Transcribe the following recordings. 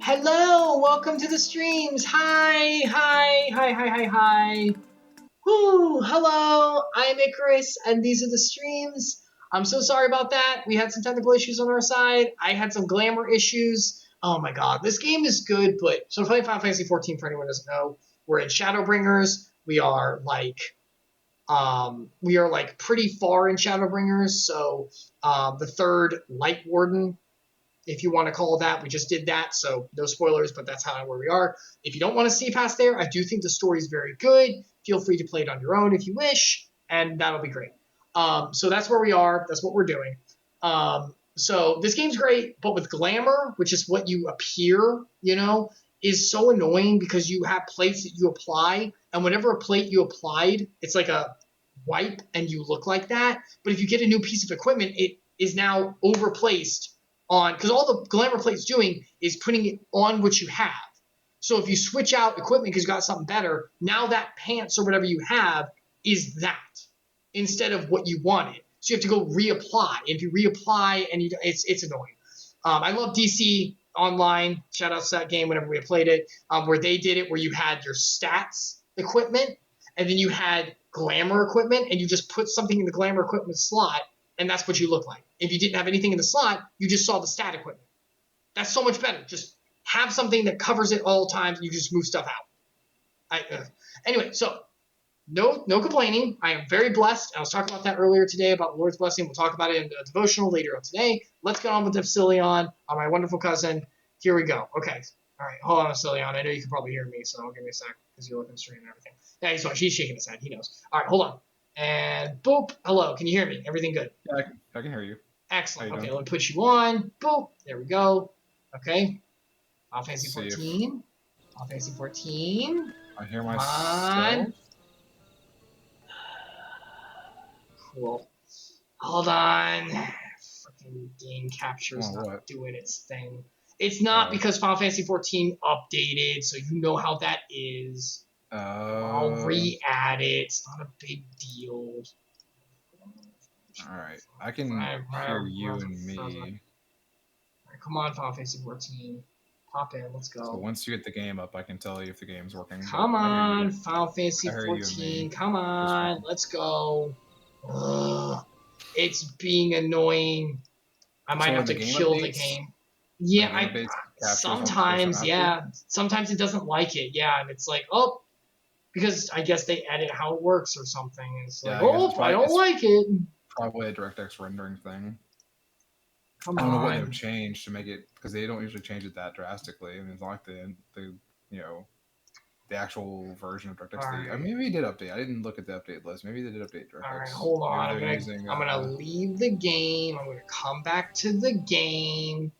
Hello, welcome to the streams. Hi. Woo, hello, I'm Icarus, and these are the streams. I'm so sorry about that. We had some technical issues on our side. I had some glamour issues. Oh my god, this game is good, but so playing Final Fantasy 14 for anyone who doesn't know, we're in Shadowbringers. We are pretty far in Shadowbringers, so the third Light Warden, if you want to call it that. We just did that, so no spoilers, but that's where we are. If you don't want to see past there, I do think the story is very good. Feel free to play it on your own if you wish, and that'll be great. So that's where we are. That's what we're doing. So this game's great, but with glamour, which is what you appear, is so annoying because you have plates that you apply, and whenever a plate you applied, it's like a wipe, and you look like that. But if you get a new piece of equipment, it is now overplaced on, because all the glamour plate's doing is putting it on what you have. So if you switch out equipment because you got something better, now that pants or whatever you have is that instead of what you wanted. So you have to go reapply. If you reapply, and it's annoying. I love DC Online. Shout out to that game whenever we played it, where they did it where you had your stats equipment, and then you had glamour equipment, and you just put something in the glamour equipment slot, and that's what you look like. If you didn't have anything in the slot, you just saw the stat equipment. That's so much better. Just have something that covers it all times, and you just move stuff out. Anyway, so no complaining. I am very blessed. I was talking about that earlier today about the Lord's blessing. We'll talk about it in the devotional later on today. Let's get on with Epsilion, my wonderful cousin. Here we go. Okay. All right. Hold on, Epsilion. I know you can probably hear me, so give me a sec because you're looking straight and everything. Yeah, he's shaking his head. He knows. All right, hold on. And boop. Hello. Can you hear me? Everything good? Yeah, I can hear you. Excellent. Okay, let me put you on. Boop. There we go. Okay. Final Fantasy 14. Final Fantasy 14. I hear myself. Cool. Hold on. Freaking game capture's not doing its thing. It's not because Final Fantasy 14 updated, so you know how that is. I'll re-add it. It's not a big deal. Alright, I can hear you and me. Alright, come on, Final Fantasy 14. Pop in, let's go. So once you get the game up, I can tell you if the game's working. Come on, Final Fantasy 14. Come on, let's go. Ugh, it's being annoying. I might have to kill the game. Yeah, sometimes, yeah. Sometimes it doesn't like it, yeah. And it's like, oh, because I guess they edit how it works or something. It's like, I don't like it. Probably a DirectX rendering thing. I don't know what they've changed to make it, because they don't usually change it that drastically. I mean, it's not like the actual version of DirectX. Right. Maybe they did update. I didn't look at the update list. Maybe they did update DirectX. All right, hold on. I'm gonna leave the game. I'm gonna come back to the game.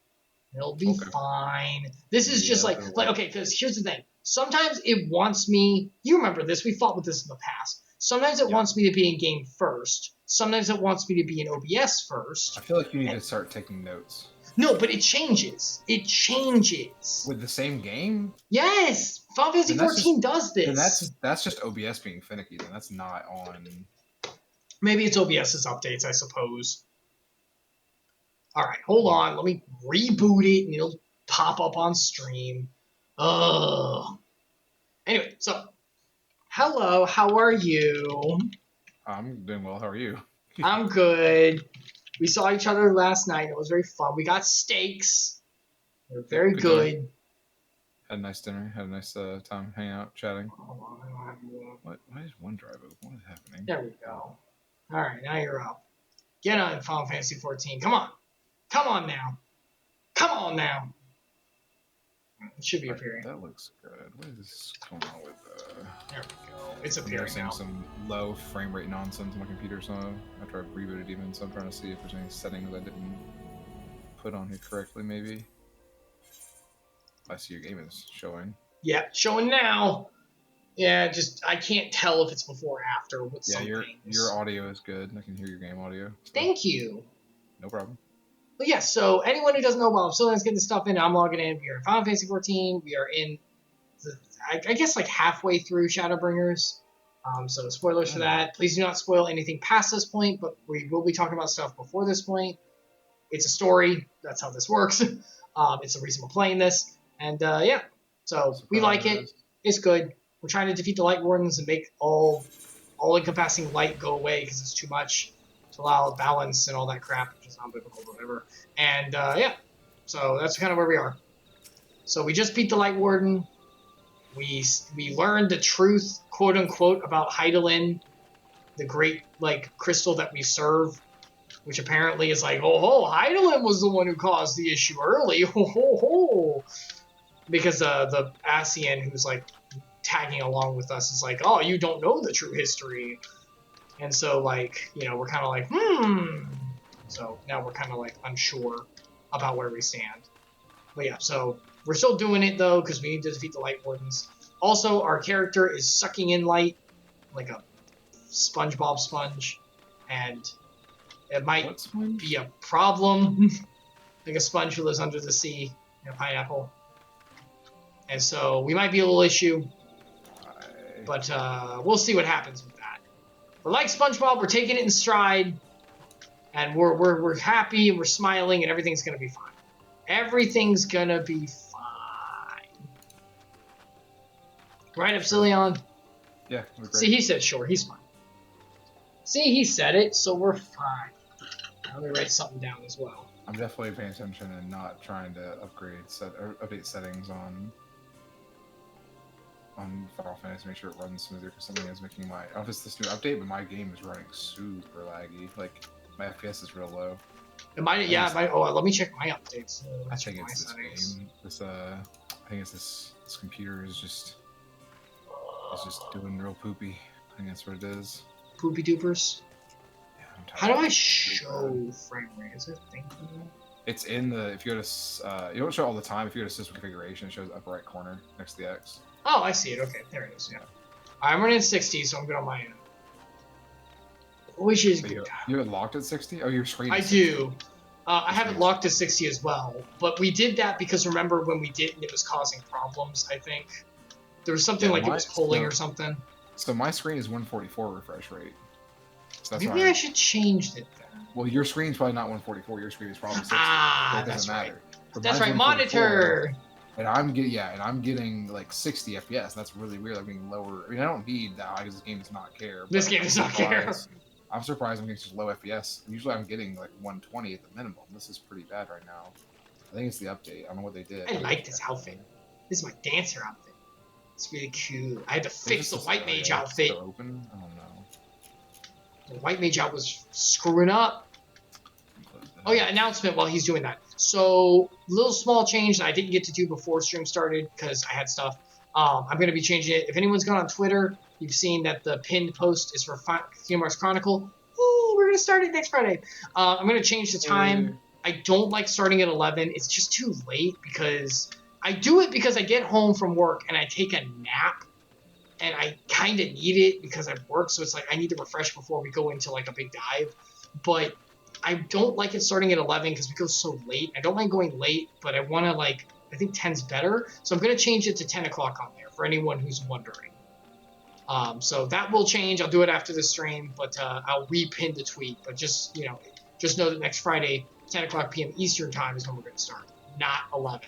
It'll be fine. This is just like okay, because here's the thing. Sometimes it wants me. You remember this? We fought with this in the past. Sometimes it wants me to be in game first. Sometimes it wants me to be in OBS first. I feel like you need to start taking notes. No, but it changes. It changes. With the same game? Yes! Final Fantasy 14 does this. And that's just OBS being finicky. Then that's not on... Maybe it's OBS's updates, I suppose. Alright, hold on. Let me reboot it, and it'll pop up on stream. Ugh. Anyway, so... Hello, how are you? I'm doing well. How are you? I'm good. We saw each other last night. It was very fun. We got steaks. They were very good. Had a nice dinner. Had a nice time hanging out, chatting. Hold on, I don't have you. Why is OneDrive open? What is happening? There we go. All right, now you're up. Get on Final Fantasy 14. Come on. Come on now. Come on now. It should be appearing. That looks good. What is going on with There we go. It's appearing now. Some low frame rate nonsense on my computer, so after I've rebooted even, so I'm trying to see if there's any settings I didn't put on here correctly, maybe. I see your game is showing. Yeah, showing now. Yeah, just I can't tell if it's before or after with some things. Your audio is good. I can hear your game audio. So. Thank you. No problem. But yeah, so anyone who doesn't know about Epsilion's getting this stuff in, I'm logging in. We are in Final Fantasy 14. We are in, I guess, like halfway through Shadowbringers. So spoilers for that. Please do not spoil anything past this point, but we will be talking about stuff before this point. It's a story. That's how this works. It's the reason we're playing this. And yeah, so we like it. It's good. We're trying to defeat the Light Wardens and make all-encompassing light go away because it's too much to allow balance and all that crap, which is unbiblical, but whatever. And yeah, so that's kind of where we are. So we just beat the Light Warden. We learned the truth, quote unquote, about Hydaelyn, the great crystal that we serve, which apparently is like, oh, Hydaelyn was the one who caused the issue early, because the Ascian who's tagging along with us is like, oh, you don't know the true history, and so we're kind of so now we're kind of unsure about where we stand. But yeah, so we're still doing it though because we need to defeat the Light Wardens. Also, our character is sucking in light like a SpongeBob sponge, and it might be a problem. Like a sponge who lives under the sea in a pineapple. And so we might be a little issue, but we'll see what happens with that. But like SpongeBob, we're taking it in stride, and we're happy and we're smiling, and everything's gonna be fine. Everything's gonna be fine. Right, Epsilion? Yeah, we're great. See, he said sure, he's fine. See, he said it, so we're fine. Let me write something down as well. I'm definitely paying attention and not trying to update settings on Final Fantasy to make sure it runs smoother, because something is making my... I don't know if it's this new update, but my game is running super laggy. My FPS is real low. It might, yeah, it might. Oh, let me check my updates. I think it's this game. I think it's this computer is just doing real poopy. I think that's what it is. Poopy doopers. Yeah, how do I show frame rate? Is there a thing for that? It's in the... If you go to... you don't show it all the time. If you go to system configuration, it shows upper right corner next to the X. Oh, I see it. Okay, there it is. Yeah. I'm running at 60, so I'm good on my end. Which is good. You have it locked at 60? Oh, your screen is 60. Do. I have it locked at 60 as well. But we did that because remember when we didn't, it was causing problems, I think. There was something it was pulling or something. So my screen is 144 refresh rate. So maybe I should change it then. Well, your screen's probably not 144. Your screen is probably 60. Ah, that's right. But that's right. Monitor. And I'm getting 60 FPS. That's really weird. Being lower. I mean, I don't need that because this game does not care. This game does not care. I'm surprised I'm getting such low FPS. Usually I'm getting 120 at the minimum. This is pretty bad right now. I think it's the update. I don't know what they did. I like this outfit. This is my dancer outfit. It's really cute. I had to fix the white mage outfit. Open? I don't know. The white mage out was screwing up. Oh yeah, announcement while he's doing that. So, little small change that I didn't get to do before stream started because I had stuff. I'm going to be changing it. If anyone's gone on Twitter, you've seen that the pinned post is for Kingdom Hearts Chronicle. Ooh, we're going to start it next Friday. I'm going to change the time. I don't like starting at 11. It's just too late because I do it because I get home from work and I take a nap. And I kind of need it because I work. So it's I need to refresh before we go into a big dive. But I don't like it starting at 11 because we go so late. I don't mind going late, but I want to I think 10's better. So I'm going to change it to 10 o'clock on there for anyone who's wondering. So that will change. I'll do it after the stream, but I'll repin the tweet. But just know that next Friday, 10 o'clock p.m. Eastern time is when we're going to start, not 11,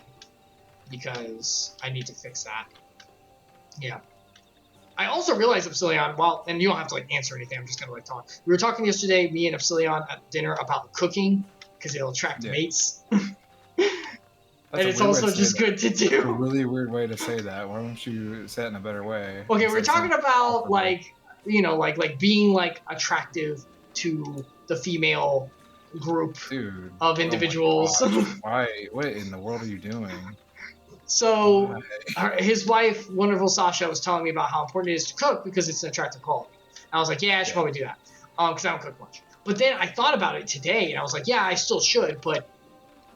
because I need to fix that. Yeah. I also realized, Epsilion, and you don't have to answer anything, I'm just going to talk. We were talking yesterday, me and Epsilion at dinner, about cooking, because it'll attract mates. And it's also just good to do. That's a really weird way to say that. Why don't you say it in a better way? Okay, we're talking about being attractive to the female group of individuals. Why? What in the world are you doing? So, his wife, wonderful Sasha, was telling me about how important it is to cook because it's an attractive quality. And I was like, yeah, I should probably do that because I don't cook much. But then I thought about it today, and I was like, yeah, I still should, but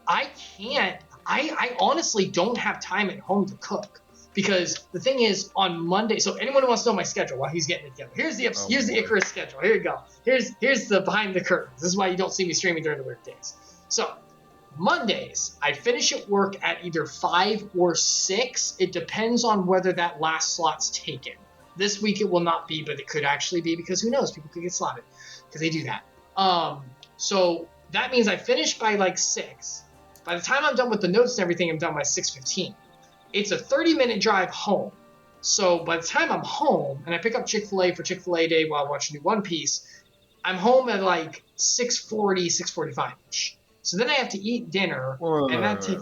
I can't. I honestly don't have time at home to cook because the thing is, on Monday. So anyone who wants to know my schedule while he's getting it together, here's the Icarus schedule. Here you go. Here's the behind the curtains. This is why you don't see me streaming during the weekdays. So. Mondays, I finish at work at either 5 or 6. It depends on whether that last slot's taken. This week it will not be, but it could actually be because who knows? People could get slotted because they do that. So that means I finish by 6. By the time I'm done with the notes and everything, I'm done by 6:15. it's a 30-minute drive home. So by the time I'm home and I pick up Chick-fil-A for Chick-fil-A Day while I watch New One Piece, I'm home at like 6:40, 6:45ish. So then I have to eat dinner, and that takes.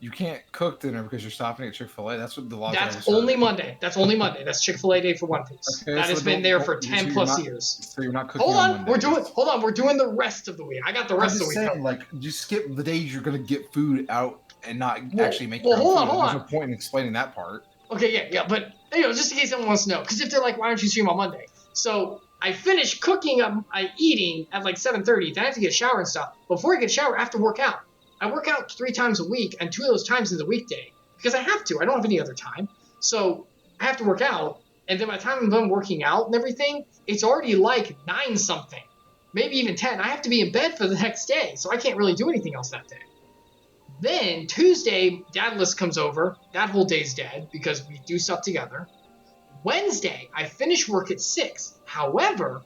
You can't cook dinner because you're stopping at Chick-fil-A. That's what the law. That's only Monday. That's only Monday. That's Chick-fil-A Day for One Piece. Okay, that so has been there for 10 so plus years. So you're not cooking. Hold on, Mondays. we're doing the rest of the week. I got the rest of the week. Saying, like, you skip the days you're gonna get food out and not actually make. Hold on. There's no point in explaining that part. Okay, yeah, but just in case anyone wants to know, because if they're like, why don't you stream on Monday? So I finish cooking, I eating at like 7:30. Then I have to get a shower and stuff. Before I get a shower, I have to work out. I work out 3 times a week, and 2 of those times is the weekday because I have to. I don't have any other time, so I have to work out. And then by the time I'm done working out and everything, it's already like 9 something, maybe even 10. I have to be in bed for the next day, so I can't really do anything else that day. Then Tuesday, Dadless comes over. That whole day's dead because we do stuff together. Wednesday, I finish work at 6. However,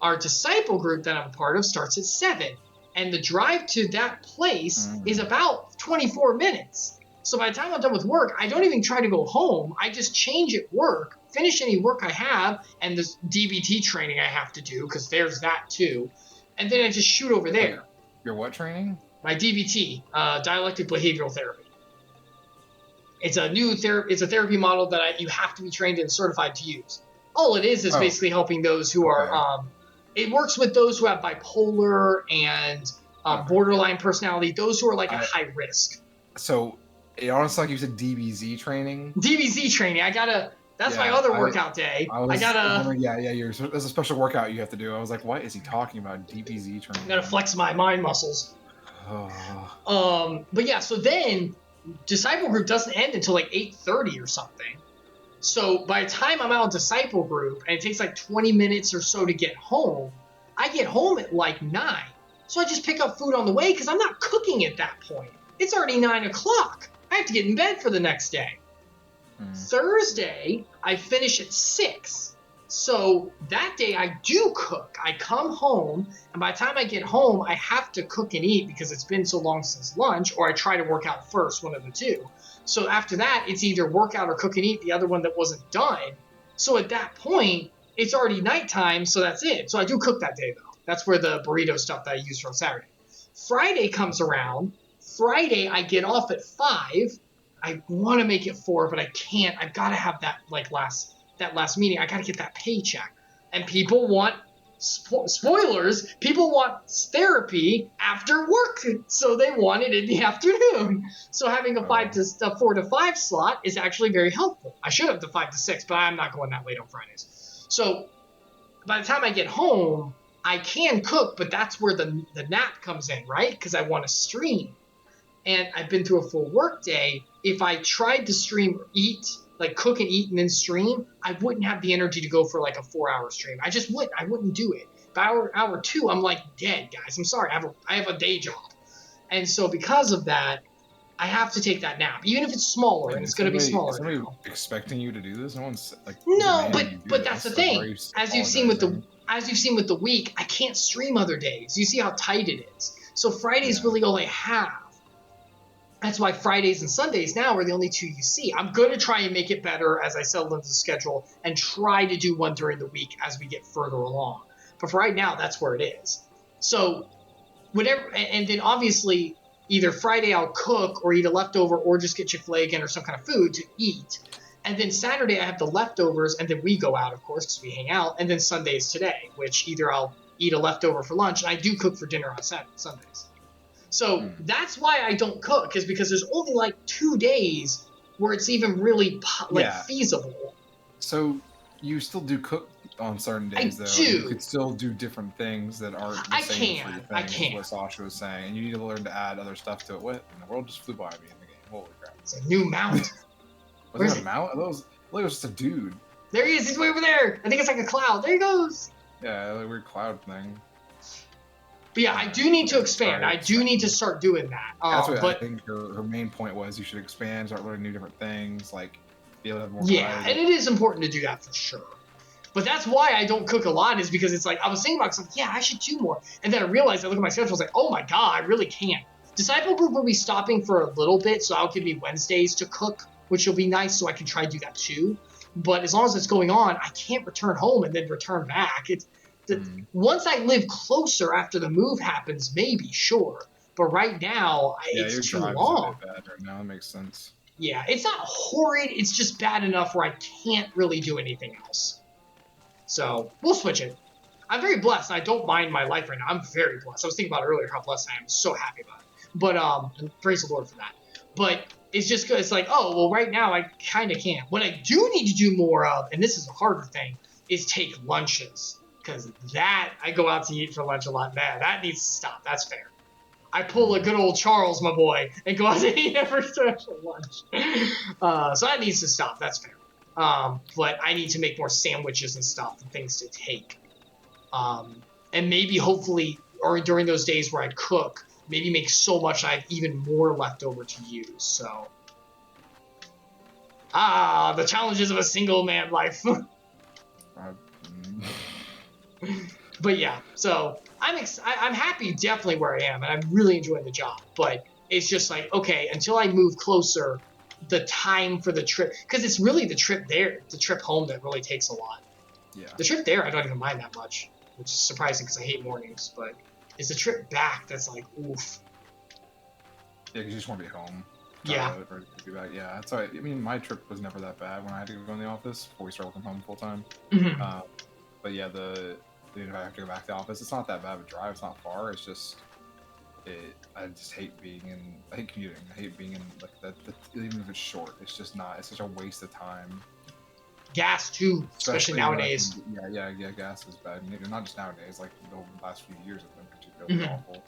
our disciple group that I'm a part of starts at 7. And the drive to that place is about 24 minutes. So by the time I'm done with work, I don't even try to go home. I just change at work, finish any work I have, and this DBT training I have to do, because there's that too. And then I just shoot over there. Your what training? My DBT, dialectic behavioral therapy. It's a new therapy model that you have to be trained and certified to use. All it is basically helping those who are. It works with those who have bipolar and borderline personality. Those who are like at high risk. So it honestly, like you said, DBZ training. DBZ training. That's my other workout day. There's a special workout you have to do. I was like, what is he talking about? DBZ training. I gotta flex my mind muscles. But yeah, so then disciple group doesn't end until like 8:30 or something. So by the time I'm out of disciple group and it takes like 20 minutes or so to get home, I get home at like 9. So I just pick up food on the way because I'm not cooking at that point. It's already 9 o'clock. I have to get in bed for the next day. Thursday, I finish at 6. So that day I do cook. I come home, and by the time I get home, I have to cook and eat because it's been so long since lunch, or I try to work out first, one of the two. So after that, it's either work out or cook and eat, the other one that wasn't done. So at that point, it's already nighttime, so that's it. So I do cook that day, though. That's where the burrito stuff that I used from Saturday. Friday comes around. Friday, I get off at 5. I want to make it 4, but I can't. I've got to have that last meeting. I got to get that paycheck. And people want spoilers. People want therapy after work, so they want it in the afternoon. So having a 4 to 5 slot is actually very helpful. I should have the 5 to 6, but I'm not going that late on Fridays. So by the time I get home, I can cook, but that's where the nap comes in, right? Because I want to stream. And I've been through a full work day. If I tried to stream or eat, like cook and eat and then stream, I wouldn't have the energy to go for like a 4-hour stream. I just wouldn't. I wouldn't do it. By hour 2, I'm like dead, guys. I'm sorry. I have a day job. And so because of that, I have to take that nap, even if it's smaller, and it's going to be smaller. Is somebody expecting you to do this? No one's like. No, but that's the thing. As you've seen with the week, I can't stream other days. You see how tight it is. So Friday's really all I have. That's why Fridays and Sundays now are the only 2 you see. I'm going to try and make it better as I settle into the schedule and try to do one during the week as we get further along. But for right now, that's where it is. So whatever, and then obviously either Friday I'll cook or eat a leftover or just get Chick-fil-A again or some kind of food to eat. And then Saturday I have the leftovers, and then we go out, of course, because we hang out. And then Sunday's today, which either I'll eat a leftover for lunch, and I do cook for dinner on Sundays. So that's why I don't cook, is because there's only like 2 days where it's even really feasible. So you still do cook on certain days, though. You could still do different things that aren't the same for your thing, I can. What Sasha was saying, and you need to learn to add other stuff to it. What in the world just flew by me in the game? Holy crap! It's a new mount. Was that a mount? It was just a dude. There he is. He's way over there. I think it's like a cloud. There he goes. Yeah, like a weird cloud thing. But yeah, I do need to expand. I do need to start doing that. That's what I think her main point was. You should expand, start learning new different things, like be able to have more variety. And it is important to do that for sure. But that's why I don't cook a lot, is because it's like, I was thinking about it, I should do more. And then I realized, I look at my schedule, I was like, oh my God, I really can't. Disciple group will be stopping for a little bit, so that'll give me Wednesdays to cook, which will be nice, so I can try to do that too. But as long as it's going on, I can't return home and then return back. Once I live closer after the move happens, maybe, sure. But right now, Yeah, it's your too drive is a long. bit bad right now. That makes sense. Yeah, it's not horrid. It's just bad enough where I can't really do anything else. So we'll switch it. I'm very blessed. I don't mind my life right now. I'm very blessed. I was thinking about earlier how blessed I am. So happy about it. But and praise the Lord for that. But it's just it's like, oh well, right now I kind of can't. What I do need to do more of, and this is a harder thing, is take lunches, because that I go out to eat for lunch a lot. Man, that needs to stop. That's fair. I pull a good old Charles, my boy, and go out to eat every special lunch. So that needs to stop. That's fair. But I need to make more sandwiches and stuff and things to take. And maybe hopefully, or during those days where I cook, maybe make so much I have even more left over to use. So, the challenges of a single man life. But yeah, so I'm happy definitely where I am, and I'm really enjoying the job. But it's just like, okay, until I move closer, the time for the trip, because it's really the trip there, the trip home that really takes a lot. Yeah. The trip there, I don't even mind that much, which is surprising because I hate mornings. But it's the trip back that's like, oof. Yeah, because you just want to be home. Yeah. Be back. Yeah, that's why. I mean, my trip was never that bad when I had to go in the office before we started working home full time. Mm-hmm. But yeah, if I have to go back to the office, it's not that bad of a drive. It's not far. It's just, I just hate being in. I hate commuting. I hate being in like that. Even if it's short, it's just not. It's such a waste of time. Gas too, especially nowadays. Yeah. Gas is bad. Not just nowadays. Like the last few years have been particularly awful.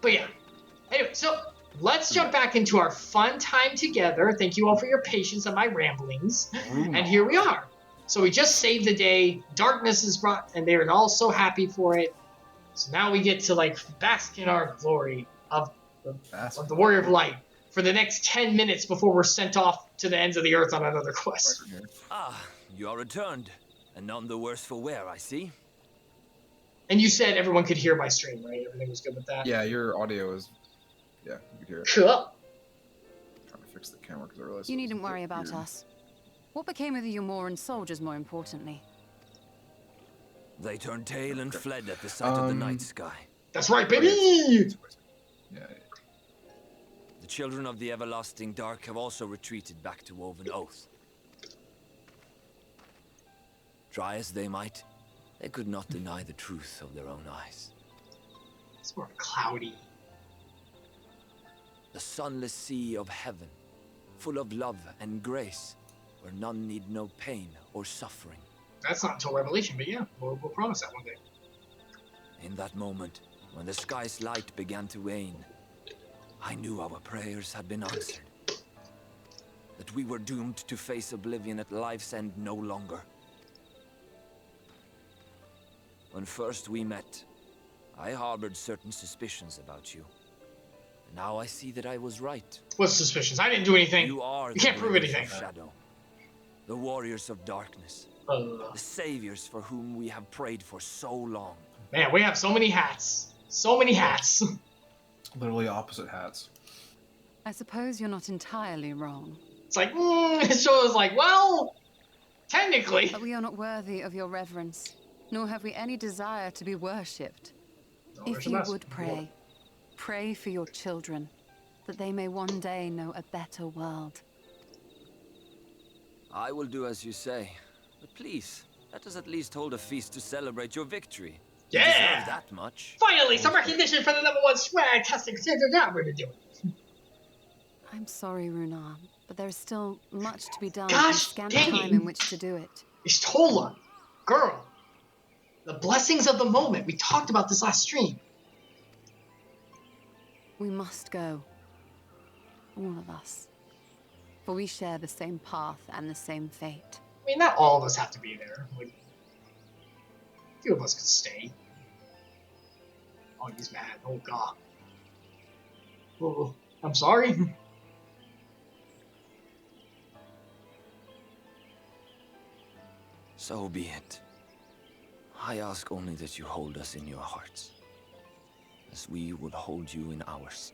But yeah. Anyway, so let's jump back into our fun time together. Thank you all for your patience on my ramblings. And here we are. So we just saved the day. Darkness is brought, and they're all so happy for it. So now we get to like bask in our glory of the Warrior of Light for the next 10 minutes before we're sent off to the ends of the earth on another quest. You are returned, and none the worse for wear, I see. And you said everyone could hear my stream, right? Everything was good with that? Yeah, your audio is... Yeah, you could hear it. Cool. Trying to fix the camera because I realized... You needn't worry about us. What became of the Umoran soldiers, more importantly? They turned tail and fled at the sight of the night sky. That's right, baby! Yeah. The children of the everlasting dark have also retreated back to Woven Oath. Try as they might, they could not deny the truth of their own eyes. It's more cloudy. The sunless sea of heaven, full of love and grace, where none need know pain or suffering. That's not until Revelation, but yeah, we'll promise that one day. In that moment, when the sky's light began to wane, I knew our prayers had been answered. That we were doomed to face oblivion at life's end no longer. When first we met, I harbored certain suspicions about you. And now I see that I was right. What's suspicions? I didn't do anything. You are you can't prove anything. Shadow, the warriors of darkness, the saviors for whom we have prayed for so long. Man, we have so many hats. So many hats. Literally opposite hats. I suppose you're not entirely wrong. It's like, it shows like, well, technically. But we are not worthy of your reverence, nor have we any desire to be worshipped. No, if you would pray, pray for your children, that they may one day know a better world. I will do as you say, but please, let us at least hold a feast to celebrate your victory. Yeah! You deserve that much. Finally, some recognition for the #1 swag testing job we've been doing. I'm sorry, Runar, but there is still much to be done and Gosh, scant dang time it. in which to do it. Ishtola, girl, the blessings of the moment. We talked about this last stream. We must go. All of us. For we share the same path and the same fate. I mean, not all of us have to be there. Like, a few of us could stay. Oh, he's mad. Oh, God. Oh, I'm sorry. So be it. I ask only that you hold us in your hearts. as we will hold you in ours.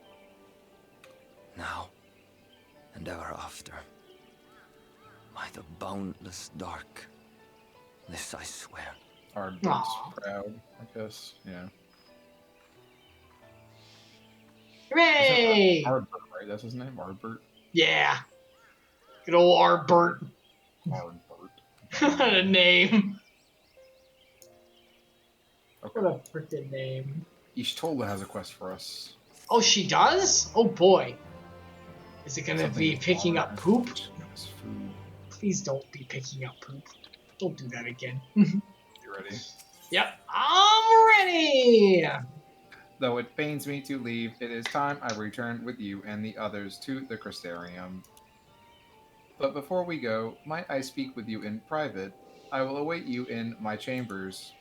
Now and ever after. By the boundless dark. This I swear. Ardbert's Aw. proud, I guess. Yeah. Hooray! Ardbert, right? That's his name? Ardbert? Yeah. Good old Arbert. Ardbert. What a name. Okay. What a freaking name. Ishtola has a quest for us. Oh, she does? Oh boy. Is it gonna Something be is picking water, up poop? it's food. Please don't be picking up poop. Don't do that again. You ready? Yep, I'm ready! Though it pains me to leave, it is time I return with you and the others to the Crystarium. But before we go, might I speak with you in private? I will await you in my chambers.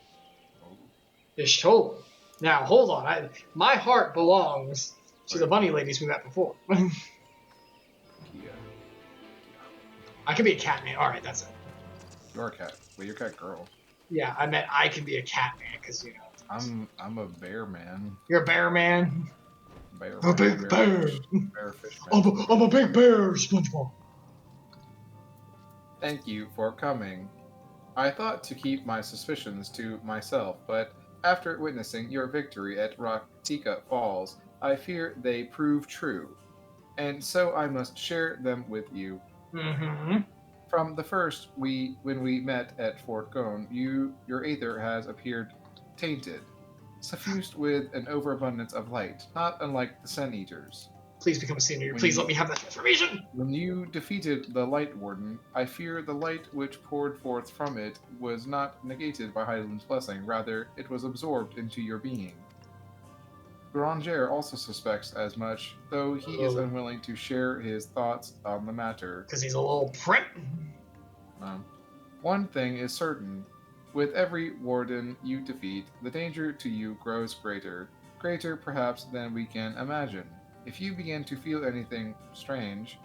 Ishtola. Now, hold on. My heart belongs to the Right. bunny ladies we met before. Kia. I could be a cat man. Alright, that's it. You're a cat. Well, you're a cat girl. Yeah, I meant I could be a cat man, because, you know. I'm a bear man. You're a bear man. Bear. A big bear. Bear fish man. I'm a big bear, SpongeBob. Thank you for coming. I thought to keep my suspicions to myself, but after witnessing your victory at Raktika Falls, I fear they prove true, and so I must share them with you. Mm-hmm. From the first, when we met at Fort Gone, your aether has appeared tainted, suffused with an overabundance of light, not unlike the Sun Eaters. Please become a senior. Please let me have that transformation. When you defeated the Light Warden, I fear the light which poured forth from it was not negated by Hydaelyn's blessing, rather, it was absorbed into your being. Granger also suspects as much, though he is unwilling to share his thoughts on the matter. Because he's a little prick. One thing is certain. With every warden you defeat, the danger to you grows greater. Greater, perhaps, than we can imagine. If you begin to feel anything strange,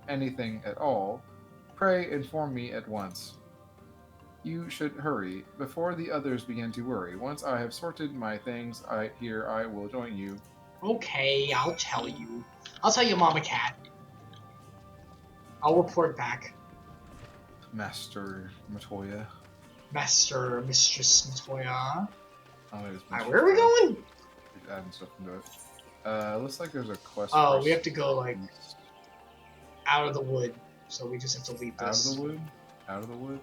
anything at all, pray inform me at once. You should hurry, before the others begin to worry. Once I have sorted my things I will join you. Okay, I'll tell you. I'll tell you, Mama Cat. I'll report back. Master Matoya. Master, Mistress Matoya. Oh, it is Alright, where are we going? Adding stuff into it. Looks like there's a quest. Oh, for we have to go, like, east. out of the wood. So we just have to leave Out this. of the wood? Out of the wood?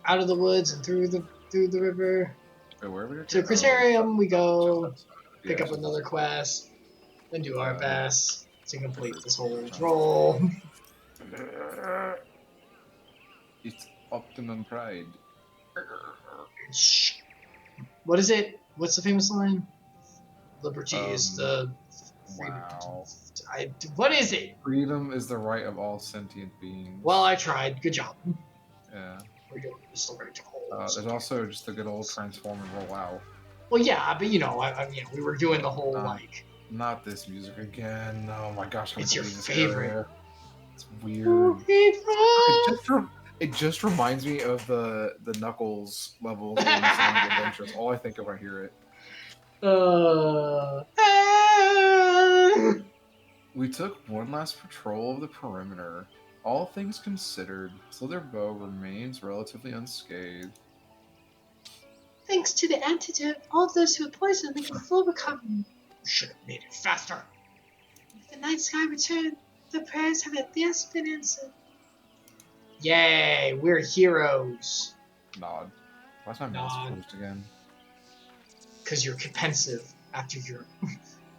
Out of the woods and through the river. Wait, where are we? To Crystarium we go. Pick Yeah, up another quest. Then do our Yeah. best to complete this whole roll. It's Optimum Pride. Shh. What is it? What's the famous line? Liberty is the freedom. Wow. What is it? Freedom is the right of all sentient beings. Well, I tried. Good job. Yeah. We're doing this still very difficult. There's also just the good old transform and roll out. Well, yeah, but you know, we were doing the whole like. Not this music again. Oh my gosh, I It's your believe this favorite. area. It's weird. It just reminds me of the Knuckles levels in Sonic Adventures. All I think of when I hear it. We took one last patrol of the perimeter. All things considered, Slitherbow remains relatively unscathed. Thanks to the antidote, all of those who were poisoned make a full recovery. Should have made it faster. If the night sky returned, the prayers have at last been answered. Yay, we're heroes. Nod. Why's my mouse Nod. closed again? Because you're pensive after your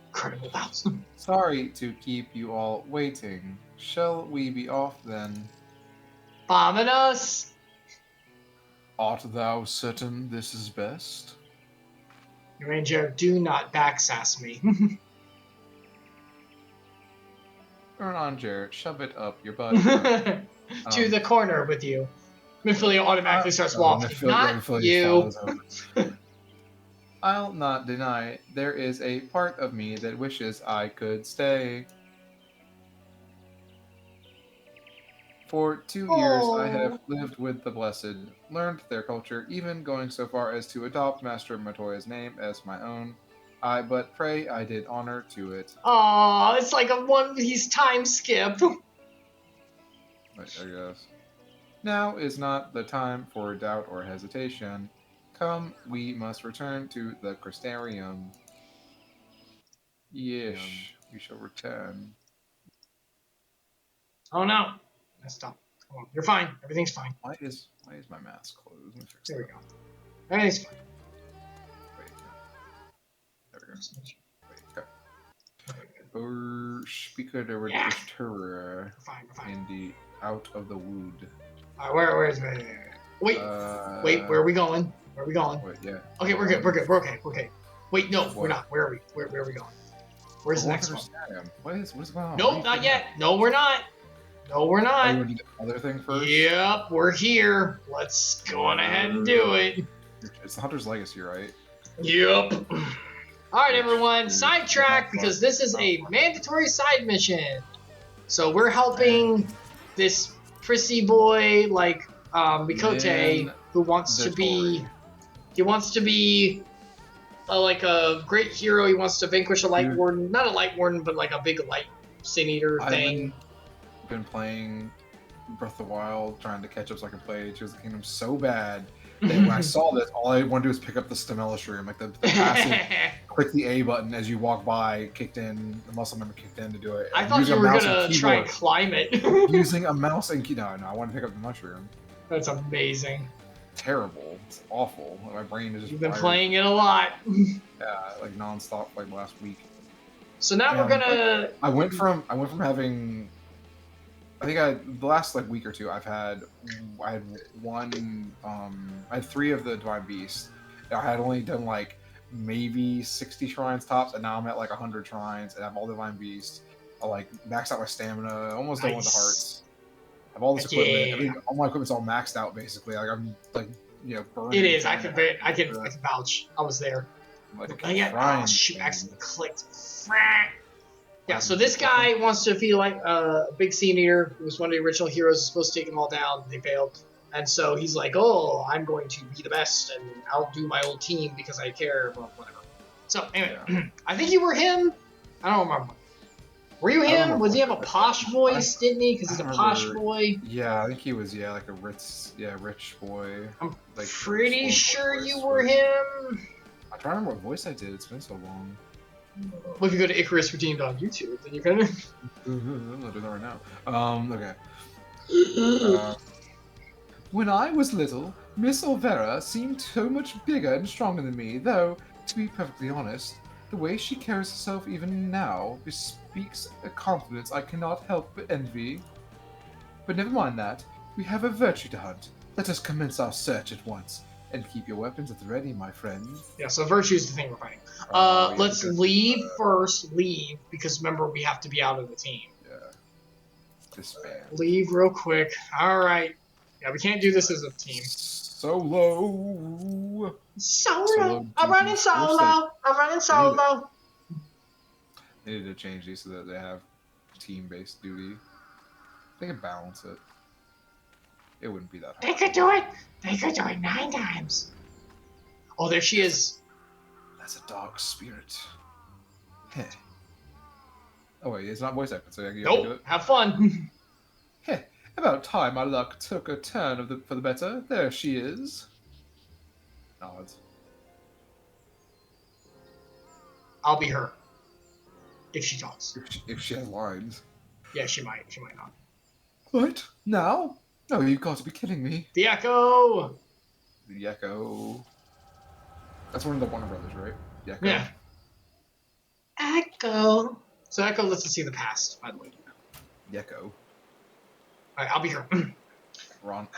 incredible bouts. Sorry to keep you all waiting. Shall we be off then? Vamonos! Art thou certain this is best? Ranger, do not backsass me. Ranger, shove it up your butt. To the corner with you. Minfilia automatically starts walking. Not you. I'll not deny there is a part of me that wishes I could stay. For 2 years I have lived with the Blessed, learned their culture, even going so far as to adopt Master Matoya's name as my own. But pray I did honor to it. Oh, it's like a One Piece time skip. I guess. Now is not the time for doubt or hesitation. Come, we must return to the Crystarium. Yes, we shall return. Oh no, messed up. Come on, you're fine. Everything's fine. Why is my mask closed? Let me fix There we that. go. Everything's fine. Wait, there we go. Just make sure. Wait, okay. Okay, good. Speaker der Yeah. Terror We're fine. We're fine. in the out of the wood. All right, where is it? Wait, wait. Where are we going? Where are we going? Wait, yeah. Okay, we're good. We're good. We're okay. We're okay. Wait, no, we're What? not. Where are we? Where are we going? Where's the We're next going one? to Crystarium. What's going on? Nope, not yet. No, we're not. No, we're Are you not. going to do the other thing first? Yep, we're here. Let's go on ahead and do it. It's the Hunter's Legacy, right? Yep. All right, everyone. Sidetrack because this is a mandatory side mission. So we're helping this prissy boy like Mikote, Man, who wants to be. He wants to be like a great hero. He wants to vanquish a light Dude. warden, not a light warden, but like a big light sin eater thing. I've been playing Breath of the Wild, trying to catch up so I can play Tears of the Kingdom so bad that when I saw this, all I want to do is pick up the Stamella Shroom, like the passive. Click the A button as you walk by, kicked in, the muscle member kicked in to do it. I thought Using you a were mouse gonna and try and keyboard. climb it. Using a mouse and keyboard. No, I want to pick up the mushroom. That's amazing. Terrible. It's awful. My brain is just You've been wired. playing it a lot. Yeah, like nonstop like last week. So now we're gonna. I went from having, I think the last like week or two I had one I had 3 of the Divine Beasts. I had only done like maybe 60 shrines tops, and now I'm at like 100 shrines and I have all the Divine Beasts. I like maxed out my stamina, almost done with the hearts. I have all this equipment. Yeah. All my equipment's all maxed out basically. Like I'm like burning. It is. I can vouch. I was there. Like Oh, shoot! Accidentally clicked. Yeah. So this guy wants to be like a big scene eater. He was one of the original heroes. Supposed to take them all down. They failed. And so he's like, "Oh, I'm going to be the best, and I'll do my old team because I care." Well, whatever. So anyway, I think you were him. I don't remember. Were you him? Was he have a posh voice? Didn't he? Because he's a posh boy. Yeah, I think he was. Yeah, like a rich boy. I'm like pretty sure voice, you were him. I'm trying to remember what voice I did. It's been so long. Well, if you go to Icarus Redeemed on YouTube, then you can. I'm not doing that right now. Okay. When I was little, Miss Olvera seemed so much bigger and stronger than me, though, to be perfectly honest, the way she carries herself even now bespeaks a confidence I cannot help but envy. But never mind that. We have a virtue to hunt. Let us commence our search at once. And keep your weapons at the ready, my friend. Yeah, so virtue is the thing we're fighting. Yeah, Let's because, leave first. Leave, because remember, we have to be out of the team. Yeah. Disband. Leave real quick. Alright. Yeah, we can't do this as a team. Solo. Solo. I'm running solo. I'm running solo. They need to change these so that they have team-based duty. They can balance it. It wouldn't be that hard. They could do it. They could do it 9 times. Oh, there she is. That's a dark spirit. Heh. Oh wait, it's not voice acting, so you can do Nope. it. Have fun. Heh. About time my luck took a turn for the better. There she is. Nods. I'll be her. If she talks. If she has lines. Yeah, she might. She might not. What? Now? No, you've got to be kidding me. The Echo. The Echo. That's one of the Warner Brothers, right? The Echo. Yeah. Echo. So Echo lets us see the past, by the way. The Echo. Alright, I'll be her. Wait. I Ronda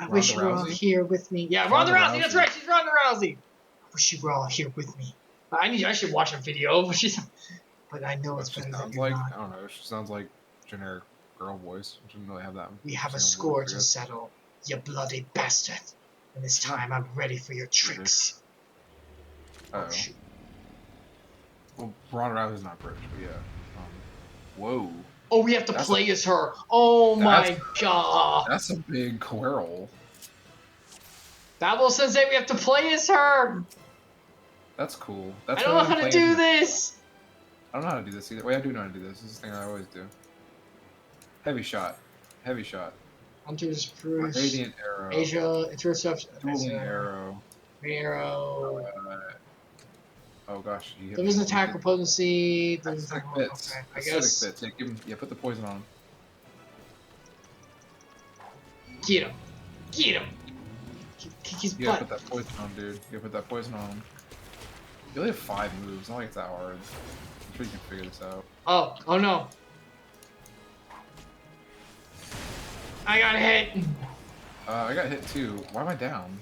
wish you were all Rousey? here with me. Yeah, Ronda Ronda Rousey. That's Rousey. right. She's Ronda Rousey. I wish you were all here with me. I should watch a video. But I know it's She better than sounds you're like, not. I don't know, she sounds like generic girl voice. She doesn't really have that. We have a same score voice, I to guess. settle, you bloody bastard. And this time I'm ready for your tricks. Uh-oh. Oh, shoot. Well, Ronda Rousey's not British, but yeah. Whoa. Oh, we have to That's play as her. Oh my That's- god. That's a big quirl. Babel Sensei, we have to play as her. That's cool. I That's don't know how to do this. I don't know how to do this either. Wait, I do know how to do this. This is the thing I always do. Heavy shot. Heavy shot. Hunter's Cruise. Radiant arrow. Asia, interception. Dueling arrow. Arrow. Oh gosh. There was an attack or potency. Acidic bits. Okay, I Acidic guess. bits. Yeah, give him, put the poison on him. Get him. Get him. Kick his You gotta butt. put that poison on, dude. You gotta put that poison on him. You only have 5 moves. Not like it's that hard. I'm sure you can figure this out. Oh no. I got hit. I got hit too. Why am I down?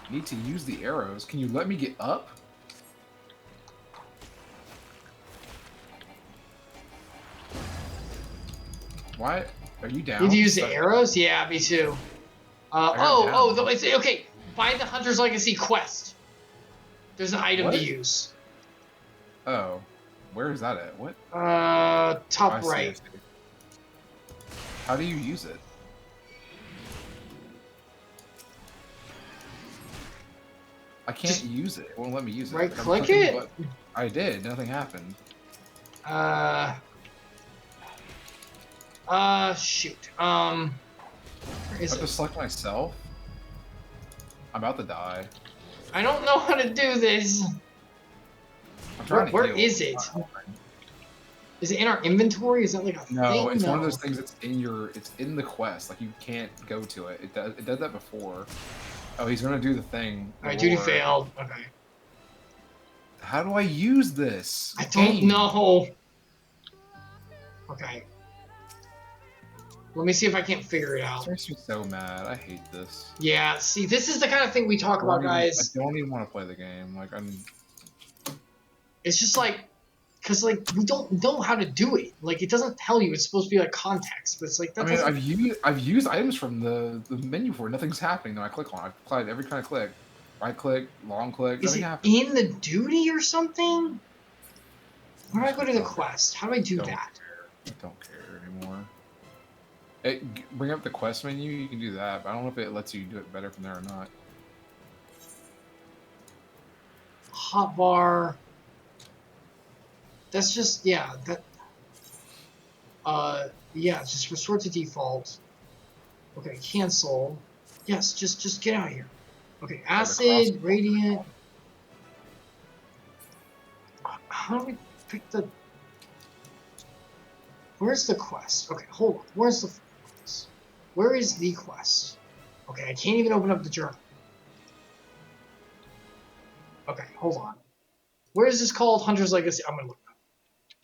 Need to use the arrows. Can you let me get up? Why? Are you down? Need to use the arrows? Yeah, me too. It's okay. Buy the Hunter's Legacy quest. There's an item to use. Oh, where is that at? What? Top I see, right. I see. How do you use it? I can't use it. It won't let me use it. Right Like, I'm click clicking it? the button. I did. Nothing happened. Shoot. Where I is have to it? select myself. I'm about to die. I don't know how to do this. I'm trying Where to heal. is it? Is it in our inventory? Is that like a thing? No, it's one of those things that's in your. It's in the quest. Like you can't go to it. It did that before. Oh, he's gonna do the thing. Alright, duty failed. Okay. How do I use this? I don't know. Okay. Let me see if I can't figure it out. This makes me so mad. I hate this. Yeah, see, this is the kind of thing we talk about, guys. I don't even want to play the game. Like It's just like, because like we don't know how to do it. Like it doesn't tell you. It's supposed to be like context, but it's like that. I mean, I've used items from the menu before. Nothing's happening. Then I click on it. I've applied every kind of click. Right click, long click. Is nothing it happens. in the duty or something? Where do I go to the quest? How do I do that? I don't care anymore. Bring up the quest menu. You can do that, but I don't know if it lets you do it better from there or not. Hotbar. That's just yeah. Yeah. Just restore to default. Okay, cancel. Yes, just get out of here. Okay, acid, radiant. How do we pick the? Where's the quest? Okay, hold on. Where's the quest? Where is the quest? Okay, I can't even open up the journal. Okay, hold on. Where is this called? Hunter's Legacy. I'm gonna look it up.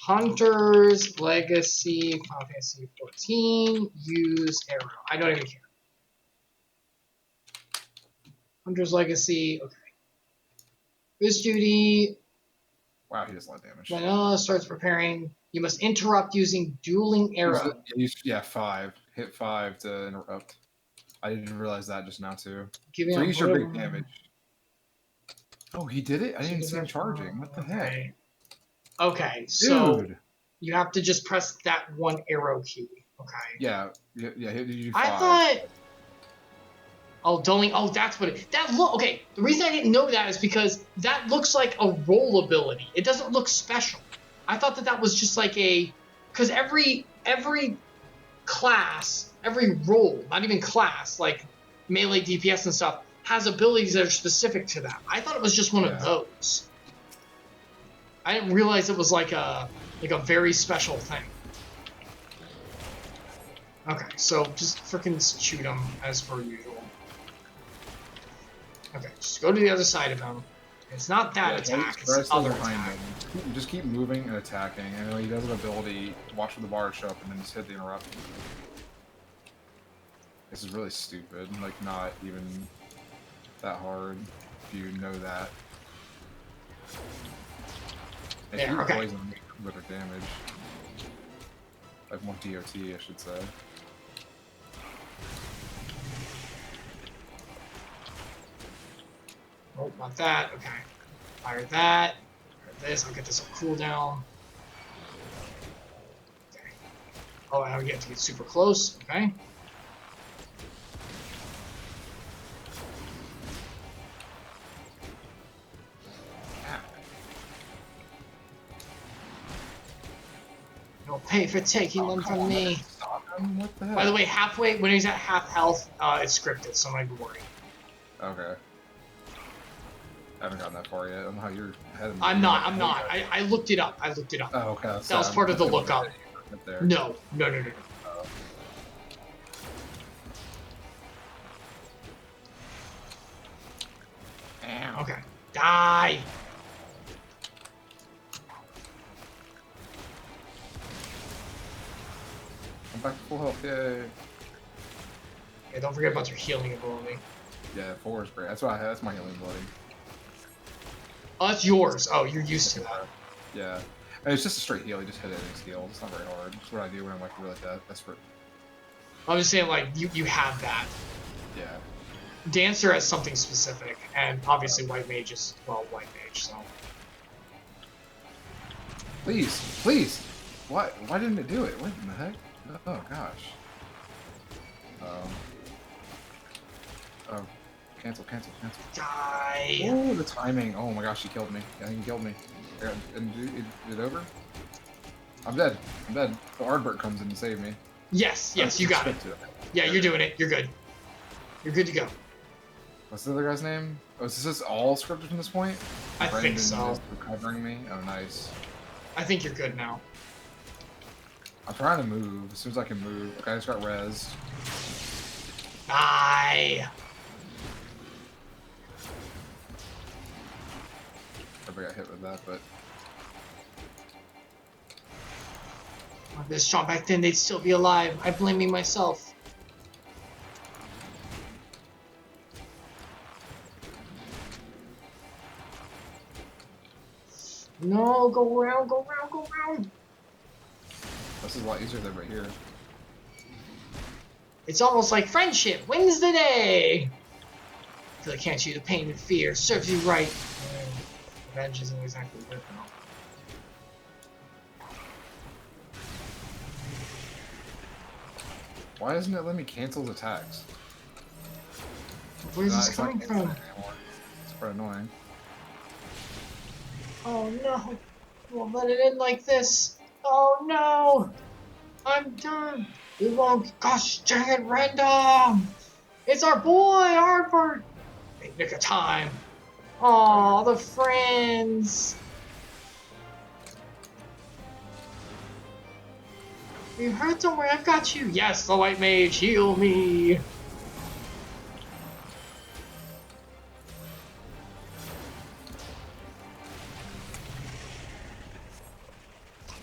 Hunter's Legacy, Final Fantasy 14. Use arrow. I don't even care. Hunter's Legacy. Okay. This duty. Wow, he does a lot of damage. Vanilla starts preparing. You must interrupt using dueling arrow. Yeah, 5. Hit 5 to interrupt. I didn't realize that just now too. Giving 3 your big damage. Oh, he did it? I didn't even see him charging. Okay. What the heck? Okay, so Dude. you have to just press that one arrow key. Okay. Yeah. Did you 5? I thought. Oh, dueling. Oh, that's what it. That look. Okay. The reason I didn't know that is because that looks like a roll ability. It doesn't look special. I thought that was just like a. Because every class, every role, not even class, like melee DPS and stuff, has abilities that are specific to that. I thought it was just one of those. I didn't realize it was like a very special thing. Okay, so just freaking shoot him as per usual. Okay, just go to the other side of him. It's not that attack, it's the other attack. You just keep moving and attacking, and when he does an ability, watch for the bar to show up, and then just hit the interrupt. This is really stupid, like not even that hard if you know that. If Yeah, you okay. poison, better damage. Like more DOT, I should say. Oh, not that. Okay. Fire that. Fire this. I'll get this on cooldown. Okay. Oh, I get to get super close. Okay. pay for taking them from me. Stop him. What the heck? By the way, halfway when he's at half health, it's scripted, so I'm not even worried. Okay. I haven't gotten that far yet. I don't know how you're ahead of me. I'm not. I looked it up. Oh, okay. That was part of the lookup. No. Ow. Okay. Die! I'm back to full health. Yay. Yeah, don't forget about your healing ability. Yeah, 4 is great. That's what I have. That's my healing ability. Oh, that's yours. Oh, you're used to that. Yeah. And it's just a straight heal. You just hit it and it's healed. It's not very hard. It's what I do when I'm like really desperate. I'm just saying, like, you have that. Yeah. Dancer has something specific, and obviously White Mage is, well, White Mage, so. Please! Why didn't it do it? What in the heck? Oh, gosh. Oh. Cancel. Die! Oh, the timing. Oh my gosh, he killed me. I think he killed me. And is it over? I'm dead. The Aardbert comes in to save me. Yes, you got it. Yeah, you're doing it. You're good. You're good to go. What's the other guy's name? Oh, is this all scripted from this point? I think so. Is recovering me? Oh, nice. I think you're good now. I'm trying to move as soon as I can move. Okay, I just got res. Die! Probably got hit with that, but If they're strong back then, they'd still be alive. I blame me myself. No, go around. this is a lot easier than right here. It's almost like friendship wins the day. I feel I can't see the pain and fear. Serves you right. Revenge isn't exactly worth it. Why doesn't it let me cancel his attacks? Where's this It's not coming canceling from? anymore. It's quite annoying. Oh no! Won't let it in like this. Oh no! I'm done. We won't. Gosh dang it, random! It's our boy, Arbor. Nick of time. Aw, the friends. You hurt, don't worry, I've got you. Yes, the White Mage, heal me.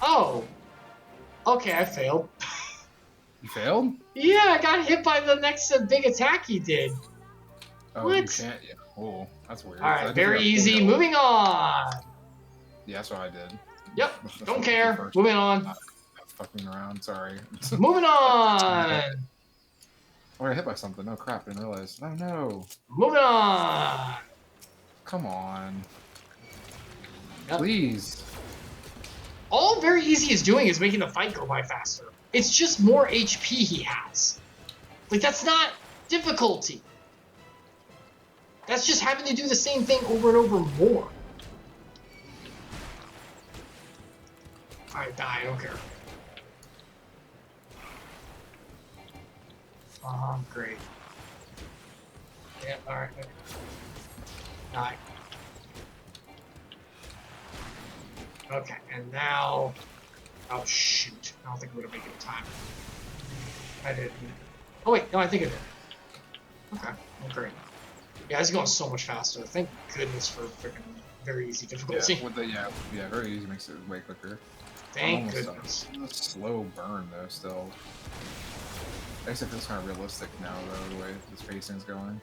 Oh. Okay, I failed. You failed? Yeah, I got hit by the next big attack he did. Oh, What? you can't. Yeah. Oh, that's weird. Alright, very easy. Moving on. Yeah, that's what I did. Yep, don't care. Moving on. Fucking around. Sorry. Moving on. I got hit by something. Oh crap! I didn't realize. Oh no. Moving on. Come on. Yep. Please. All very easy is doing is making the fight go by faster. It's just more HP he has. Like, that's not difficulty. That's just having to do the same thing over and over more. Alright, die, I don't care. Great. Yeah, alright. Die. Okay, and now... Oh, shoot. I don't think we're gonna make it in time. I did. Oh, wait. No, I think I did. Okay. Well, great. Yeah, it's going so much faster. Thank goodness for freaking very easy difficulty. Yeah, with the, yeah, very easy makes it way quicker. Thank goodness. A slow burn, though, still. I guess it feels kind of realistic now, though, the way this pacing's going.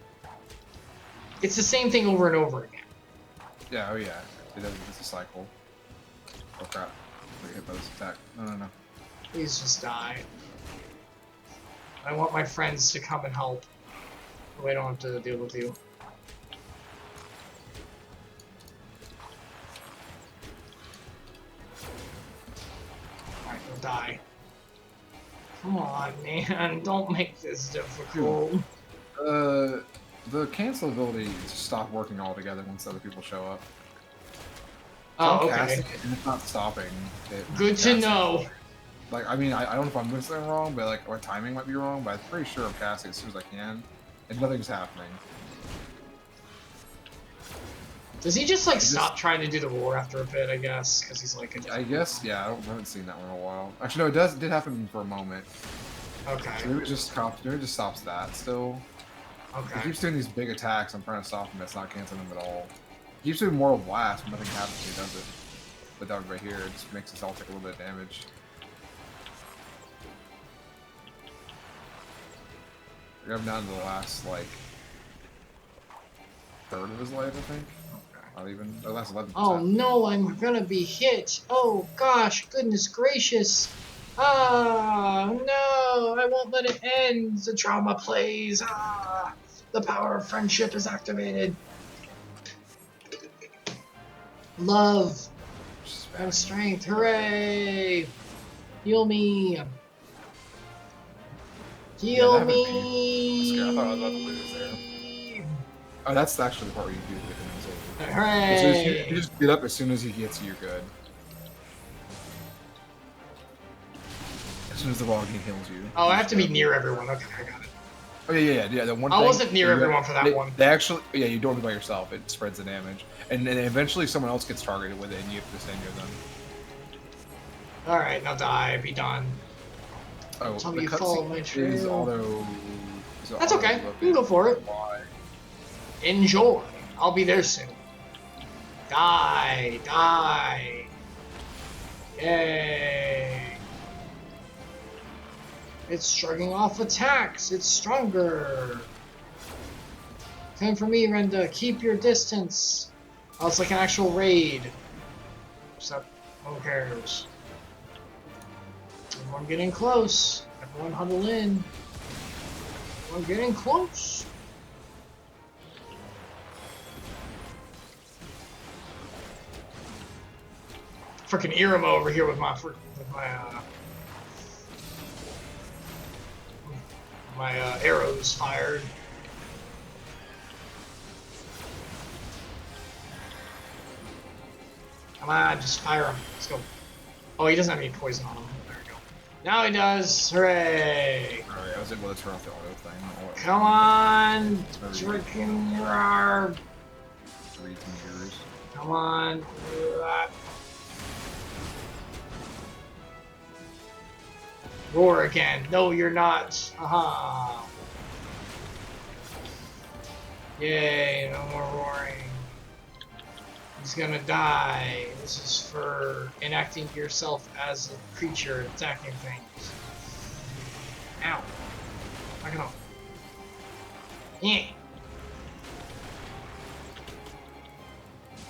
It's the same thing over and over again. Yeah, oh yeah. It's a cycle. Oh crap. We hit by this attack. No. Please just die. I want my friends to come and help. We don't have to deal with you. Alright, we'll die. Come on, man. Don't make this difficult. The cancel ability just stopped working altogether once other people show up. Oh, I'm okay. casting it and it's not stopping. Good to know. Like, I mean, I don't know if I'm doing something wrong, but like, or timing might be wrong, but I'm pretty sure I'm casting as soon as I can, and nothing's happening. Does he just like stop trying to do the roar after a bit? I guess because he's like. I guess, yeah. I haven't seen that one in a while. Actually, no, did happen for a moment. Okay. So maybe it just stops that still. Okay. He keeps doing these big attacks. I'm trying to stop him. It's not canceling him at all. He keeps doing Mortal Blast, but nothing happens when he does it. But that right here, it just makes us all take a little bit of damage. I'm down to the last, like, third of his life, I think. Not even. The last 11%. Oh no, I'm gonna be hit. Oh gosh, goodness gracious. Ah, no, I won't let it end. The drama plays. Ah, the power of friendship is activated. Love and strength. Hooray! Heal me. Heal me. I thought I was about to lose there. Oh, that's actually the part where you do get him over. Hooray! You just get up as soon as he gets you, you're good. As soon as the log heals you. Oh, I have to be near everyone. Okay, I got it. Oh yeah. The one I thing, wasn't near everyone for that one. They actually, yeah, you don't do it by yourself. It spreads the damage, and then eventually someone else gets targeted with it, and you have to stand near them. All right, now die. Be done. Oh, Tell the me you follow my trail. is auto. That's okay. You can go for it. Why? Enjoy. I'll be there soon. Die. Die. Yay. It's shrugging off attacks. It's stronger. Come for me, Renda. Keep your distance. Oh, it's like an actual raid. Except, who cares? Everyone getting close. Everyone huddle in. We're getting close. Freaking Irma over here with my arrows fired. Come on, just fire him. Let's go. Oh, he doesn't have any poison on him. There we go. Now he does. Hooray! Alright, I was able to turn off the auto thing. Come on, freaking roar! Come on. Roar again. No, you're not. Aha. Yay, no more roaring. He's gonna die. This is for enacting yourself as a creature attacking things. Ow. Knock it off. Yeah.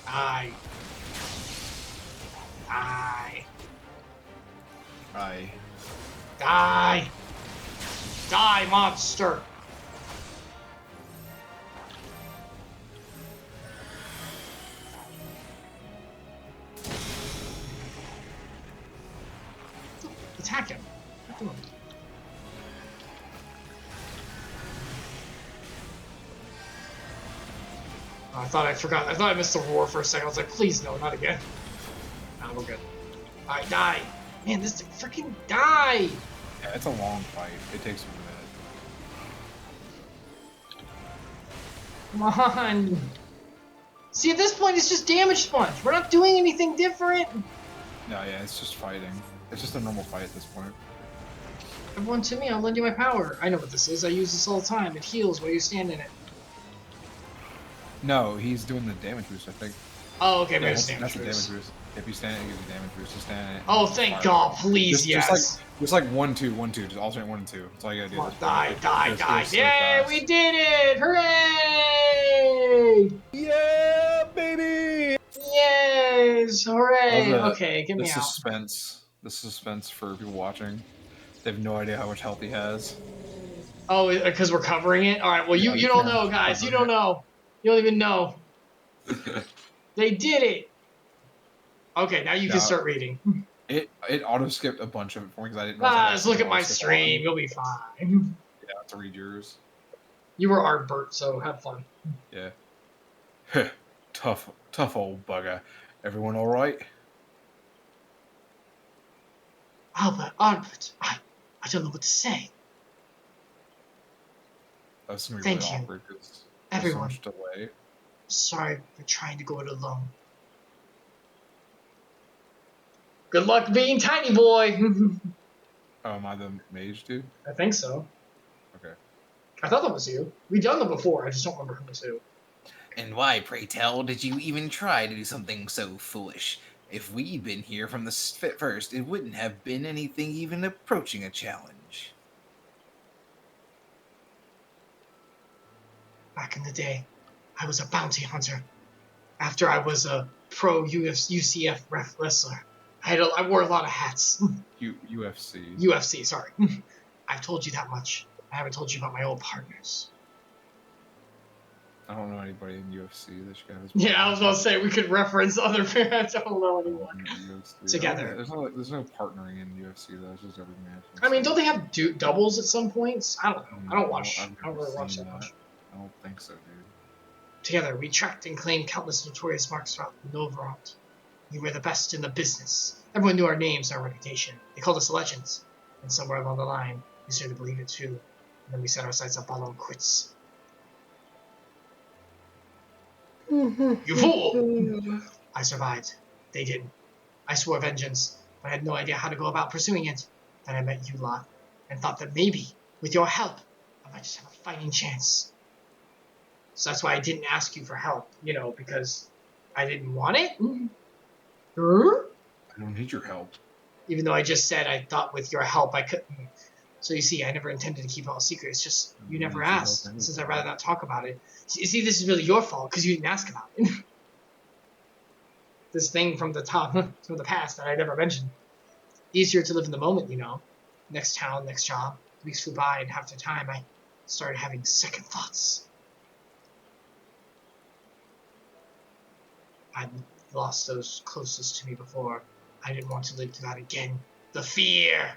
Die. Die. Aye. Die! Die, monster! Attack him. Come on. Oh, I thought I forgot. I thought I missed the roar for a second. I was like, please no, not again. Nah, we're good. Alright, die! Man, this freaking die! Yeah, it's a long fight. It takes a minute. Come on! See, at this point, it's just damage sponge. We're not doing anything different. No, yeah, it's just fighting. It's just a normal fight at this point. Everyone to me, I'll lend you my power. I know what this is. I use this all the time. It heals while you stand in it. No, he's doing the damage boost, I think. Oh, okay, Yeah, maybe that's damage the boost. damage boost. If you stand it, it gives you damage boost. Just stand it. Oh, thank God, please, yes. Just like 1, 2, 1, 2. Just alternate 1 and 2. That's all you gotta do. Come on, die. So Yay, fast. we did it! Hooray! Yeah, baby! Yes, hooray! Okay, get me the out. The suspense for people watching. They have no idea how much health he has. Oh, because we're covering it? Alright, well, Yeah, you don't know, guys. You don't know. You don't even know. They did it! Okay, now you can start reading. It auto skipped a bunch of it for me because I didn't. Just look at my stream. You'll be fine. Yeah, I have to read yours. You were Artbert, so have fun. Yeah. Tough old bugger. Everyone all right? Albert, I don't know what to say. That's gonna be Thank really you, awkward because there's so everyone. much delay. Sorry for trying to go it alone. Good luck being tiny boy. Oh, am I the mage dude? I think so. Okay. I thought that was you. We've done them before. I just don't remember who was who. And why, pray tell, did you even try to do something so foolish? If we'd been here from the first, it wouldn't have been anything even approaching a challenge. Back in the day, I was a bounty hunter. After I was a pro UCF wrestler, I wore a lot of hats. UFC. UFC, sorry. I've told you that much. I haven't told you about my old partners. I don't know anybody in UFC that should have his. Yeah, I was about to say we could reference other parents. I don't know anyone. Together. There's no partnering in UFC though. It's just every match. I mean, don't they have doubles at some points? I don't know. I don't really watch that much. I don't think so, dude. Together, we tracked and claimed countless notorious marks throughout Novorot. We were the best in the business. Everyone knew our names and our reputation. They called us legends. And somewhere along the line, we started to believe it too. And then we set our sights up on quits. You fool! I survived. They didn't. I swore vengeance, but I had no idea how to go about pursuing it. Then I met you lot, and thought that maybe, with your help, I might just have a fighting chance. So that's why I didn't ask you for help, because I didn't want it. I don't need your help. Even though I just said I thought with your help I couldn't. So you see, I never intended to keep it all secret. It's just you never asked. Since I'd rather not talk about it. You see, this is really your fault because you didn't ask about it. This thing from the past that I never mentioned. Easier to live in the moment, Next town, next job. Weeks flew by, and half the time I started having second thoughts. I'd lost those closest to me before. I didn't want to live through that again. The fear!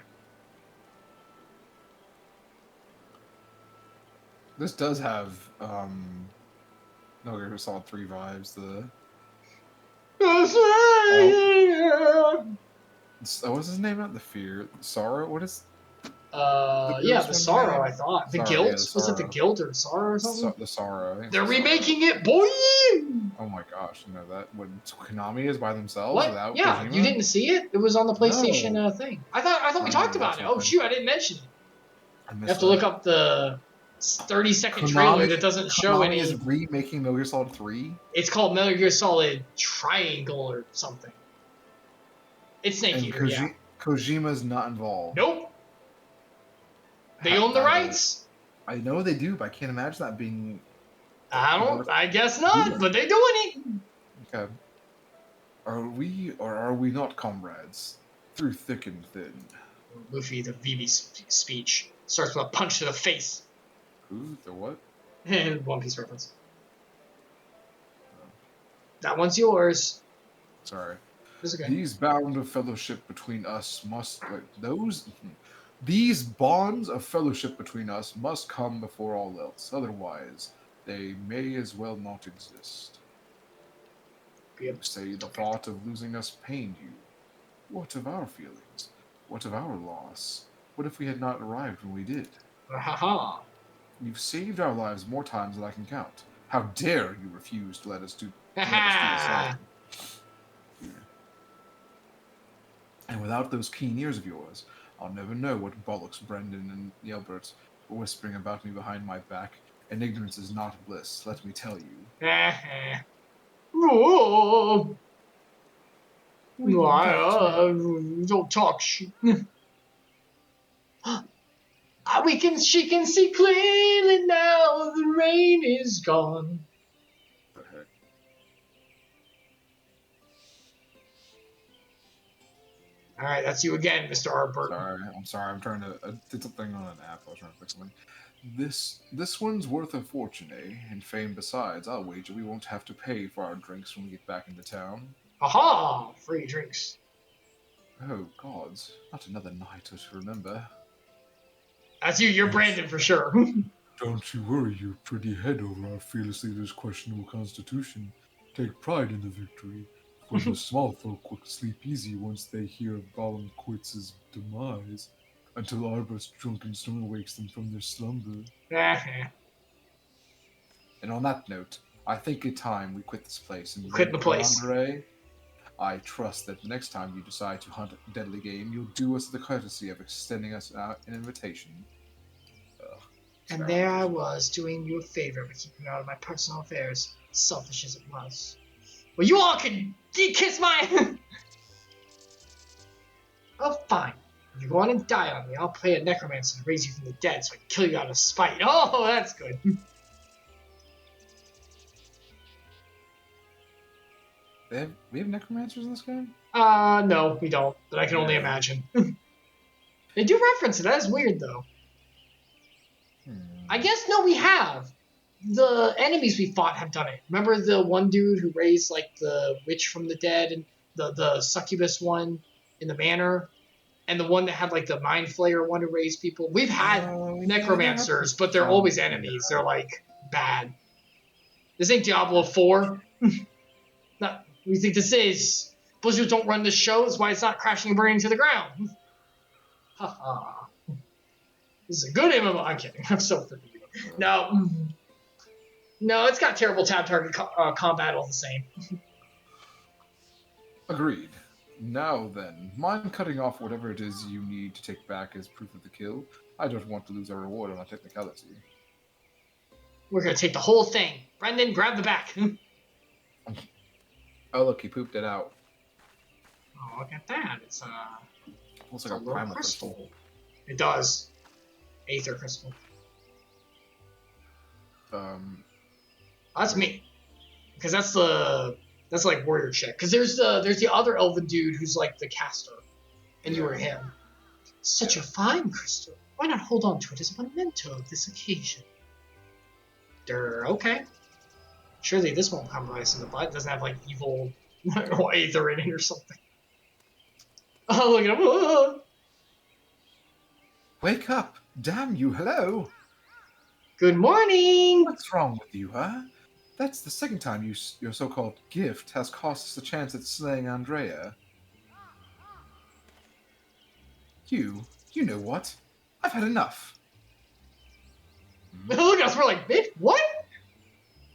This does have Metal Gear Solid 3 vibes. What's his name out? The Fear? Sorrow? What is... the Sorrow, I thought. The Sorrow, Guilt? yeah, the Was it the Sorrow. Guilt or Sorrow or something? The Sorrow. I think They're it's the remaking Sorrow. it, boy! Oh my gosh, you know that? What, Konami is by themselves What? without Yeah, Kojima? you didn't see it? It was on the PlayStation No. thing. I thought we talked about it. Oh shoot, I didn't mention it. You have to look up the 30-second trailer that doesn't show any. Konami is remaking Metal Gear Solid 3? It's called Metal Gear Solid Triangle or something. It's Snake And Eater, yeah. Kojima's not involved. Nope. They own the rights. I know they do, but I can't imagine that being... I guess not, but they're doing it. Okay. Are we or are we not comrades? Through thick and thin. Luffy, the VB speech, starts with a punch to the face. Who? The what? And One Piece reference. That one's yours. Sorry. It's okay. These bound of fellowship between us must... These bonds of fellowship between us must come before all else. Otherwise, they may as well not exist. You say the thought of losing us pained you. What of our feelings? What of our loss? What if we had not arrived when we did? Ha. You've saved our lives more times than I can count. How dare you refuse to let us do the same? And without those keen ears of yours, I'll never know what bollocks Brendan and Yelbert were whispering about me behind my back. And ignorance is not bliss, let me tell you. Don't talk shit. She can see clearly now. The rain is gone. What the heck? All right, that's you again, Mr. Arbert. I'm sorry. I'm trying to did something on an app. I was trying to fix something. This one's worth a fortune, eh? And fame besides. I'll wager we won't have to pay for our drinks when we get back into town. Aha! Free drinks. Oh gods, not another night to remember. That's you. You're Brandon for sure. Don't you worry your pretty head over our fearless leader's questionable constitution. Take pride in the victory. For the small folk would sleep easy once they hear of Balan Quits' demise, until Arbor's drunken snore wakes them from their slumber. And on that note, I think it's time we quit this place and Quit the place. Andre, I trust that the next time you decide to hunt a deadly game, you'll do us the courtesy of extending us out an invitation. And there I was, doing you a favor by keeping out of my personal affairs, selfish as it was. Well, you all can kiss my... Oh, fine. If you go on and die on me, I'll play a necromancer to raise you from the dead so I can kill you out of spite. Oh, that's good. We have necromancers in this game? No, we don't, but I can only imagine. They do reference it. That is weird, though. I guess, no, we have. The enemies we fought have done it. Remember the one dude who raised, like, the witch from the dead, and the succubus one in the manor, and the one that had, like, the mind flayer one who raised people? We've had necromancers, but they're always enemies. They're, like, bad. This ain't Diablo 4. No, what do you think this is? Blizzard don't run this show, that's why it's not crashing and burning to the ground. Haha. This is a good MMO. I'm kidding. I'm so freaking good. No, it's got terrible tab target combat all the same. Agreed. Now then, mind cutting off whatever it is you need to take back as proof of the kill? I don't want to lose our reward on a technicality. We're gonna take the whole thing. Brendan, grab the back. Oh look, he pooped it out. Oh, look at that. It's Looks a like a little primal crystal. crystal. It does. Aether crystal. That's me. Because that's like warrior chick. Because there's the other elven dude who's like the caster, and you were him. Such a fine crystal. Why not hold on to it as a memento of this occasion? Okay. Surely this won't come by us in the butt. It doesn't have like evil aether in it or something. Oh, look at him. Oh. Wake up! Damn you, hello! Good morning! What's wrong with you, huh? That's the second time your so-called gift has cost us a chance at slaying Andrea. You know what? I've had enough. Look at us, we're like, bitch, what?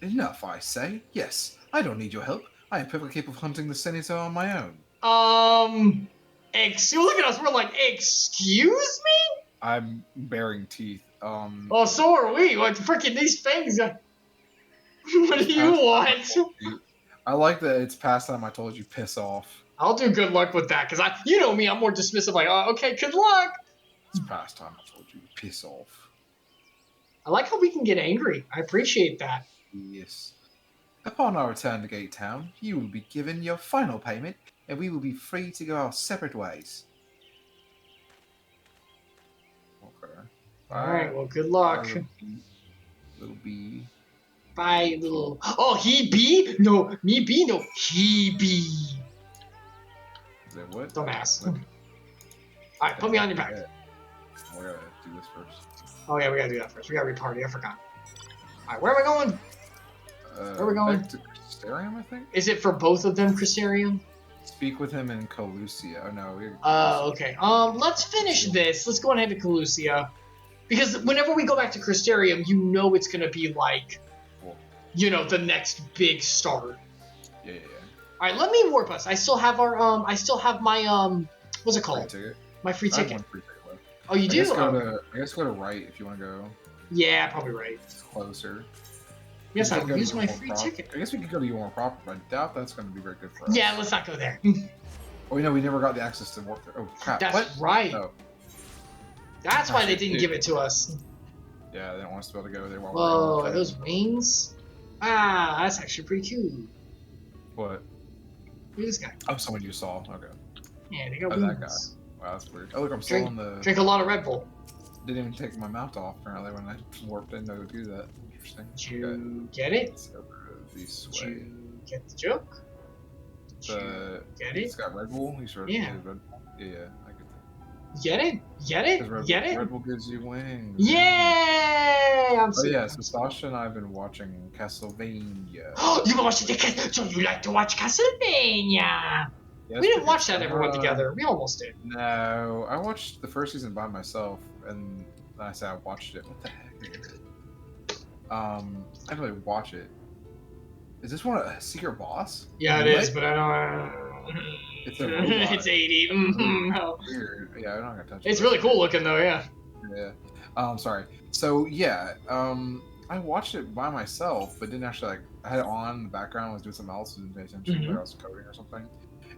Enough, I say. Yes, I don't need your help. I am perfectly capable of hunting the senator on my own. Look at us, we're like, excuse me? I'm baring teeth. Oh, so are we. Like, freaking these things. What do you want? I like that it's past time I told you piss off. I'll do good luck with that, because you know me, I'm more dismissive, like, oh, okay, good luck. It's past time I told you to piss off. I like how we can get angry. I appreciate that. Yes. Upon our return to Gate Town, you will be given your final payment, and we will be free to go our separate ways. Okay. Alright, well, good luck. Little B. Bye, little... Oh, he be? No, me be? No, he be. Is that what? Don't ask. Alright, put me on your back. We gotta do this first. Oh, yeah, we gotta do that first. We gotta reparty. I forgot. Alright, where am I going? Where are we going? Back to Crystarium, I think? Is it for both of them, Crystarium? Speak with him in Colusia. Oh, no. Okay. Let's finish this. Let's go ahead to Colusia. Because whenever we go back to Crystarium, you know it's gonna be like, you know, the next big start. Yeah. Alright, let me warp us. I still have our, I still have my, what's it called? Free ticket. My free I have ticket. one free ticket left. Oh, you do? I guess go to right if you want to go. Yeah, probably right. It's closer. Yes, We I could will go use to my Yormore free proper. ticket. I guess we could go to Yormore proper, but I doubt that's going to be very good for us. Yeah, let's not go there. Oh, we never got the access to warp there. Oh, crap. That's what? right. Oh. That's why they didn't give it to us. Yeah, they don't want us to be able to go there while Whoa, we're are those wings? Ah, that's actually pretty cool. What? Look at this guy. Oh, someone you saw. Okay. Yeah, they got Oh, that wings. Wow, that's weird. Oh, look, I'm still on the... Drink a lot of Red Bull. Didn't even take my mount off, apparently, when I warped in to do that. Interesting. Did you Okay. get it? Let's go this Did way. you get the joke? Did you get It's it? got Red Bull? You sure? Yeah. Red Bull? Yeah, I get that. Get it? Get Because it? Get it? Red Bull gives you wings. Yay! I'm Oh super. yeah, so Sasha and I have been watching Castlevania. You watched the so you like to watch Castlevania? Yeah, We it's didn't pretty watch good. that everyone together. We almost did. No, I watched the first season by myself, and I said I watched it. What the heck? I didn't really watch it. Is this one a secret boss? Yeah, it What? is, but I don't. It's a robot. It's 80. No. Weird. Yeah, I'm not gonna touch it. It's really cool looking though. Yeah. Yeah. Sorry. So yeah, I watched it by myself, but didn't actually like. I had it on in the background, was doing something else, didn't pay attention, Mhm. where I was coding or something.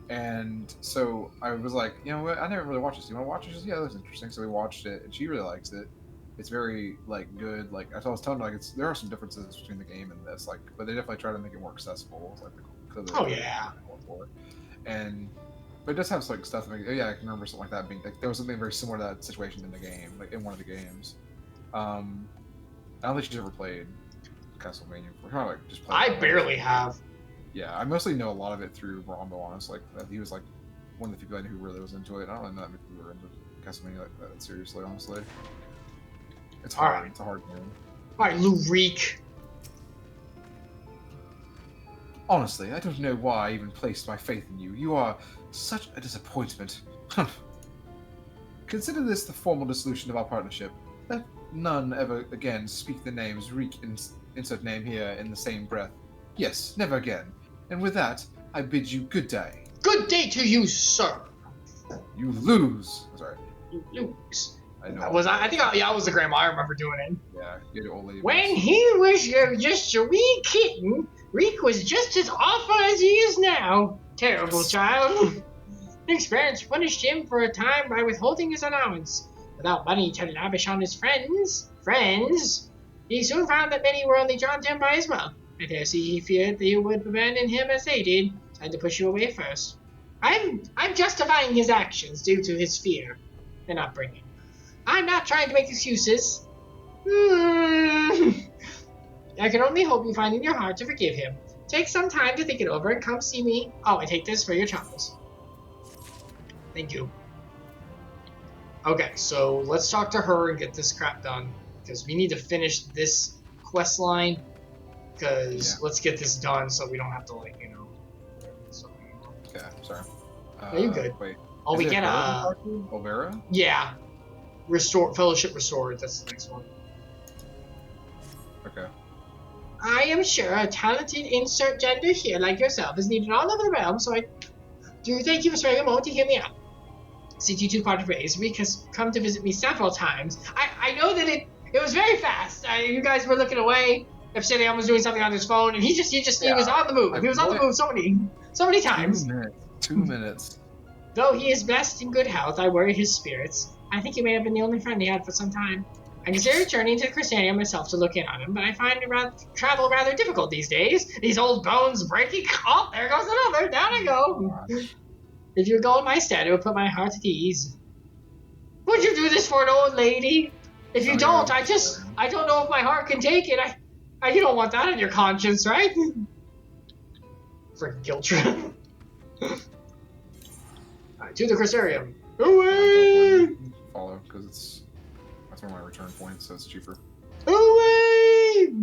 And so I was like, you know what? I never really watched this. You want to watch it? She says, yeah, that was interesting. So we watched it, and she really likes it. It's very like good. Like I was telling her, like there are some differences between the game and this, like, but they definitely try to make it more accessible. It's like Oh yeah. And but it does have like stuff that yeah, I can remember something like that being like there was something very similar to that situation in the game, like in one of the games. I don't think she's ever played Castlevania before. Probably like just played I it. barely have. Yeah, I mostly know a lot of it through Rombo, honestly. Like, he was like one of the people I knew who really was into it. I don't really know that many people who were into Castlevania like that seriously, honestly. It's hard. Alright. It's a hard game. All right, Lou Reek. Honestly, I don't know why I even placed my faith in you. You are such a disappointment. Consider this the formal dissolution of our partnership. Let none ever again speak the names Reek and insert name here in the same breath. Yes, never again. And with that, I bid you good day. Good day to you, sir. You lose. Sorry, You lose. I know. I think I was the grandma. I remember doing it. Yeah, you're the old lady. When he was just a wee kitten, Reek was just as awful as he is now. Terrible child. His parents punished him for a time by withholding his allowance. Without money to lavish on his friends, he soon found that many were only drawn to him by his wealth. I dare say he feared that you would abandon him as they did, trying to push you away first. I'm justifying his actions due to his fear and upbringing. I'm not trying to make excuses. I can only hope you find in your heart to forgive him. Take some time to think it over and come see me. Oh, I take this for your troubles. Thank you. Okay, so let's talk to her and get this crap done. Because we need to finish this quest line. Because let's get this done so we don't have to, like, you know. So, Okay, sorry. No, you good. Wait. oh, Is we it get a. Olvera? Yeah. Fellowship Restored. That's the next one. Okay. I am sure a talented insert gender here like yourself is needed all over the realm, so I do thank you for sparing a moment to hear me out. CT2 Part of Rays, Reek has come to visit me several times. I know that it was very fast. You guys were looking away. Epsilion was doing something on his phone, and he was on the move. He was on the move so many times. 2 minutes. 2 minutes. Though he is blessed in good health, I worry his spirits. I think he may have been the only friend he had for some time. I consider returning to the Crystarium myself to look in on him, but I find travel rather difficult these days. These old bones breaking. Oh, there goes another. Down I go. If you go in my stead, it would put my heart at ease. Would you do this for an old lady? If you don't, I don't know if my heart can take it. You don't want that on your conscience, right? Freaking guilt trip. Alright, to the Crystarium. Away! Follow, because that's one of my return points, so it's cheaper. Away!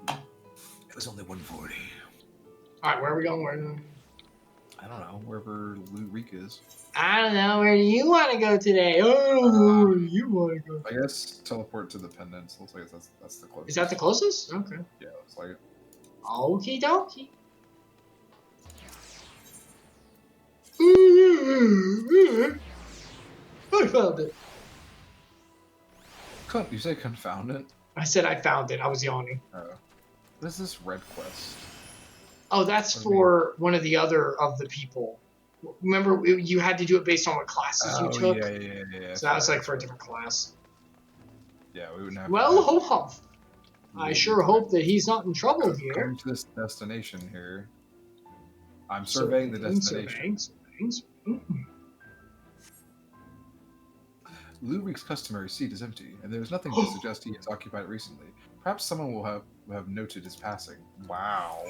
It was only 140. Alright, where are we going? I don't know, wherever Lou Reek is. I don't know. Where do you want to go today? Oh, where do you want to go? I guess teleport to the pendants. Looks like that's the closest. Is that the closest? Okay. Yeah, looks like it. Okie dokie. I found it. You say confoundant? I said I found it. I was yawning. What is this red quest? Oh, that's for one of the other of the people. Remember, you had to do it based on what classes you took? Yeah. So that was like for a different class. Yeah, we wouldn't have. Well, Ho-Huff. I sure hope that he's not in trouble here. Going to this destination here. I'm surveying the destination. Surveying. Lou Reek's customary seat is empty, and there is nothing to suggest he has occupied it recently. Perhaps someone will have noted his passing. Wow.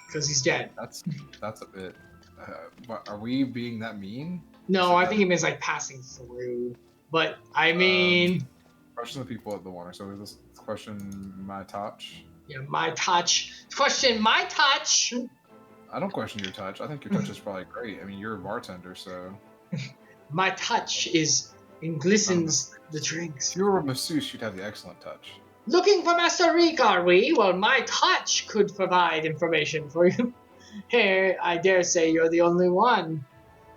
Because he's dead. That's a bit. But are we being that mean? No, I think it means like passing through. But I mean, Question the people at the water. So is this question my touch? yeah, my touch. Question my touch. I don't question your touch. I think your touch is probably great. I mean, you're a bartender, so. My touch is and glistens the drinks. If you were a masseuse, you'd have the excellent touch. Looking for Master Reek, are we? Well, my touch could provide information for you. Here, I dare say you're the only one.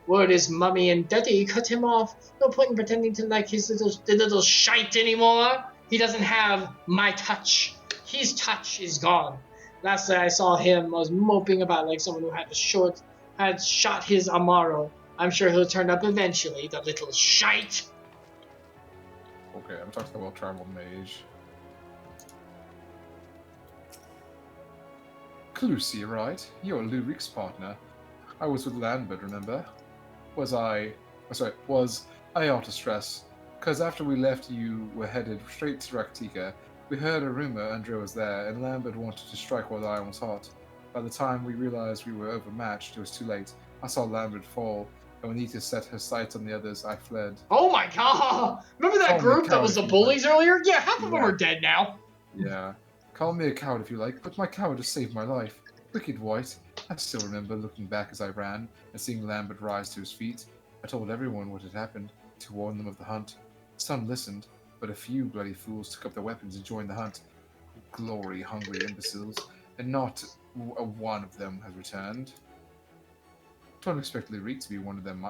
Word is Mummy and Daddy cut him off. No point in pretending to like his little shite anymore. He doesn't have my touch. His touch is gone. Last I saw him was moping about like someone who had shot his Amaro. I'm sure he'll turn up eventually, the little shite. Okay, I'm talking about traveled mage. Clusia, right? You're Lurik's partner. I was with Lambert, remember? Was I ought to stress, because after we left you were headed straight to Raktika. We heard a rumor Andre was there, and Lambert wanted to strike while the iron was hot. By the time we realized we were overmatched, it was too late. I saw Lambert fall, and when Nita set her sights on the others, I fled. Oh my god! Remember that Call me group that was the coward, bullies earlier? Yeah, half of them Yeah. are dead now. Yeah. Call me a coward if you like, but my cowardice saved my life. Wicked White. I still remember looking back as I ran and seeing Lambert rise to his feet. I told everyone what had happened to warn them of the hunt. Some listened, but a few bloody fools took up their weapons and joined the hunt. Glory-hungry imbeciles, and not one of them has returned. Don't expect Lyric to be one of them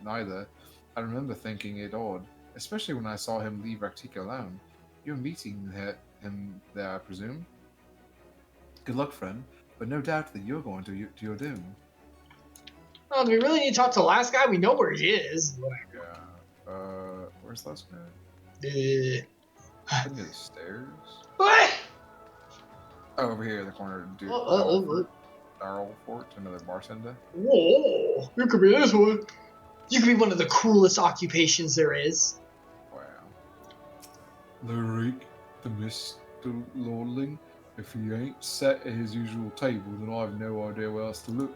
neither. I remember thinking it odd, especially when I saw him leave Raktika alone. You're meeting him there, I presume? Good luck, friend, but no doubt that you're going to your doom. Oh, do we really need to talk to the last guy? We know where he is. Yeah. Where's the last guy? Uh, Near the stairs? what? Oh, over here in the corner, dude. Darrell Fort, another bartender. Whoa, you could be this one. You could be one of the coolest occupations there is. Wow. Lyric, the Mr. Lordling. If he ain't set at his usual table, then I have no idea where else to look.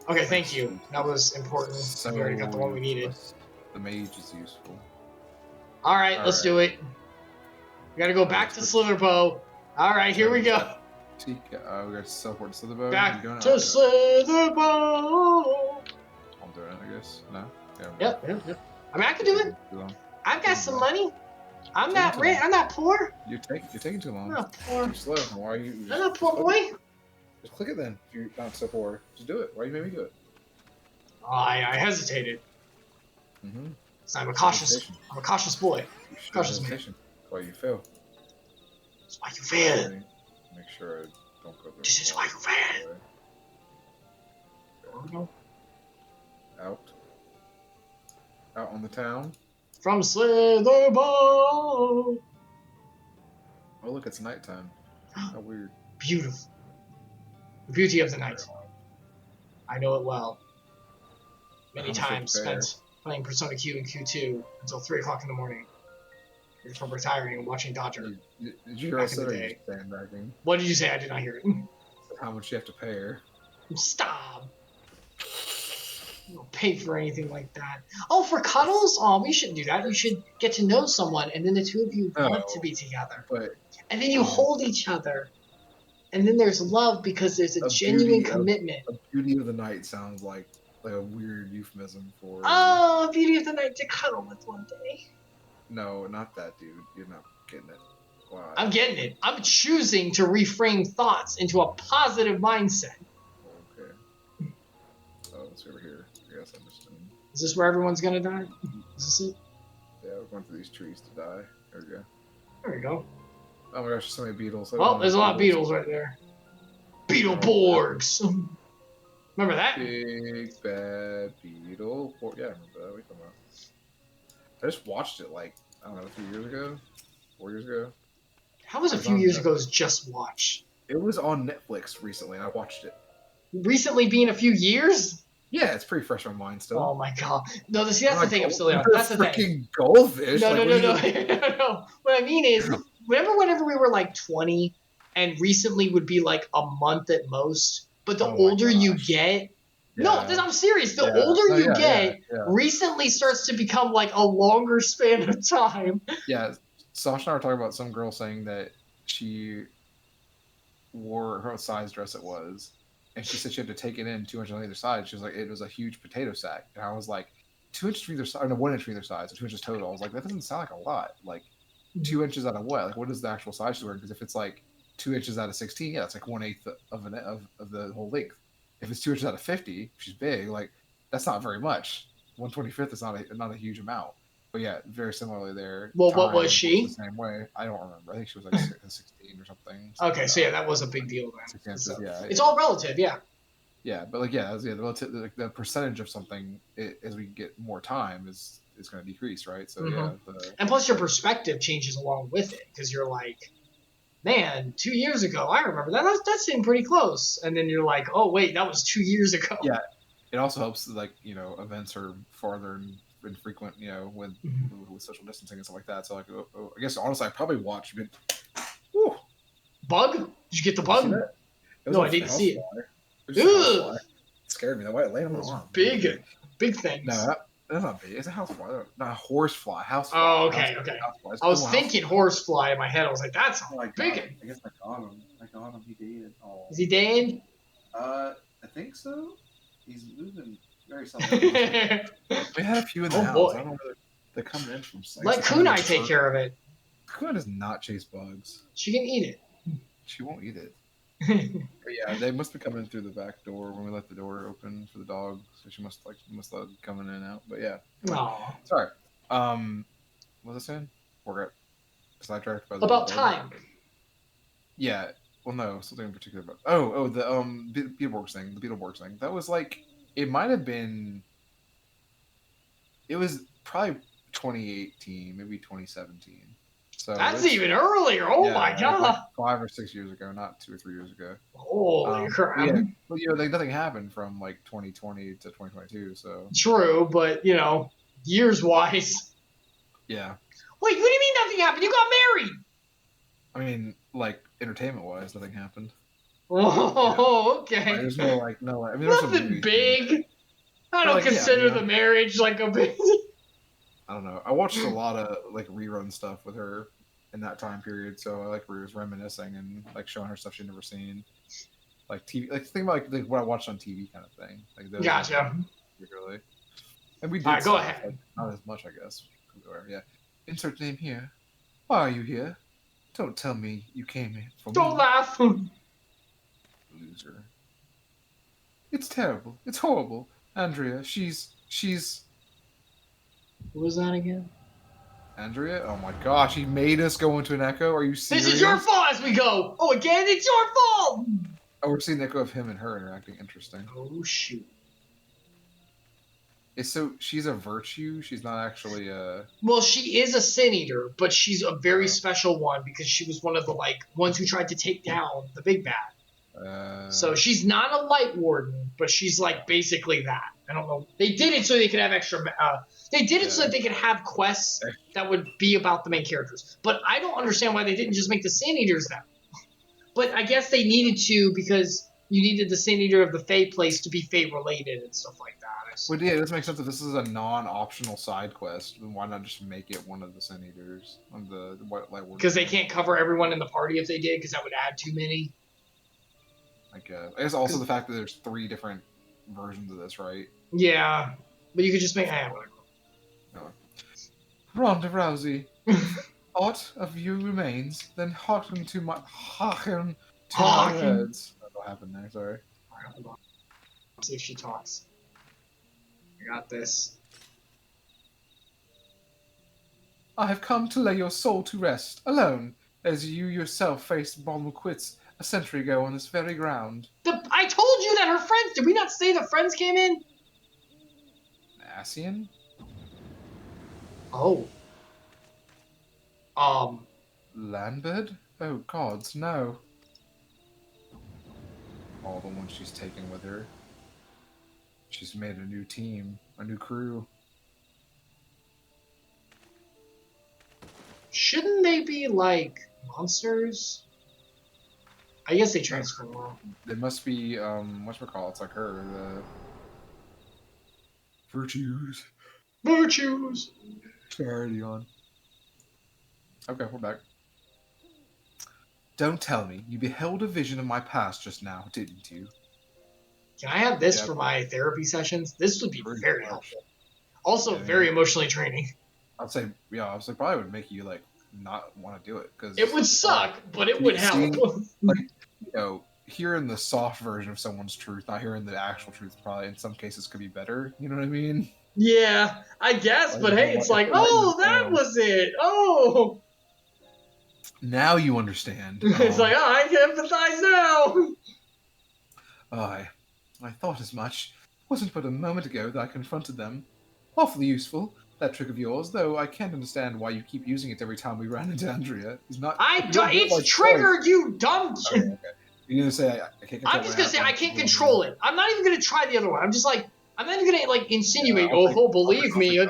Okay, thank you. That was important. So We already got the one we needed. The mage is useful. Alright, let's do it. We gotta go back to Slitherbow. Alright, here we go. We got to teleport to Slitherbow. Back You going? to Slitherbow. I'm doing it, I guess. No? Yeah, Yep. I mean, I can do it. Too long. I've got some money. I'm not rich. I'm not poor. You're taking too long. I'm not poor. Too slow. Why are you? I'm not poor, boy. Just click it then. If you're not so poor, just do it. Why you made me do it? I hesitated. Mm-hmm. So I'm a cautious boy. You should Cautious have man. hesitation. Why you fail? That's why you fail. Make sure I don't go there. This is why you fail. Out on the town. From Slitherbow. Oh look, it's nighttime. How weird. Beautiful. The beauty of the night. I know it well. Many I'm times so fair. spent playing Persona Q and Q2 until 3 o'clock in the morning. Before retiring and watching Dodger. Did you hear Back us in the say day. sandbagging? What did you say? I did not hear it. How much you have to pay her? Stop. You don't pay for anything like that. Oh, for cuddles? Oh, we shouldn't do that. You should get to know someone, and then the two of you want to be together. But And then you hold each other. And then there's love because there's a genuine commitment. a beauty of the night sounds like a weird euphemism for. Oh, beauty of the night to cuddle with one day. No, not that, dude. You're not getting it. Why? I'm getting it. I'm choosing to reframe thoughts into a positive mindset. Okay. Oh, let's over here. I guess I'm just. Is this where everyone's gonna die? Is this it? Yeah, we're going through these trees to die. There we go. There we go. Oh my gosh, there's so many beetles. Well, there's a lot of beetles right there. Beetleborgs! Remember that? Big bad beetle. Yeah, I remember that. We come out. I just watched it like, I don't know, 3 years ago? 4 years ago? How was a few years ago's Just Watch? It was on Netflix recently, and I watched it. Recently being a few years? Yeah, it's pretty fresh on mine still. Oh my god. No, see, that's the thing, Epsilion. You're That's the thing. freaking goldfish. No, like, no, what no, are you- no. What I mean is, whenever we were like 20, and recently would be like a month at most, but the Oh my older you gosh. get, No, Yeah. I'm serious. The Yeah. older No, you yeah, get, yeah. recently starts to become like a longer span of time. Yeah, Sasha and I were talking about some girl saying that she wore her size dress it was, and she said she had to take it in 2 inches on either side. She was like, it was a huge potato sack, and I was like, 2 inches from either side, or no, 1 inch from either side, so 2 inches total. I was like, that doesn't sound like a lot. Like 2 inches out of what? Like, what is the actual size she's wearing? Because if it's like 2 inches out of 16, yeah, it's like 1/8 of the whole length. If it's 2 inches out of 50, she's big. Like that's not very much. 1/25 is not a huge amount. But yeah, very similarly there. Well, what Time was works she? the same way. I don't remember. I think she was like 16 or something. Okay, so yeah, that was a big deal then. 6 inches, So, yeah. it's all relative, yeah. Yeah, but like the percentage of something as we get more time is going to decrease, right? So yeah, And plus your perspective changes along with it because you're like, man, 2 years ago, I remember that seemed pretty close. And then you're like, oh wait, that was 2 years ago. yeah. It also helps like events are farther and infrequent, with social distancing and stuff like that. So like, I guess honestly, I probably watched. Whew, Bug? Did you get the did you see bug? that? It was No, a I didn't house see it. fly. It was just a house Ugh. fly. It scared me. That white laying on my Those arm. big things. No, that's not big. It's a house fly, not a horse fly. House fly. Oh, okay, House okay. fly. It's I was cool, thinking horsefly in my head. I was like, that's Oh, I big. got him. I guess I got him. He did. Oh. Is he dead? I think so. He's moving very Let We had a few in the Oh, house. boy. I don't know whether they're coming in from sites. Kunai take care of it. Kunai does not chase bugs. She can eat it. She won't eat it. But yeah, they must be coming through the back door when we let the door open for the dog. So she must let them coming in and out. But yeah. Aw. Sorry. What was I saying? We're sidetracked by the About dog. time. Yeah. Well, no, something in particular about. The Beetleborgs thing. The Beetleborgs thing. That was like it might have been. It was probably 2018, maybe 2017. So That's even earlier. Oh yeah, my god. like 5 or 6 years ago, not 2 or 3 years ago. Holy crap. Yeah, but like nothing happened from like 2020 to 2022. So True, but years wise. yeah, Wait, what do you mean nothing happened? You got married. I mean, like entertainment wise, nothing happened. Oh, okay. Like, there's no like no. I mean, there's some Nothing movies, big. I But, don't like, yeah, consider the marriage like a big. I don't know. I watched a lot of like rerun stuff with her in that time period, so I like was reminiscing and like showing her stuff she'd never seen, like TV, like think about like what I watched on TV kind of thing. Like those Gotcha. Really. And we did. Alright, go stuff, ahead. like, not as much, I guess. Yeah. Insert name here. Why are you here? Don't tell me you came here for Don't me. laugh. Loser. It's terrible. It's horrible. Andrea, she's What was that again? Andrea? Oh my gosh, he made us go into an echo. Are you serious? This is your fault as we go. Oh, again, it's your fault. Oh, we're seeing the echo of him and her interacting. Interesting. Oh shoot. So she's a virtue. She's not actually a. Well, she is a sin eater, but she's a very special one because she was one of the ones who tried to take down the big bad. So she's not a light warden, but she's basically that. I don't know. They did it so they could have extra. They did it so that they could have quests that would be about the main characters. But I don't understand why they didn't just make the Sin Eaters that. But I guess they needed to because you needed the Sin Eater of the Fey place to be Fey related and stuff like that. Well, yeah, it does make sense. If this is a non-optional side quest, then why not just make it one of the Sin Eaters on the White Light Warden? Because they can't cover everyone in the party if they did, because that would add too many. I guess also the fact that there's 3 different versions of this, right? Yeah, but you could just make. Ronda Rousey, aught of you remains, then hearken to my words. What happened there? Sorry. Alright, hold on. See if she talks. I got this. I have come to lay your soul to rest, alone, as you yourself faced Balmaquits a century ago on this very ground. I told you that her friends. Did we not say the friends came in? Asian? Oh. Landbird? Oh gods, no. All the ones she's taken with her. She's made a new team, a new crew. Shouldn't they be monsters? I guess they transform. They must be whatchamacallit, it's like her, Virtues. Virtues. Charity on. Okay, we're back. Don't tell me you beheld a vision of my past just now, didn't you? Can I have this Yeah. for my therapy sessions? This would be Pretty very much. helpful. Also, Yeah, very yeah. emotionally draining. I'd say probably would make you like not want to do it because It would suck, but it would help. like hearing the soft version of someone's truth, not hearing the actual truth, probably in some cases could be better. You know what I mean? Yeah, I guess, but hey, it's like, oh, that was it. Oh, Now you understand. it's like, oh, I can empathize now. I thought as much. Wasn't but a moment ago that I confronted them. Awfully useful, that trick of yours, though I can't understand why you keep using it every time we ran into Andrea. It's triggered, you dumb. Okay. You're gonna say I can't control I'm just gonna say I can't control it. I'm not even gonna try the other one. I'm just like, I'm not even gonna like insinuate. Believe me,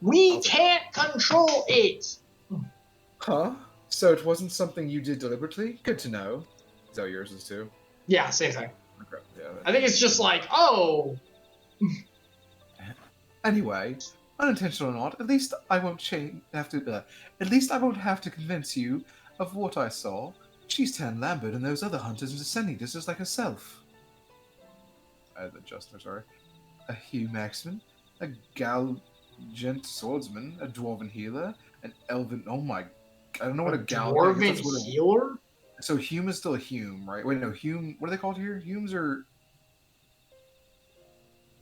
we can't control it. Huh? So it wasn't something you did deliberately? Good to know. Is that what yours is too? Yeah, same thing. Okay. Yeah, I think it's just like, oh. Anyway, unintentional or not, at least I won't have to convince you of what I saw. She's turned Lambert and those other hunters into Sun Eaters just like herself. The Juster, sorry. A Hugh Maxman, a Galgent swordsman, a dwarven healer, an elven. Oh my! I don't know what a dwarven healer. So Hume is still a Hume, right? Wait, no, Hume. What are they called here? Humes are.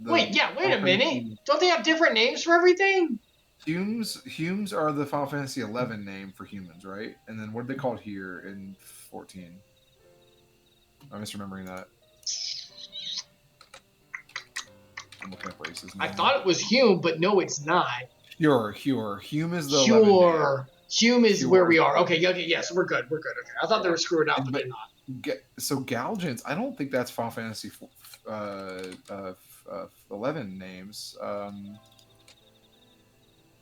Wait a minute. Don't they have different names for everything? Humes are the Final Fantasy XI name for humans, right? And then what are they called here in 14? I'm misremembering that. I'm looking up races now. I thought it was Hume, but no, it's not. Hume is the 11 name. Hume is where we are. Okay, yes, we're good. Okay. I thought they were screwing up, but they're not. So Galgents, I don't think that's Final Fantasy 11 names.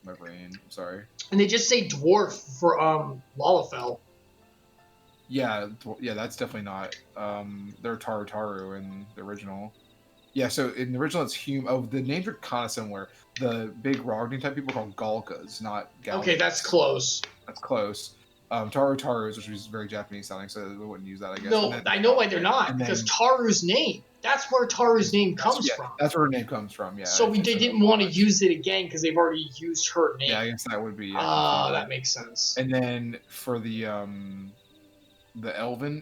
My brain. I'm sorry. And they just say dwarf for Lalafell. Yeah, that's definitely not. They're Taru in the original. Yeah, so in the original it's Hume. Oh, the names are kind of similar. The big Rogni type people are called Galkas, not Galgans. Okay, that's close. That's close. Taru, which is very Japanese sounding, so we wouldn't use that, I guess. No, I know why they're not, because Taru's name. That's where Taru's name comes from. That's where her name comes from, yeah. So they didn't want to use it again because they've already used her name. Yeah, I guess that would be. That makes sense. And then for the Elven,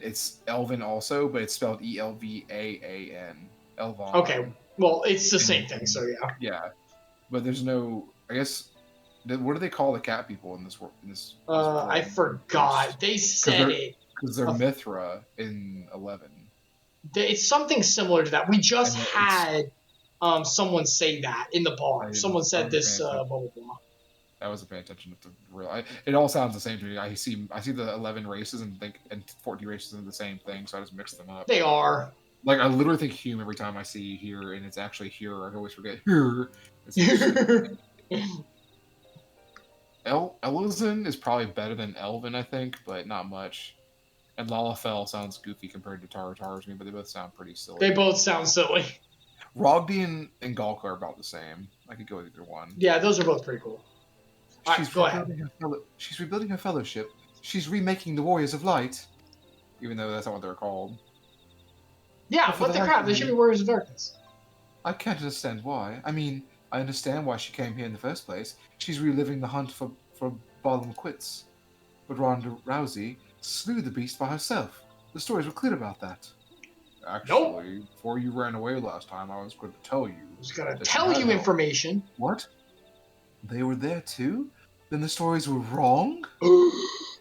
it's Elven also, but it's spelled Elvaan. Elvan. Okay, well, it's the same thing, so yeah. Yeah, but there's no. I guess. What do they call the cat people in this world? I forgot. They said it because they're Mithra in 11. It's something similar to that. We just had someone say that in the bar. Someone said this. Blah blah blah. I wasn't paying attention to real. It all sounds the same to me. I see the 11 races and 14 races are the same thing, so I just mix them up. They are. Like I literally think Hume every time I see here, and it's actually here. I always forget here. Elizin is probably better than Elvin, I think, but not much. And Lalafell sounds goofy compared to Taru to me, but they both sound pretty silly. They both sound silly. Rogdi and Galka are about the same. I could go with either one. Yeah, those are both pretty cool. Go ahead. She's rebuilding her fellowship. She's remaking the Warriors of Light, even though that's not what they're called. Yeah, what the crap? They should be Warriors of Darkness. I can't understand why. I mean, I understand why she came here in the first place. She's reliving the hunt for Barlam Quits. But Ronda Rousey slew the beast by herself. The stories were clear about that. Actually, before you ran away last time, I was going to tell you. I was going to tell you information. What? They were there too? Then the stories were wrong?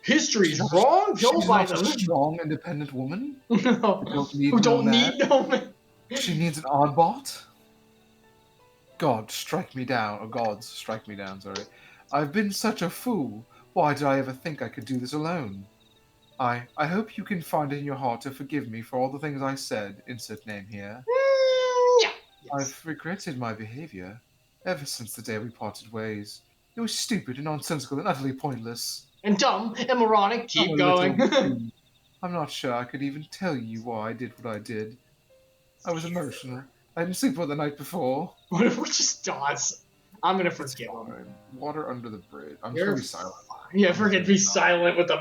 History's wrong? She's not a strong, independent woman? No. Who don't need no man. She needs an oddbot? God, strike me down. Or gods, strike me down, sorry. I've been such a fool. Why did I ever think I could do this alone? I hope you can find it in your heart to forgive me for all the things I said, insert name here. Yeah. Yes. I've regretted my behavior ever since the day we parted ways. It was stupid and nonsensical and utterly pointless. And dumb and moronic. Keep going. I'm not sure I could even tell you why I did what I did. I was emotional I didn't sleep well the night before. What if we're just dots? I'm gonna It's forgive him. fine. Water under the bridge. I'm just You're gonna be silent. fine. Yeah, forget be silent with the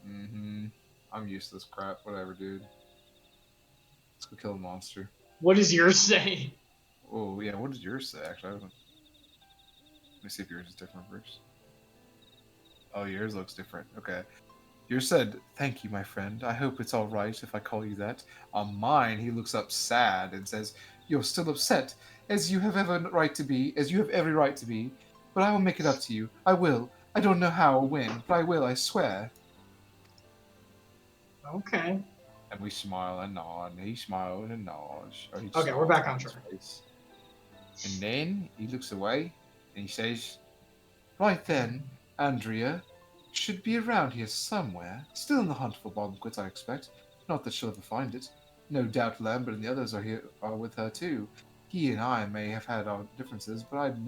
Mm-hmm. I'm used to this crap. Whatever, dude. Let's go kill the monster. What does yours say? Oh, yeah, what does yours say, actually? Let me see if yours is different first. Oh, yours looks different. Okay. Yours said, "Thank you, my friend. I hope it's all right if I call you that." On mine, he looks up sad and says, "You're still upset, as you have every right to be, but I will make it up to you. I will. I don't know how or when, but I will, I swear." Okay. And we smile and nod, and he smiles and nods. Or he Okay, we're back on track. face. And then he looks away, and he says, "Right then, Andrea should be around here somewhere. Still in the hunt for Bombquits, I expect. Not that she'll ever find it. No doubt Lambert and the others are with her too. He and I may have had our differences, but I'd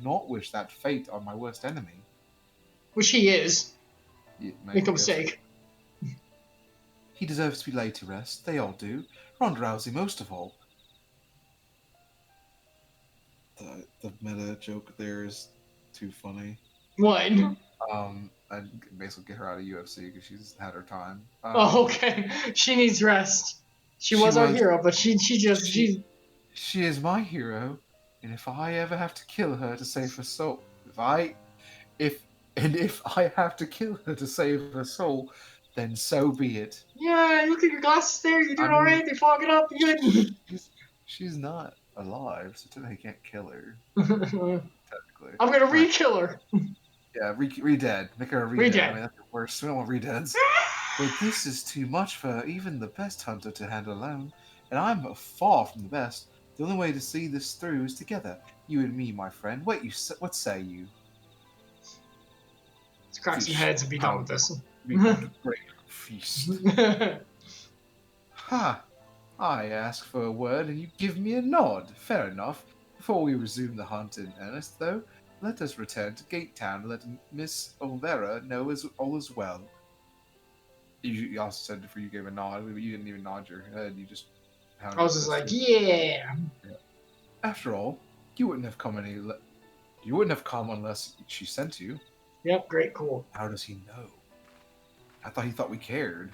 not wish that fate on my worst enemy." Which he is. Make no Yes. mistake. "He deserves to be laid to rest. They all do. Ronda Rousey most of all." The meta joke there is too funny. What? I'd basically get her out of UFC because she's had her time. Oh, okay. She needs rest. She was our hero, but she She is my hero, and if I ever have to kill her to save her soul, if I have to kill her to save her soul, then so be it. Yeah, look at your glasses there. You're doing alright. They fog it up. You good? She's not alive, so today I can't kill her. I'm Technically, gonna re-kill her. yeah, re-dead. Make her a re-dead. Re-dead. I mean, that's the worst. We don't want re-deads. But this is too much for even the best hunter to handle alone, and I'm far from the best. The only way to see this through is together, you and me, my friend. What say you? Let's crack some heads and be done with this. We want a great feast. Ha! I ask for a word and you give me a nod. Fair enough. Before we resume the hunt in earnest, though, let us return to Gate Town and let Miss Olvera know all is well. You also said before you gave a nod, you didn't even nod your head. You just. I was just like, yeah. After all, you wouldn't have come unless she sent you. Yep, great, cool. How does he know? I thought he thought we cared.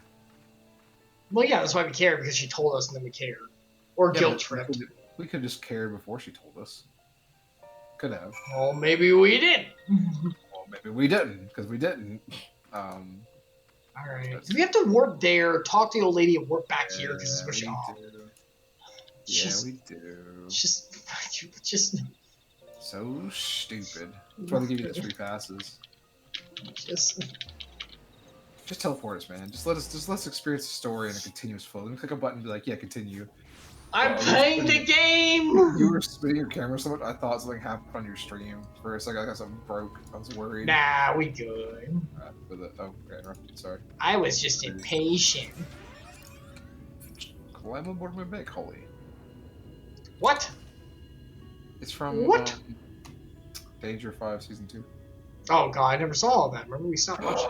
Well, yeah, that's why we cared, because she told us and then we cared. Or Yeah, guilt tripped. We could just cared before she told us. Could have. Well, maybe we did. Well, maybe we didn't, because we didn't. Alright. Do we have to warp there, talk to the old lady, and warp back here? Because this is what she. Yeah, we do. Just. So stupid. That's why they give you the free passes. Just teleport us, man. Let's experience the story in a continuous flow. Let me click a button and be like, yeah, continue. I'm playing the game! You were spinning your camera so much, I thought something happened on your stream. For a second, I got something broke. I was worried. Nah, we good. Oh, okay, interrupted. Sorry. I was just impatient. Climb aboard my back, Holly. What? It's from what? Danger 5 Season 2. Oh god, I never saw all that. Remember we stopped watching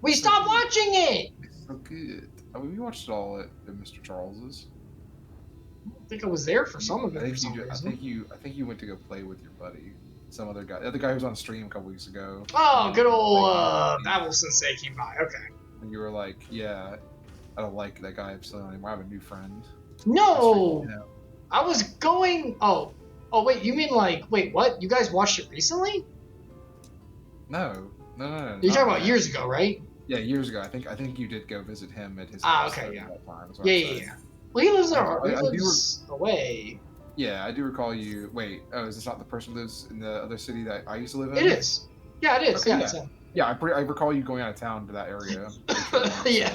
We stopped watching it! It's so good. I mean, we watched it all at Mr. Charles's. I think I was there for some of it. I think you went to go play with your buddy. Some other guy. The other guy who was on stream a couple weeks ago. Oh, good old Babel Sensei came by. Okay. And you were like, yeah, I don't like that guy Epsilion anymore. I have a new friend. No! I was going... Oh, wait, you mean like... Wait, what? You guys watched it recently? No. You're talking about years ago, right? Yeah, years ago. I think you did go visit him at his house. Okay, yeah. That time, Yeah. Well, he lives away. Yeah, I do recall you. Wait, is this not the person who lives in the other city that I used to live in? It is. Yeah, it is. Okay, yeah. Yeah, I recall you going out of town to that area. Yeah.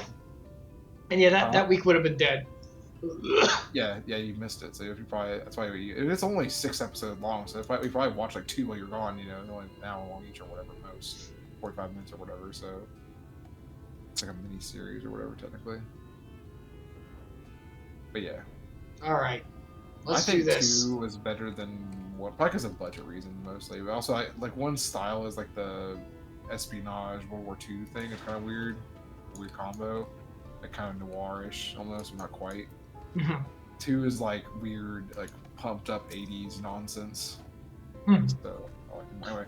And yeah, that week would have been dead. Yeah, you missed it. So you probably that's why it's only 6 episodes long. So we probably watched like 2 while you're gone. You know, only an hour long each or whatever, most 45 minutes or whatever. So it's like a mini series or whatever technically. But yeah. All right. Let's do this. I think 2 was better than what, probably because of budget reasons mostly. But also, like one style is like the espionage World War II thing. It's kind of weird combo, like kind of noirish almost, but not quite. 2 is like weird, like pumped up 80s nonsense. Hmm. So, anyway.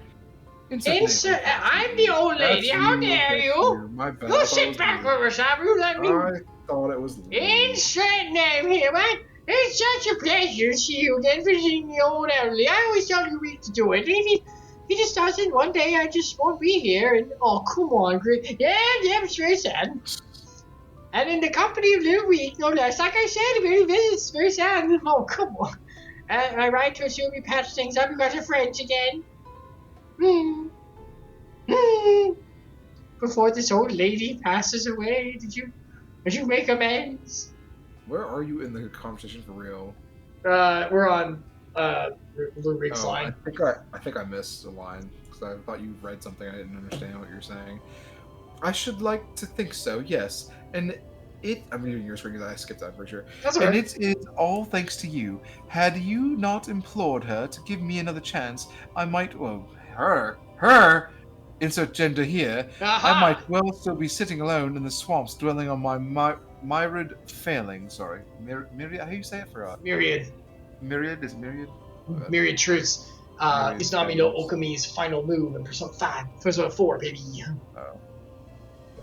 Insert I'm the old lady. How dare you? My bad. Go sit back over, Sam. You let me. I thought it was Lee. Insert name here, man. It's such a pleasure to see you again visiting the old elderly. I always tell you Rick to do it. If he just doesn't, one day I just won't be here. And oh, come on, Chris. Yeah, it's very sad. And in the company of Little Week, no less. Like I said, very visits, very sad. Oh, come on. Am I right to assume you patched things up? You guys are friends again? Before this old lady passes away, did you make amends? Where are you in the conversation for real? We're on Blue Rig's line. I think I missed a line because I thought you read something I didn't understand what you're saying. I should like to think so, yes. And I'm reading your screen because I skipped that for sure. That's okay. And it is all thanks to you. Had you not implored her to give me another chance, I might, well, her, insert gender here, I might well still be sitting alone in the swamps, dwelling on my myriad failings. Sorry, myriad. How do you say it for Myriad. Myriad is myriad. Myriad truths. Isnami no Okami's final move in Persona 5. Persona 4, baby.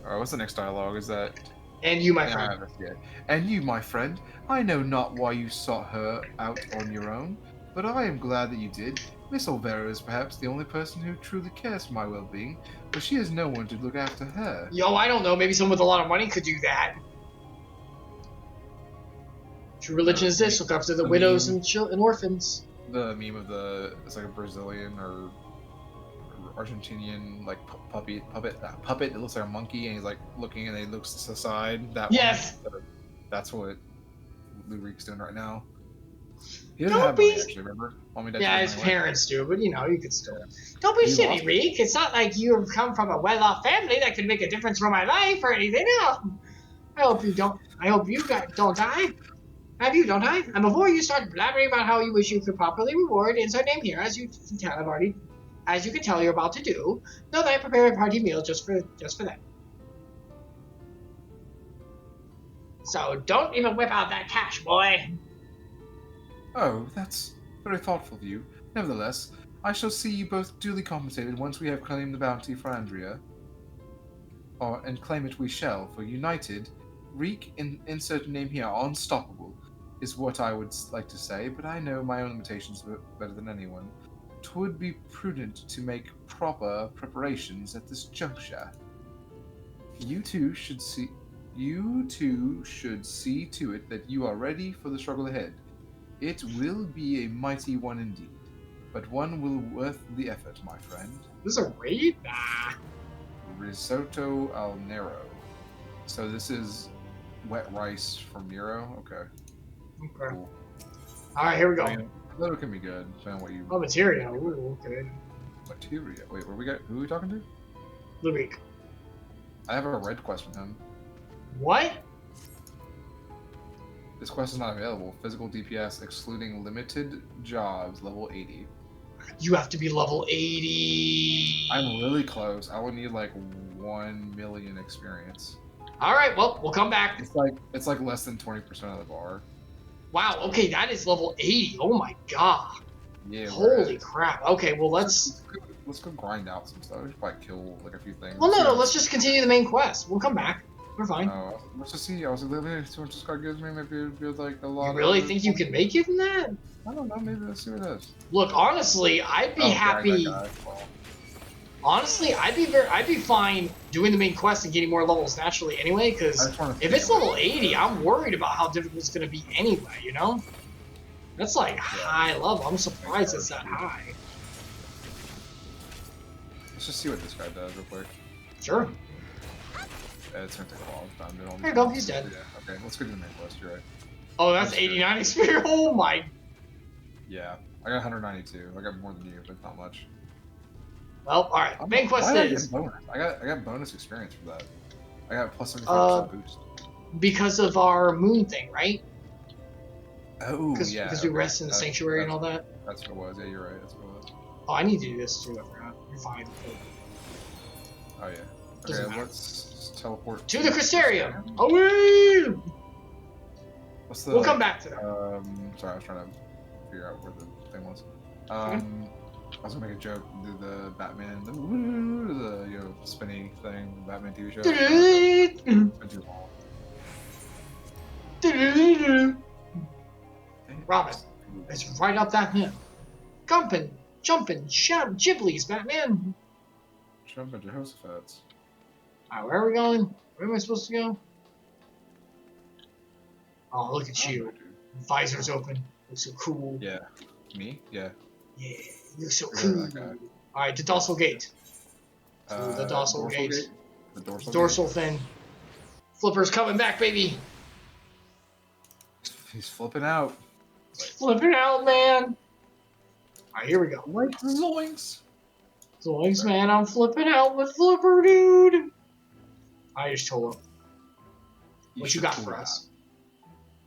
What's the next dialogue? Is that? And you, my friend. Yeah. And you, my friend. I know not why you sought her out on your own, but I am glad that you did. Miss Olvera is perhaps the only person who truly cares for my well-being, but she has no one to look after her. Yo, I don't know. Maybe someone with a lot of money could do that. True religion is this: look after the widows and orphans. The meme of it's like a Brazilian or Argentinian like puppet. It looks like a monkey, and he's like looking, and he looks to the side. Yes. That's what Lurik's doing right now. He doesn't have money, actually, remember? Yeah, his parents do, but you could still. Don't be silly, Reek. It's not like you have come from a well-off family that could make a difference for my life or anything else. I hope you don't don't die. Have you, don't I? And before you start blabbering about how you wish you could properly reward insert name here, as you can tell, you're about to do, know that I prepared a party meal just for them. So don't even whip out that cash, boy. Oh, that's very thoughtful of you. Nevertheless, I shall see you both duly compensated once we have claimed the bounty for Andrea. And claim it we shall, for united, Reek, insert name here, unstoppable, is what I would like to say, but I know my own limitations better than anyone. 'Twould be prudent to make proper preparations at this juncture. You two should see to it that you are ready for the struggle ahead. It will be a mighty one indeed, but one will worth the effort, my friend. This is a raid? Nah. Risotto al Nero. So this is wet rice from Nero? Okay. Cool. Alright, here we go. That can be good, depending on what you... Oh, materia. Ooh, okay. Materia. Wait, who are we talking to? Lubick. I have a red quest from him. What? This quest is not available. Physical DPS excluding limited jobs, level 80. You have to be level 80. I'm really close. I would need like 1 million experience. Alright, well, we'll come back. It's like less than 20% of the bar. Wow, okay, that is level 80. Oh my god. Yeah. Holy crap. Okay, well let's go grind out some stuff. We should probably kill like a few things. Well no, let's just continue the main quest. We'll come back. We're fine. Let's just see. I was like, maybe too much this card gives me. Maybe it'd be like a lot. You really think you can make it in that? I don't know. Maybe let's see what it is. Look, honestly, I'd be happy. Honestly, I'd be fine doing the main quest and getting more levels naturally anyway. Because if it's level 80, I'm worried about how difficult it's gonna be anyway. You know, that's like high level. I'm surprised it's that high. Let's just see what this guy does real quick. Sure. It's gonna take a long time. There you go, he's dead. Yeah, okay, let's go to the main quest, you're right. Oh, that's 89 experience? Oh my... Yeah, I got 192. I got more than you, but not much. Well, alright, main quest is... I got bonus experience for that. I got plus 75% boost. Because of our moon thing, right? Oh, yeah. Because we rest in the sanctuary and all that? That's what it was, yeah, you're right, that's what it was. Oh, I need to do this too, I forgot. You're fine. Oh, yeah. Okay, let's teleport to the Crystarium! Away! What's the? We'll come back to that. Sorry, I was trying to figure out where the thing was. I was gonna make a joke. The Batman, the spinny thing, Batman TV show. It's been too long. Robin, it's right up that hill. Jumping, shout, Ghiblies, Batman. Jumping Jehoshaphat's. Alright, where are we going? Where am I supposed to go? Oh, look at you. Visor's open. Looks so cool. Yeah. Me? Yeah. Yeah, you look so Yeah, cool. that guy. Alright, the dorsal gate. Through the dorsal gate. The dorsal Dorsal gate. fin. Flipper's coming back, baby. He's flipping out. Flipping out, man. Alright, here we go. Like zoinks. Zoinks, man, I'm flipping out with Flipper, dude. I just told him. What you got for us?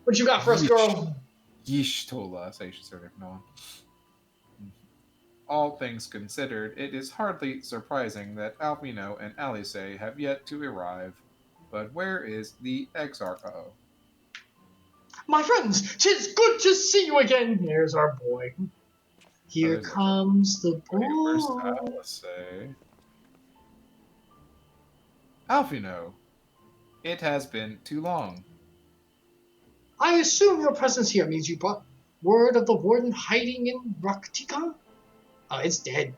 What you got for us, girl? Yeesh told us. I should say it from now on. All things considered, it is hardly surprising that Alpino and Alice have yet to arrive. But where is the Exarch? Uh-oh. My friends, 'tis good to see you again. Here's our boy. Here comes the boy. Wait, where's Alice? Alpino, it has been too long. I assume your presence here means you brought word of the warden hiding in Raktika? It's dead.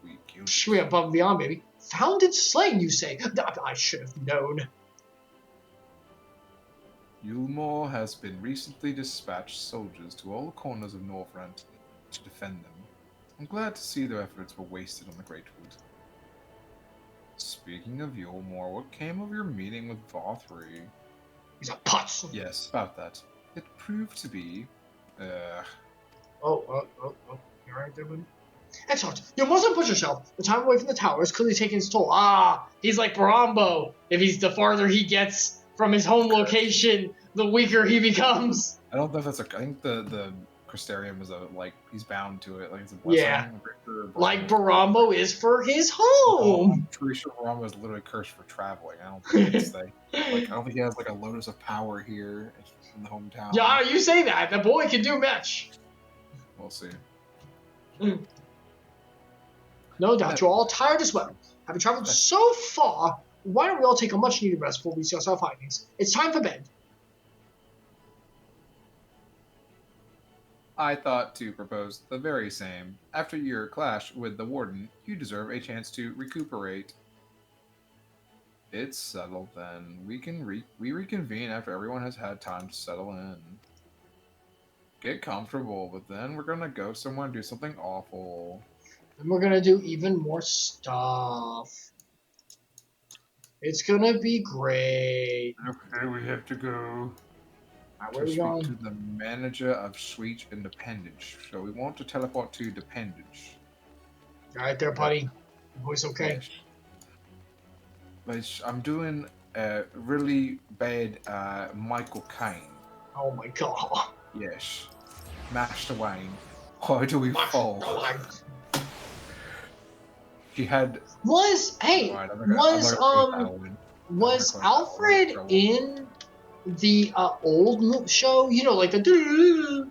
We killed We're above and beyond, baby. Found and slain, you say? I should have known. Yulmore has been recently dispatched soldiers to all corners of Northrend to defend them. I'm glad to see their efforts were wasted on the Great Wood. Speaking of Yulmore, what came of your meeting with Vothri? He's a putz. Yes, about that. It proved to be... Oh. You alright there, buddy? Excellent. You mustn't push yourself. The time away from the tower is clearly taking its toll. He's like Barambo. If he's the farther he gets from his home location, the weaker he becomes. I don't know if that's I think the Crystarium is he's bound to it. Like it's a blessing. Yeah. For Like Barambo is for his home. I'm pretty sure Barambo is literally cursed for traveling. I don't think it's I don't think he has a lotus of power here in the hometown. Yeah, you say that. The boy can do much. We'll see. No doubt you're all tired as well. Having traveled so far, why don't we all take a much-needed rest before we discuss our findings? It's time for bed. I thought to propose the very same. After your clash with the warden, you deserve a chance to recuperate. It's settled then. We reconvene after everyone has had time to settle in. Get comfortable, but then we're gonna go somewhere and do something awful. Then we're gonna do even more stuff. It's gonna be great. Okay, we have to go. Right, where are we speak going? to the manager of Switch and Dependage. So we want to teleport to Dependage. You alright there, buddy? Your voice okay? But I'm doing a really bad Michael Caine. Oh my god. Yes. Master Wayne. Why do we fall? He had. Was Alfred in the old show? You know, like the.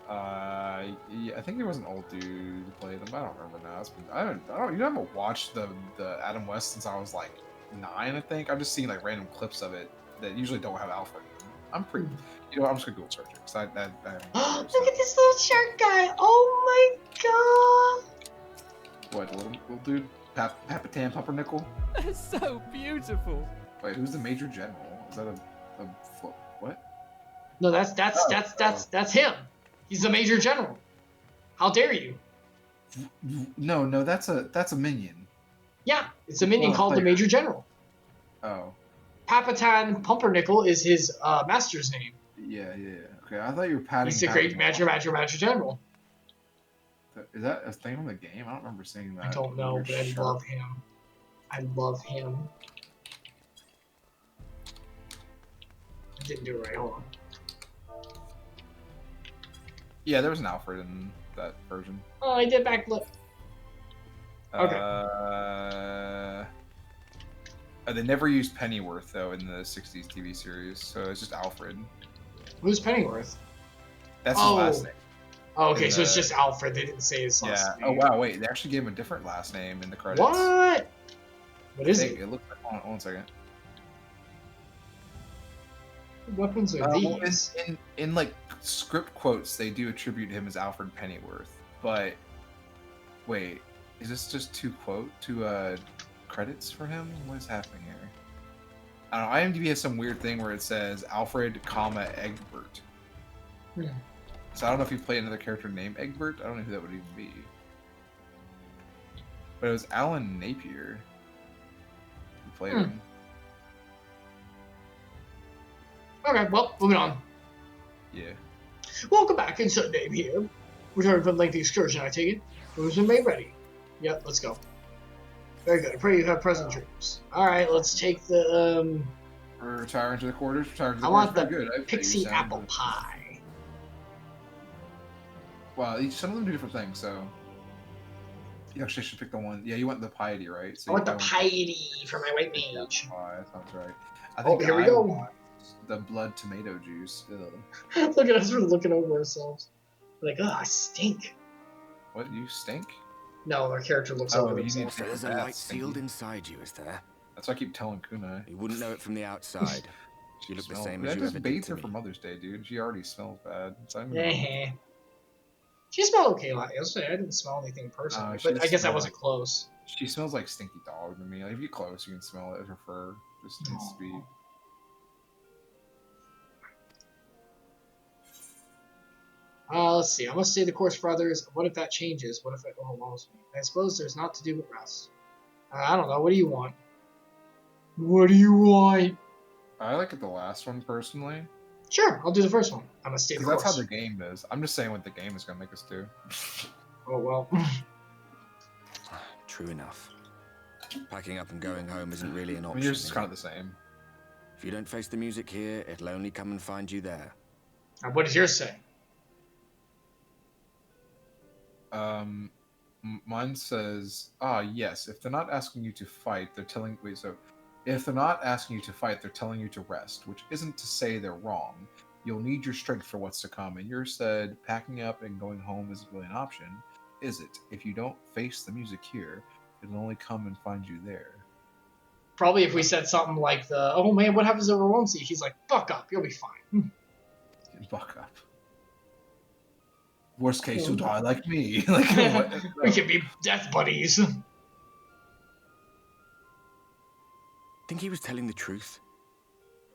Yeah, I think there was an old dude who played him. I don't remember now. You haven't watched the Adam West since I was like 9, I think. I've just seen random clips of it that usually don't have Alfred in them. I'm pretty. I'm just gonna Google search it because I Look at this little shark guy! Oh my god! What, little dude? Papitan Pumpernickel? That's so beautiful. Wait, who's the Major General? Is that a what? No, that's him. He's the Major General. How dare you? No, that's a minion. Yeah, it's a minion called the Major General. Oh. Papitan Pumpernickel is his master's name. Yeah. Okay, I thought you were patting. He's the great Major General. Is that a thing from the game? I don't remember seeing that. I don't know, but I love him. I love him. I didn't do it right. Hold on. Yeah, there was an Alfred in that version. Oh, I did backflip. Okay. They never used Pennyworth though in the '60s TV series, so it's just Alfred. Who's Pennyworth? That's his last name. Oh, okay, In so it's the- just Alfred. They didn't say his Yeah. last Oh name. wow, wait, they actually gave him a different last name in the credits. What? What is I it? think it looks like. Hold on, one second. What weapons are Well, these? in like script quotes, they do attribute him as Alfred Pennyworth. But wait, is this just two credits for him? What is happening here? I don't know. IMDb has some weird thing where it says Alfred, comma Egbert. Hmm. So I don't know if you play another character named Egbert. I don't know who that would even be. But it was Alan Napier who played him. Okay, well, moving on. Yeah. Welcome back, Insert Name here. Returning from lengthy excursion, I take it. Rooms are made ready. Yep, let's go. Very good. I pray you have present dreams. Alright, let's take the, Retire into the quarters. Retire into the I quarters. want the Pretty good. pixie apple pie. Well, some of them do different things, so you actually should pick the one. Yeah, you want the piety, right? So I want the you piety for my white Yeah, mage. that sounds right. I Oh, think here we I go. want the blood tomato juice. Ugh. Look at us, we're looking over ourselves. Like, I stink. What, you stink? No, our character looks Oh, over you need himself. to So there's a That's light sealed stinky. inside you, is there? That's what I keep telling Kunai. You wouldn't know it from the outside. You look the same as I you just ever did bathed to her me. for Mother's Day, dude. She already smells bad. So I'm Eh. She smelled okay yesterday. I didn't smell anything personally, she but just I guess I smelled wasn't close. She smells like stinky dog to me. Like, if you get close, you can smell it. Her fur just needs to be. Let's see. I must stay the course for others. What if that changes? What if it overwhelms me? I suppose there's not to do but rest. I don't know. What do you want? What do you want? I like it the last one personally. Sure, I'll do the first one. I must stay the Because course. that's how the game is. I'm just saying what the game is going to make us do. Oh, well. True enough. Packing up and going home isn't really an I option. mean, yours is is kind it? of the same. If you don't face the music here, it'll only come and find you there. What does yours say? Mine says, yes, if they're not asking you to fight, they're telling, if they're not asking you to fight, they're telling you to rest, which isn't to say they're wrong. You'll need your strength for what's to come, and yours said, packing up and going home isn't really an option, is it? If you don't face the music here, it'll only come and find you there. Probably if we said something like oh man, what happens over Wormsea? He's like, fuck up, you'll be fine. Buck up. Worst case, you'll die like me. Like, what? We can be death buddies. Think he was telling the truth?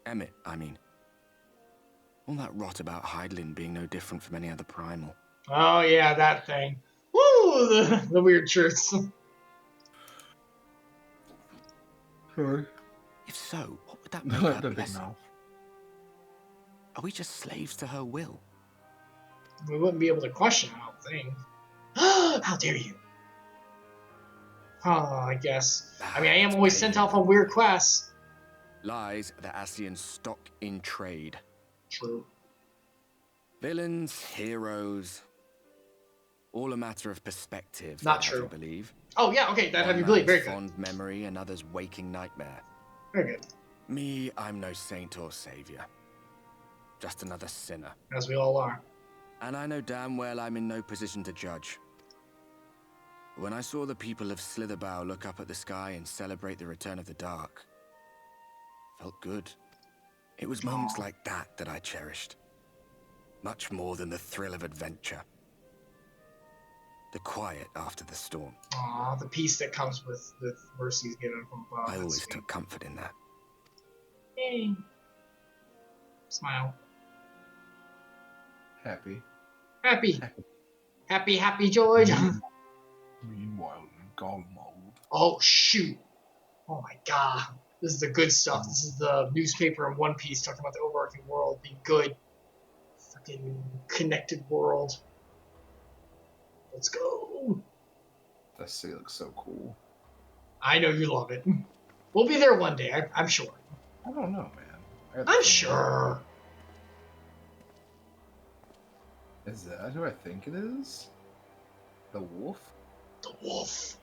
Emmett, I mean. All that rot about Hydaelyn being no different from any other primal. Oh yeah, that thing. Woo, the weird truths. Sorry. If so, what would that make The her big blessing? mouth. Are we just slaves to her will? We wouldn't be able to question it, I don't think. How dare you? Oh, I guess. I mean, I am always sent off on weird quests. Lies that Ascians stock in trade. True. Villains, heroes. All a matter of perspective. Not I'd have you true. believe. Oh yeah, okay, that have One you believe. Very man's good. fond memory, another's waking nightmare. Very good. Me, I'm no saint or savior. Just another sinner. As we all are. And I know damn well I'm in no position to judge. When I saw the people of Slitherbow look up at the sky and celebrate the return of the dark, felt good. It was moments like that that I cherished. Much more than the thrill of adventure. The quiet after the storm. Aw, the peace that comes with mercies given from above. I That's always sweet. took comfort in that. Yay. Smile. Happy. Happy. Happy, happy, George. Meanwhile, in Gollum mode. Oh, shoot. Oh, my God. This is the good stuff. This is the newspaper in One Piece talking about the overarching world being good. Fucking connected world. Let's go. That city looks so cool. I know you love it. We'll be there one day, I'm sure. I don't know, man. I'm sure. Is that who I think it is? The wolf? The wolf.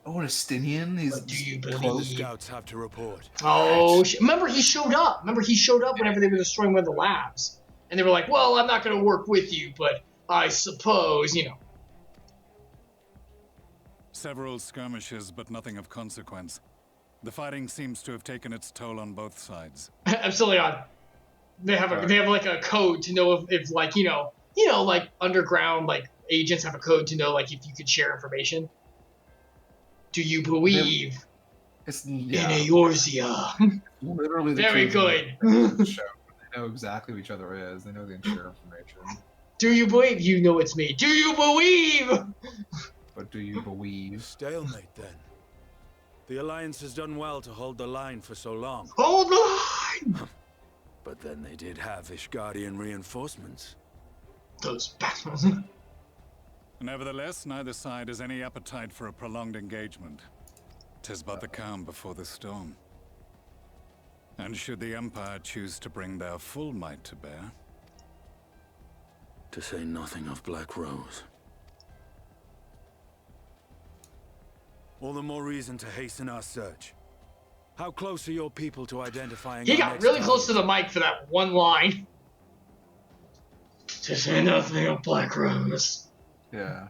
Oh, an Estinian? He's What do you close. believe? Scouts have to report. Oh, remember he showed up. Remember he showed up whenever they were destroying one of the labs. And they were like, well, I'm not going to work with you, but I suppose, you know. Several skirmishes, but nothing of consequence. The fighting seems to have taken its toll on both sides. Epsilion. They have like a code to know if like, you know, like underground, like agents have a code to know like if you could share information. Do you believe in Eorzea? Literally the Very kids in good. the show. They know exactly who each other is. They know the share information. Do you believe? You know it's me. Do you believe? But do you believe? Stalemate, then. The Alliance has done well to hold the line for so long. Hold the line! But then they did have Ishgardian reinforcements. Those bastards. Nevertheless, neither side has any appetite for a prolonged engagement. 'Tis but the calm before the storm. And should the Empire choose to bring their full might to bear? To say nothing of Black Rose. All the more reason to hasten our search. How close are your people to identifying? He got really close to the mic for that one line. To say nothing of Black Rose. Yeah.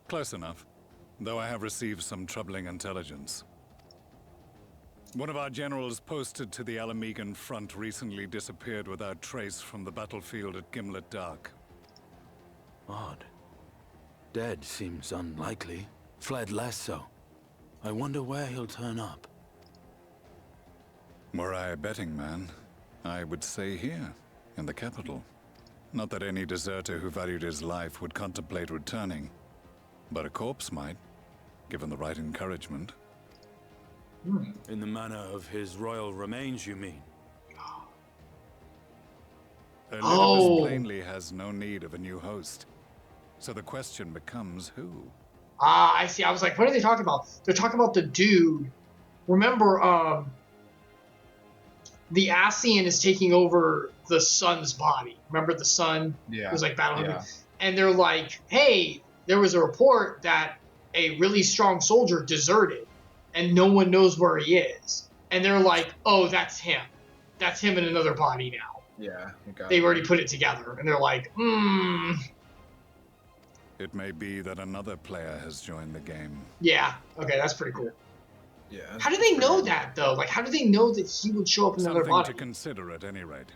Close enough, though I have received some troubling intelligence. One of our generals posted to the Alamegan front recently disappeared without trace from the battlefield at Gimlet Dark. Odd. Dead seems unlikely. Fled less so. I wonder where he'll turn up. Were I a betting man, I would say here, in the capital. Not that any deserter who valued his life would contemplate returning, but a corpse might, given the right encouragement. In the manner of his royal remains, you mean? Elizabeth plainly has no need of a new host. So the question becomes who? Ah, I see. I was like, what are they talking about? They're talking about the dude. Remember, the Ascian is taking over the sun's body. Remember the sun? Yeah. It was like battling. Yeah. And they're like, hey, there was a report that a really strong soldier deserted and no one knows where he is. And they're like, oh, that's him. That's him in another body now. Yeah. They've already put it together. And they're like, It may be that another player has joined the game. yeah. Okay, that's pretty cool. Yeah. How do they know that, though? Like, how do they know that he would show up in another Something body? to consider at any rate.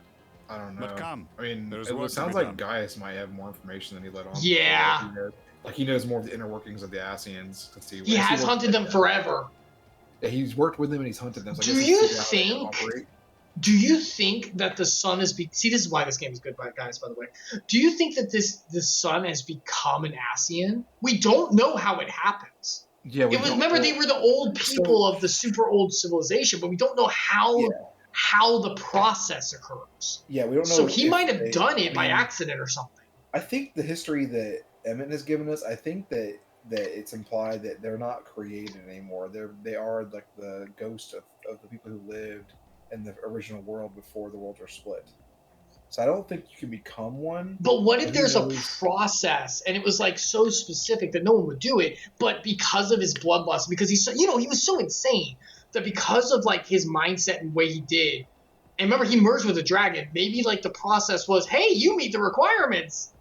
I don't know. But come, I mean, there's it work to sounds be like done. Gaius might have more information than he let on. Yeah. Like he knows more of the inner workings of the Ascians. He has hunted them forever. Yeah, he's worked with them and he's hunted them. So I Do guess you he's figured out how they think- operate. Do you think that the sun has see, this is why this game is good, guys, by the way. Do you think that this sun has become an Ascian? We don't know how it happens. Yeah, we It was don't remember know. they were the old people of the super old civilization, but we don't know how the process occurs. Yeah, we don't know. So he if might have they- done it I by mean, accident or something. I think the history that Emmett has given us, I think that it's implied that they're not created anymore. They are like the ghost of the people who lived in the original world before the worlds were split. So I don't think you can become one. But what if Who there's a knows? process and it was like so specific that no one would do it, but because of his bloodlust, because he's so, he was so insane that because of like his mindset and way he did, and remember he merged with a dragon, maybe like the process was, hey, you meet the requirements.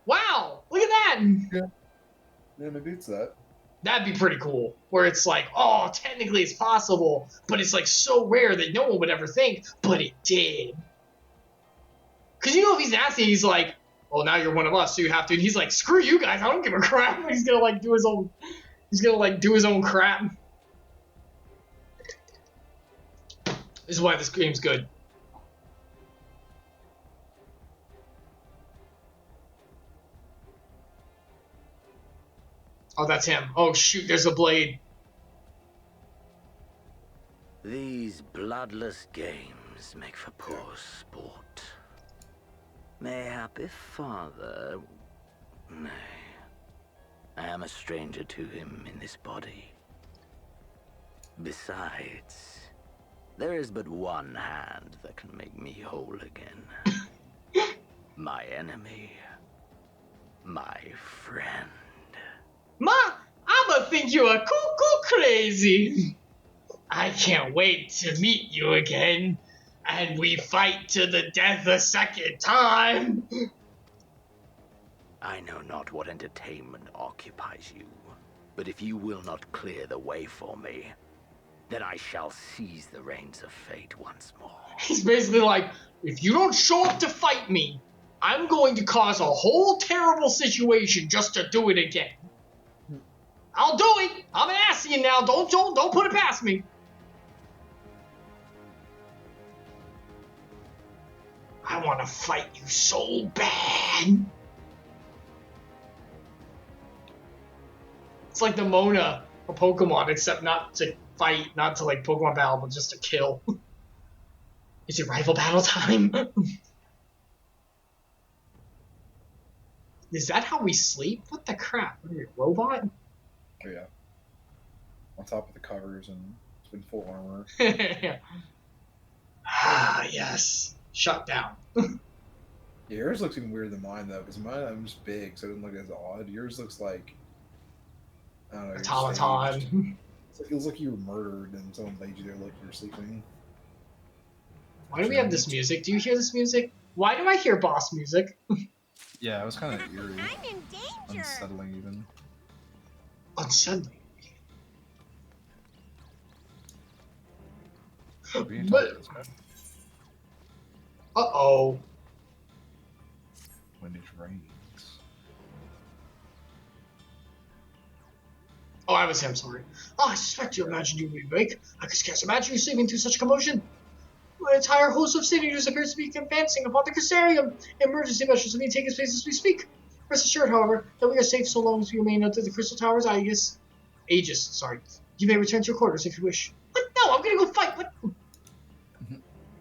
Wow, look at that. Yeah, maybe it's that. That'd be pretty cool. Where it's like, oh, technically it's possible, but it's like so rare that no one would ever think, but it did. Because if he's nasty, he's like, well, now you're one of us, so you have to. And he's like, screw you guys, I don't give a crap. He's gonna like do his own. He's gonna like do his own crap. This is why this game's good. Oh, that's him. Oh shoot, there's a blade. These bloodless games make for poor sport. Mayhap if father... Nay. I am a stranger to him in this body. Besides, there is but one hand that can make me whole again. My enemy. My friend. Ma, I'ma think you are cuckoo crazy. I can't wait to meet you again. And we fight to the death a second time. I know not what entertainment occupies you, but if you will not clear the way for me, then I shall seize the reins of fate once more. He's basically like, if you don't show up to fight me, I'm going to cause a whole terrible situation just to do it again. I'll do it. I'm an Epsilion now. Don't put it past me. I want to fight you so bad. It's like the Mona of Pokemon, except not to fight, not to like Pokemon battle, but just to kill. Is it rival battle time? Is that how we sleep? What the crap? What are you, a robot? Oh, yeah. On top of the covers and it's been full armor. Ah, yes. Shut down. Yeah, yours looks even weirder than mine, though, because mine I'm just big, so it doesn't look as odd. Yours looks like, I don't know, Automaton. It looks like you were murdered and someone laid you there like you were sleeping. Why do we have this music? Do you hear this music? Why do I hear boss music? Yeah, it was kind of eerie. I'm in danger. Unsettling, even. Unsettling. We need to But- talk to this guy. Uh-oh. When it rains. Oh, I was him, sorry. Oh, I suspect you imagined you would be awake. I could scarce imagine you sleeping through such a commotion. My entire host of senators appears to be advancing upon the Crystarium. Emergency measures are being taken place as we speak. Rest assured, however, that we are safe so long as we remain under the Crystal Tower's Aegis. You may return to your quarters if you wish. What? No, I'm gonna go fight. What?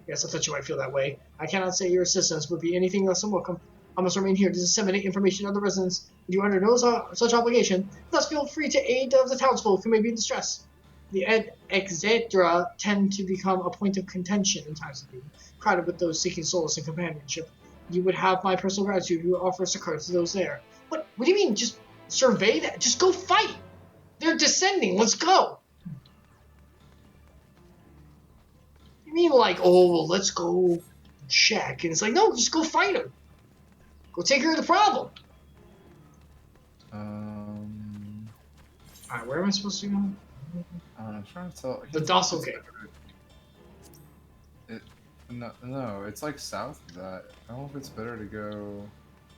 Yes, I thought you might feel that way. I cannot say your assistance would be anything less than welcome. I must remain here to disseminate information to the residents. You are under no such obligation. Thus, feel free to aid of the townsfolk who may be in distress. The etc. tend to become a point of contention in times of need, crowded with those seeking solace and companionship. You would have my personal gratitude if you offer succor to those there. What do you mean? Just survey that? Just go fight! They're descending. Let's go! You mean like, oh, well, let's go check? And it's like, no, just go fight them. Go take care of the problem. Alright, where am I supposed to go? I'm trying to tell. The Doppelganger. No, it's like south of that. I don't know if it's better to go.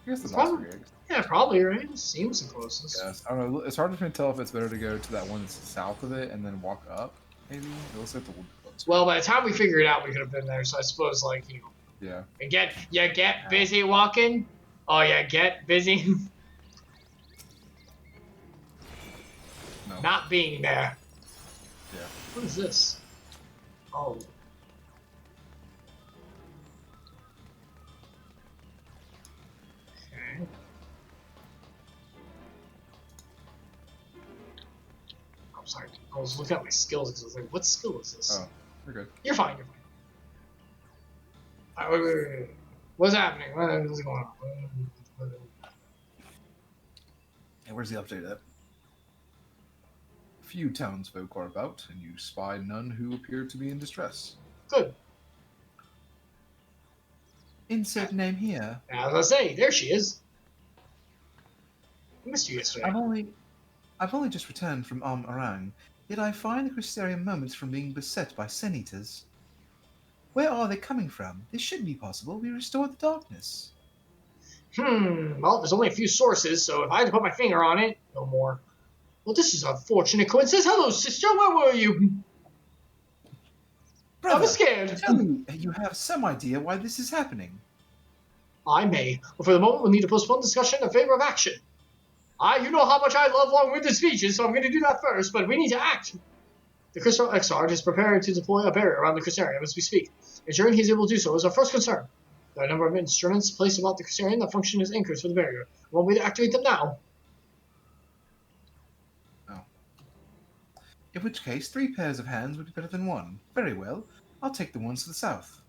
I guess the Probably- Doppelganger. Yeah, probably, right? It seems the closest. Yes, I don't know. It's hard for me to tell if it's better to go to that one that's south of it and then walk up. Maybe it looks like the one closer. Well, by the time we figure it out, we could have been there. So I suppose, like, you know, Yeah. and get busy walking. Oh yeah, get busy No. not being there. Yeah. What is this? Oh. Okay. I'm sorry. I was looking at my skills because I was like, what skill is this? Oh, you're good. You're fine. You're fine. Alright, wait. What's happening? What's going on? Hey, where's the update at? Few townsfolk are about, and you spy none who appear to be in distress. Good. Insert name here. As I say, there she is. I missed you yesterday. I've only just returned from Arang, yet I find the Crystarium moments from being beset by Sen-Eaters. Where are they coming from? This shouldn't be possible. We restored the darkness. Well, there's only a few sources, so if I had to put my finger on it, no more. Well, this is a fortunate coincidence. Hello, sister. Where were you? I was scared. Tell me, you have some idea why this is happening. I may, but for the moment we'll need to postpone discussion in favor of action. You know how much I love long-winded speeches, so I'm going to do that first, but we need to act. The Crystal Exarch is preparing to deploy a barrier around the Crystarium as we speak. Ensuring he's able to do so is our first concern. There are a number of instruments placed about the Crystarium that function as anchors for the barrier. One way to activate them now. Oh. In which case, 3 pairs of hands would be better than 1. Very well. I'll take the ones to the south.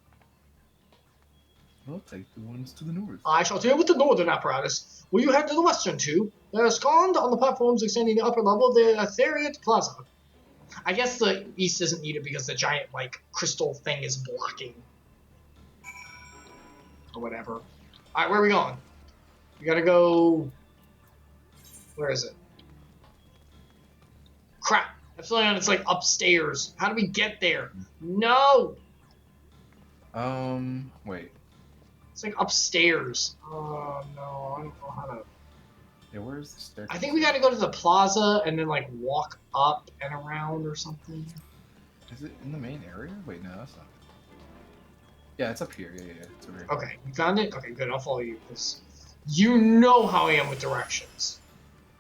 I'll take the ones to the north. I shall deal with the northern apparatus. Will you head to the western two? There are scanned on the platforms extending the upper level of the Aetheriate Plaza. I guess the east isn't needed because the giant, like, crystal thing is blocking or whatever. All right, where are we going? We gotta go. Where is it? Crap. Epsilion, it's like upstairs. How do we get there? No! Wait. It's like upstairs. Oh, no. I don't know how to... Yeah, where's the staircase? I think we gotta go to the plaza and then, like, walk up and around or something. Is it in the main area? Wait, no, that's not it. Yeah, it's up here. Yeah. It's over here. Okay, you found it? Okay, good. I'll follow you, because you know how I am with directions.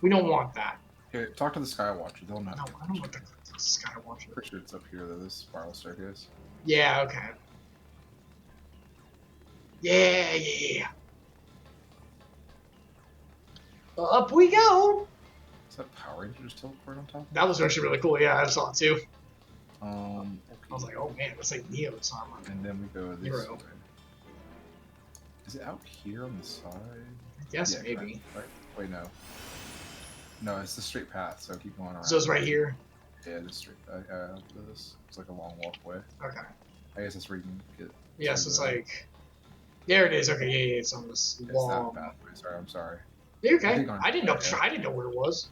We don't want that. Here, talk to the Skywatcher. They'll know. No, I don't want the Skywatcher. Pretty sure it's up here, though, this spiral staircase. Yeah, okay. Yeah. Up we go! Is that Power Rangers teleport on top? That was actually really cool. Yeah, I saw it too. Okay. I was like, oh man, that's like Neo's armor. And then we go this Hero. way. Is it out here on the side? Yes, Yeah, maybe. right. Wait, no. No, it's the straight path, so keep going around. So it's right here? Yeah, this straight. This. It's like a long walkway. Okay. I guess that's where you can get. Yes, it's like... There it is. Okay, yeah, it's on this It's long... that pathway. Sorry, I'm sorry. You're okay. think on- I didn't know. yeah. I didn't know where it was.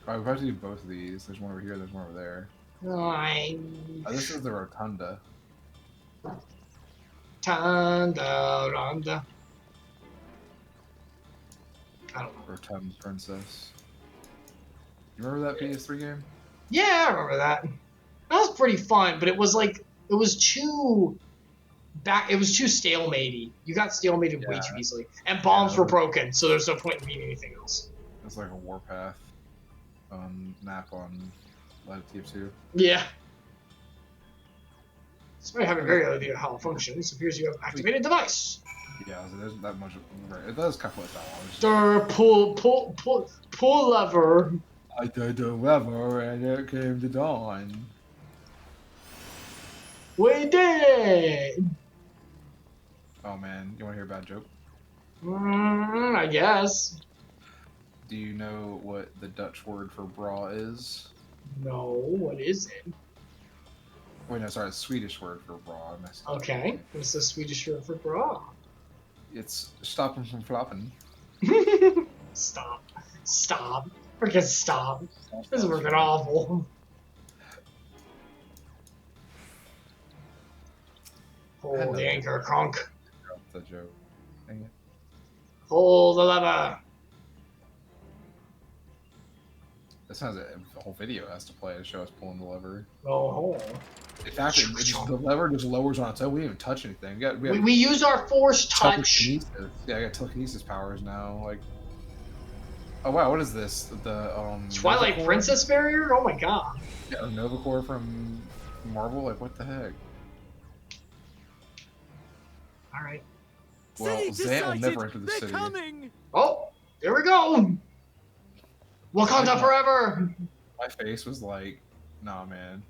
Alright, we have to do both of these. There's one over here, there's one over there. Nine. This is the rotunda. Tanda Ronda. I don't know. Rotund Princess. You remember that PS3 game? Yeah, I remember that. That was pretty fun, but it was like it was too stalemated. You got stalemated way too easily, and bombs were broken, so there's no point in being anything else. It's like a warpath map on Live TF2. Yeah. Despite having very little idea how it functions, it appears you have activated device. Yeah, so there's that much. It does couple of that Stir, pull lever. I did the lever and it came to dawn. We did it! Oh man, you want to hear a bad joke? I guess. Do you know what the Dutch word for bra is? No, what is it? Wait, no, sorry, the Swedish word for bra. I messed up. Okay, what's the Swedish word for bra? It's stopping from flopping. Stop. Freaking stop. This is working awful. Hold the anchor, Kronk. That's the joke. Dang it. Pull the lever. This has a whole video has to play to show us pulling the lever. Oh. In fact, the lever just lowers on its own. We didn't even touch anything. We use our force touch. Telekinesis. Yeah, I got telekinesis powers now. Like, oh wow, what is this? The Twilight Nova Princess barrier? Oh my god. Yeah, Nova Core from Marvel. Like, what the heck? All right. Well, Zant will never enter the They're city. coming! Oh, there we go. Wakanda forever. My face was like, nah, man.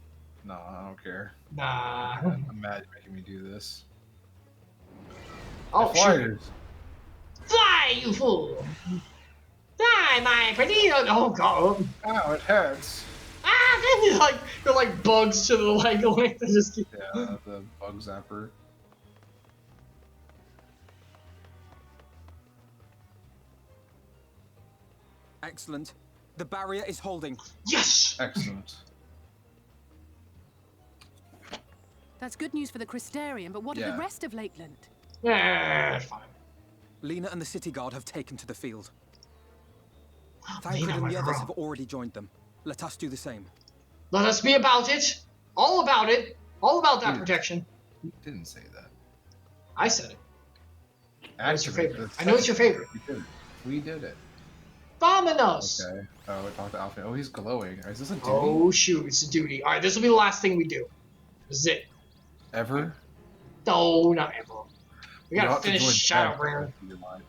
Nah, I don't care. Nah. I'm mad you're making me do this. Oh, The flyers. Fly, you fool! Fly, my pretty. Oh god. Ow, it hurts. Ah, they're like bugs to the leg length. They just keep. Yeah, the bug zapper. Excellent. The barrier is holding. Yes! Excellent. That's good news for the Crystarium, but what of the rest of Lakeland? Yeah, fine. Lena and the city guard have taken to the field. Lena, Thancred and my the others girl. have already joined them. Let us do the same. Let us be about it. All about it. All about that protection. You didn't say that. I said it. I know it's your favorite. That's- I know it's your favorite. We did it. We did it. Dominos. Okay. Oh, we talked to Alfred. Oh, he's glowing. Is this a duty? Oh shoot, it's a duty. All right, this will be the last thing we do. This is it. Ever? No, not ever. We You gotta ought to finish join Shadowbringer.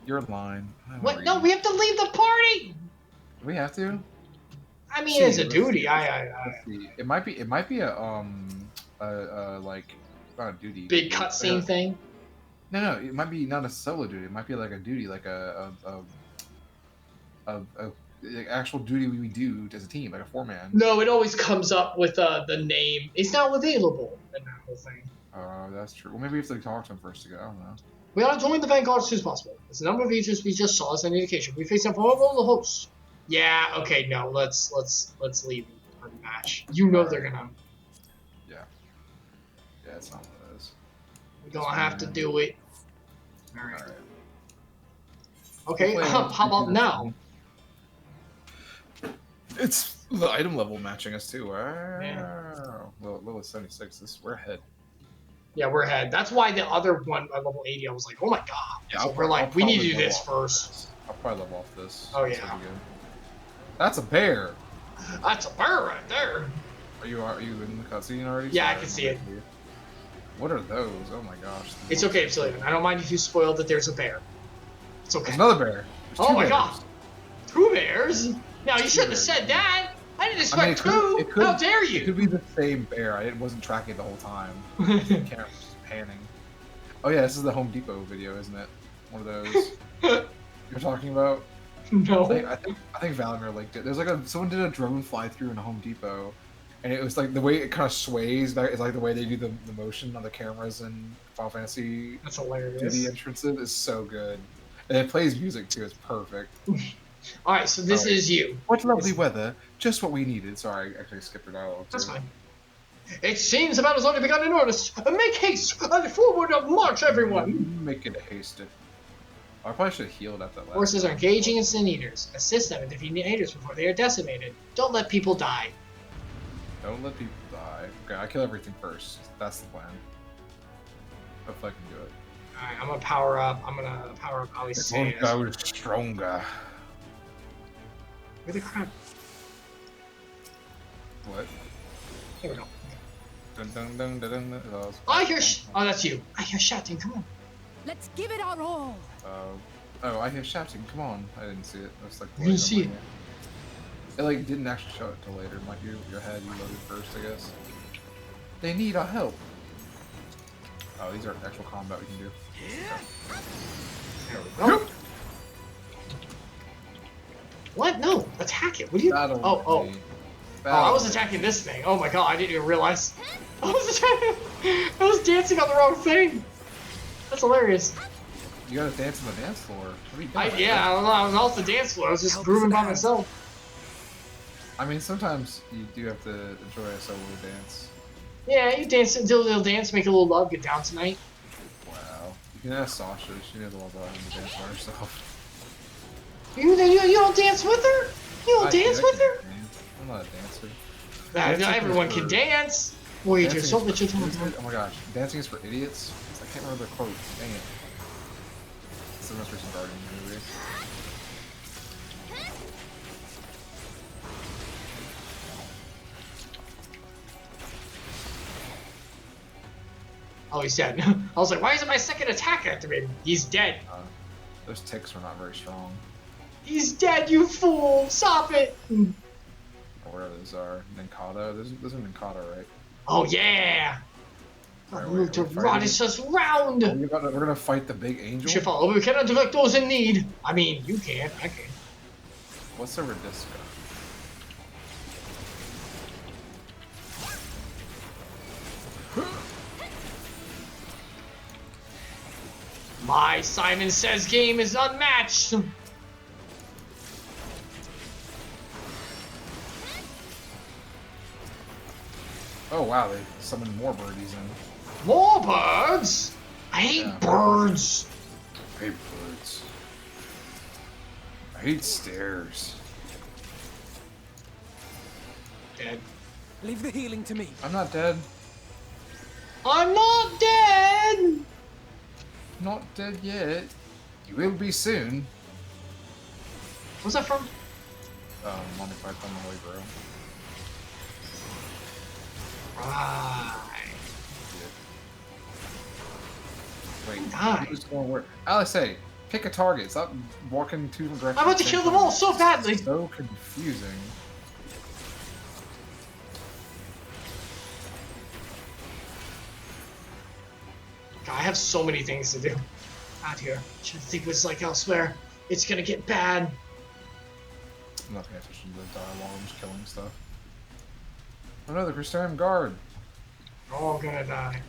You're lying. What? No, we have to leave the party. Do we have to? I mean, it's a duty. Let's see. It might be like not a duty. Big cutscene thing. No, it might be not a solo duty. It might be like a duty, like a actual duty we do as a team, like a 4-man. No, it always comes up with the name. It's now available in that whole thing. Oh, that's true. Well, maybe we have to talk to him first to go. I don't know. We ought to join the Vanguard as soon as possible. As the number of agents we just saw is an indication. We face a formidable host. Yeah, okay, no, let's leave our match. You know they're gonna. Yeah. Yeah, it's not one of those. We're gonna have to do it. Alright. Alright. Okay, how about now? It's the item level matching us too. Man. Wow. Level 76. We're ahead. Yeah, we're ahead. That's why the other one at level 80, I was like, oh my god. Yeah, so we're like, we need to do this first. I'll probably level off this. Oh, This yeah. will be good. That's a bear. That's a bear right there. Are you in the cutscene already? Yeah, I Sorry, can see it. What are those? Oh my gosh. It's okay, Epsilion. I don't mind if you spoiled that there's a bear. It's okay. There's another bear. There's Oh two my bears. god. 2 bears? Now, you shouldn't have said that. I didn't expect 2. How dare you? It could be the same bear. I wasn't tracking the whole time. The camera was just panning. Oh yeah, this is the Home Depot video, isn't it? One of those you're talking about. No. I think Valimir linked it. There's like someone did a drone fly through in a Home Depot, and it was like the way it kind of sways back. It's like the way they do the motion on the cameras in Final Fantasy. That's hilarious. The entrances is so good, and it plays music too. It's perfect. Alright, so this is you. What lovely weather! Just what we needed. Sorry, I actually skipped it out. That's fine. It seems the battle's already begun in earnest. Make haste! Forward of march, everyone! Make it hasted. I probably should have healed at that last. Forces are engaging in sin eaters. Assist them in defeating the haters before they are decimated. Don't let people die. Don't let people die. Okay, I kill everything first. That's the plan. Hopefully I can do it. Alright, I'm gonna power up. I'm gonna power up Ali's It won't go stronger. Where the crap? What? Here we go. Dun, dun, dun, dun, dun, dun. I hear oh, that's you. I hear shouting. Come on. Let's give it our all. Oh, I hear shouting. Come on. I didn't see it. I was like, You didn't see it? It like didn't actually show it till later. Like your head, you loaded first, I guess. They need our help. Oh, these are actual combat we can do. There we go. What? No, attack it. What are you? Battle Oh. with me. Oh, I was attacking this thing. Oh my god, I didn't even realize. I was dancing on the wrong thing. That's hilarious. You gotta dance on the dance floor. What are you doing? Yeah, I don't know. I was off the dance floor. I was just grooving by myself. I mean, sometimes you do have to enjoy a solo dance. Yeah, you dance until they'll dance, make a little love, get down tonight. Wow. You can ask Sasha. She knows all about how to dance by herself. You don't dance with her? You don't dance with her? I'm not a dancer. Everyone can dance. Wait, you're so bitchy. Oh my gosh, dancing is for idiots? I can't remember the quote. Dang it. It's the most recent Guardian movie. Oh, he's dead. I was like, why isn't my second attack activated? He's dead. Those ticks are not very strong. He's dead, you fool! Stop it! Or where those are. Ninkata? Those are Ninkata, right? Oh, yeah! Right, Move to Radish us round! We're gonna fight the big angel? We should follow, but we cannot direct those in need. I mean, you can, I can. What's the Radisca? My Simon Says game is unmatched! Oh wow, they summoned more birdies in. More birds? I hate birds! I hate birds. I hate stairs. Dead. Leave the healing to me. I'm not dead. I'm not dead! Not dead yet. You will be soon. What's that from? Monty Python the Holy Grail. Right. Wait, Die. who's going where? Alice, hey, pick a target. Stop walking two different directions. I'm about to kill them all so badly! So confusing. God, I have so many things to do out here. I should think was like elsewhere. It's gonna get bad. I'm not paying attention to the dialogue. I'm just killing stuff. Oh no, the Crystarium guard. We're all gonna die.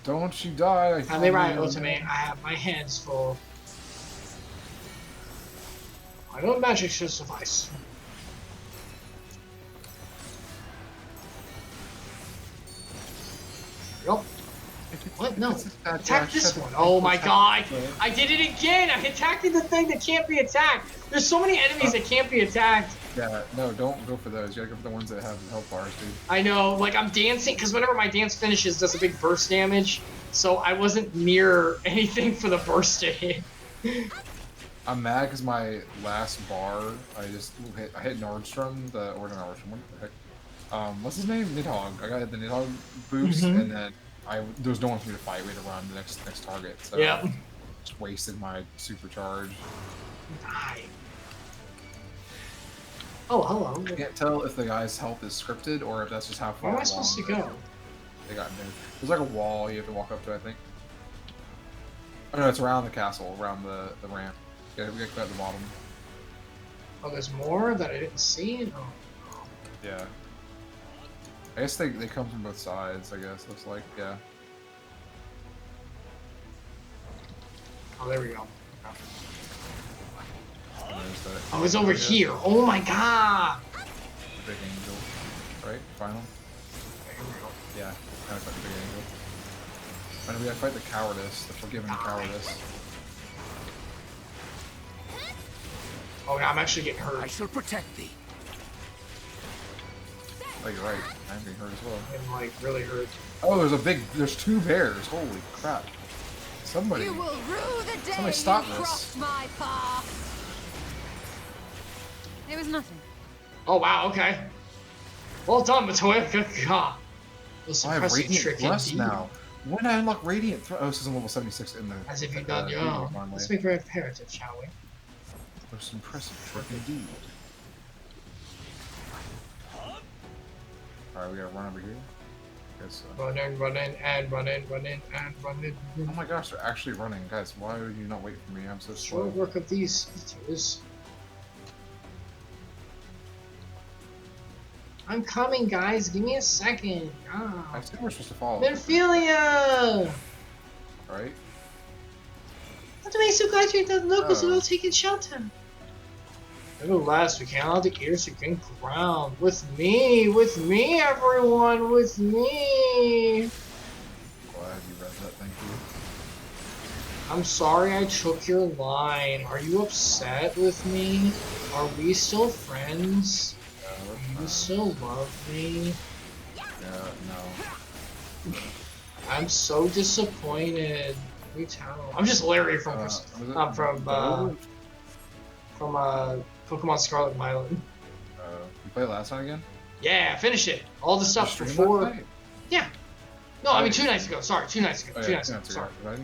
Don't you die. Have me right, ultimate. I have my hands full. My own magic should suffice. Yup. What? No. Attack this one. Oh my god. I did it again. I attacked the thing that can't be attacked. There's so many enemies that can't be attacked. Yeah, no, don't go for those. You gotta go for the ones that have health bars, dude. I know. Like, I'm dancing, because whenever my dance finishes, it does a big burst damage. So I wasn't near anything for the burst to hit. I'm mad because my last bar, I hit Nordstrom, or not Nordstrom, what the heck? What's his name? Nidhogg. I got the Nidhogg boost, and then there was no one for me to fight. We had to run the next target. So yeah. Just wasted my supercharge. Die. Oh, hello. I can't tell if the guy's health is scripted or if that's just how far Where am I supposed to go? They got new. There's like a wall you have to walk up to, I think. Oh no, it's around the castle, around the ramp. Yeah, we got to go at the bottom. Oh, there's more that I didn't see? Oh. Yeah. I guess they come from both sides, I guess. Looks like, yeah. Oh, there we go. Oh, it's over here. Oh my god! The big angel. Right? Final? Yeah. Gotta fight the big angel. And we gotta fight the cowardice, the forgiven cowardice. Oh, yeah, I'm actually getting hurt. I shall protect thee. Oh, you're right. I'm getting hurt as well. I'm like really hurt. Oh, there's two bears. Holy crap. Somebody stop this. My path. It was nothing. Oh wow, okay. Well done, Matoya. Good god. I have Radiant Thrust now. When I unlock Radiant Thrust, this is on level 76 in the. As if you've done your own. Let's make very imperative, shall we? Most impressive trick indeed. Alright, we gotta run over here. Run in, run in, and run in, run in, and run in. Oh my gosh, they're actually running. Guys, why would you not wait for me? I'm so slow. Short work of these speeches. I'm coming, guys. Give me a second. Oh. I think we're supposed to follow. Menphilia! Right? Not to make so glad you the locals are all taking shelter. Nevertheless, we cannot the ears to gain ground. With me, everyone, with me. Glad you read that, thank you. I'm sorry I took your line. Are you upset with me? Are we still friends? Do you still love me? No. I'm so disappointed. Me too. I'm just Larry from Pokemon Scarlet and Violet. You played last night again? Yeah, finish it. All the stuff before. Yeah. No, I mean 2 nights ago. Sorry, 2 nights ago. Oh, 2 nights ago. Sorry. I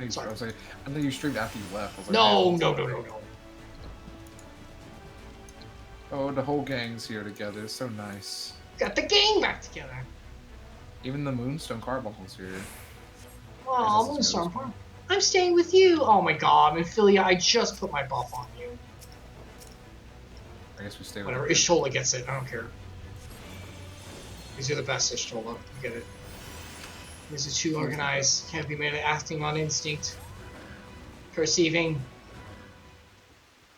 didn't you streamed after you left. I was like, no. Oh, the whole gang's here together. It's so nice. Got the gang back together. Even the Moonstone Carbuncle's here. Oh, Moonstone. I'm staying with you. Oh my god, Menphilia, I just put my buff on you. I guess we stay with whatever. Ishtola gets it. I don't care. Because you're the best, Ishtola. You get it. These are too organized. Can't be made of acting on instinct. Perceiving.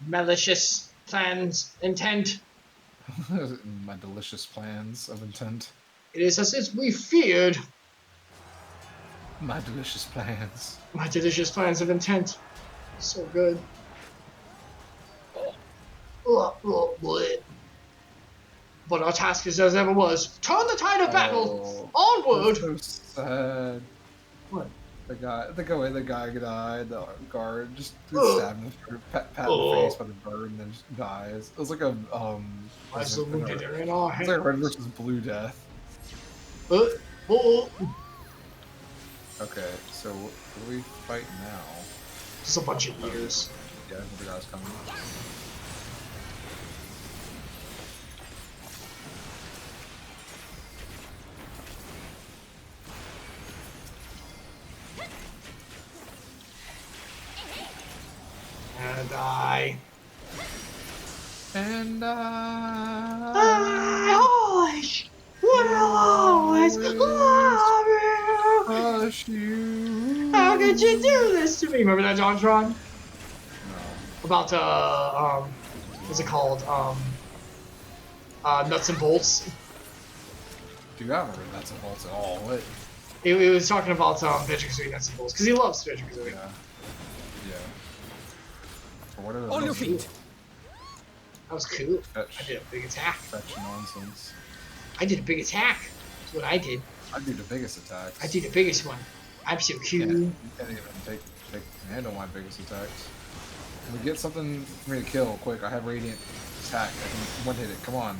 Malicious plans. Intent. My delicious plans of intent. It is as we feared. My delicious plans. My delicious plans of intent. So good. But our task is as ever was. Turn the tide of battle! Onward! So sad. What? The guy died, the guard just stabbed him through, pat in the face by the bird and then just dies. It was like a, it's like a red versus blue death. Okay, so what do we fight now? Just a bunch of years. Yeah, the guy's coming. And I always will always love you. did you do this to me? Remember that, JonTron? No. About what's it called? Nuts and bolts. Dude, I don't remember nuts and bolts at all. What? It was talking about betwixt nuts and bolts because he loves betwixt. Yeah. Yeah. Or whatever. On your feet. That was cool. Fetch. I did a big attack. Fetch nonsense. I did a big attack. That's what I did. I do the biggest attacks. I did the biggest one. I'm so cool. You can't even handle my biggest attacks. Can we get something for me to kill quick? I have radiant attack. I can one hit it. Come on.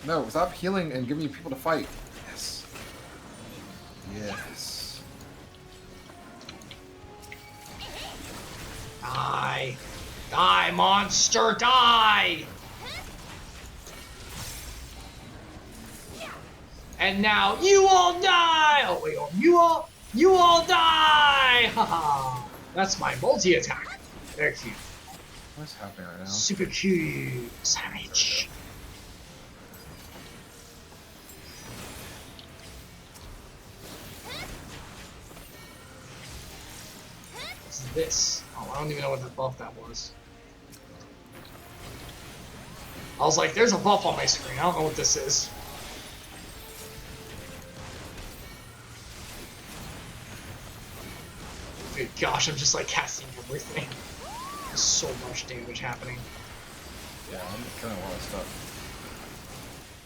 No, stop healing and giving me people to fight. Yes. Yes. Die. Die, monster, die! And now you all die! Oh wait, you all die! Haha. That's my multi-attack. Very cute. What's happening right now? Super cute. Savage. What's this? Oh, I don't even know what the buff that was. I was like, there's a buff on my screen. I don't know what this is. Good gosh, I'm just like casting everything. There's so much damage happening. Yeah, I'm killing a lot of stuff.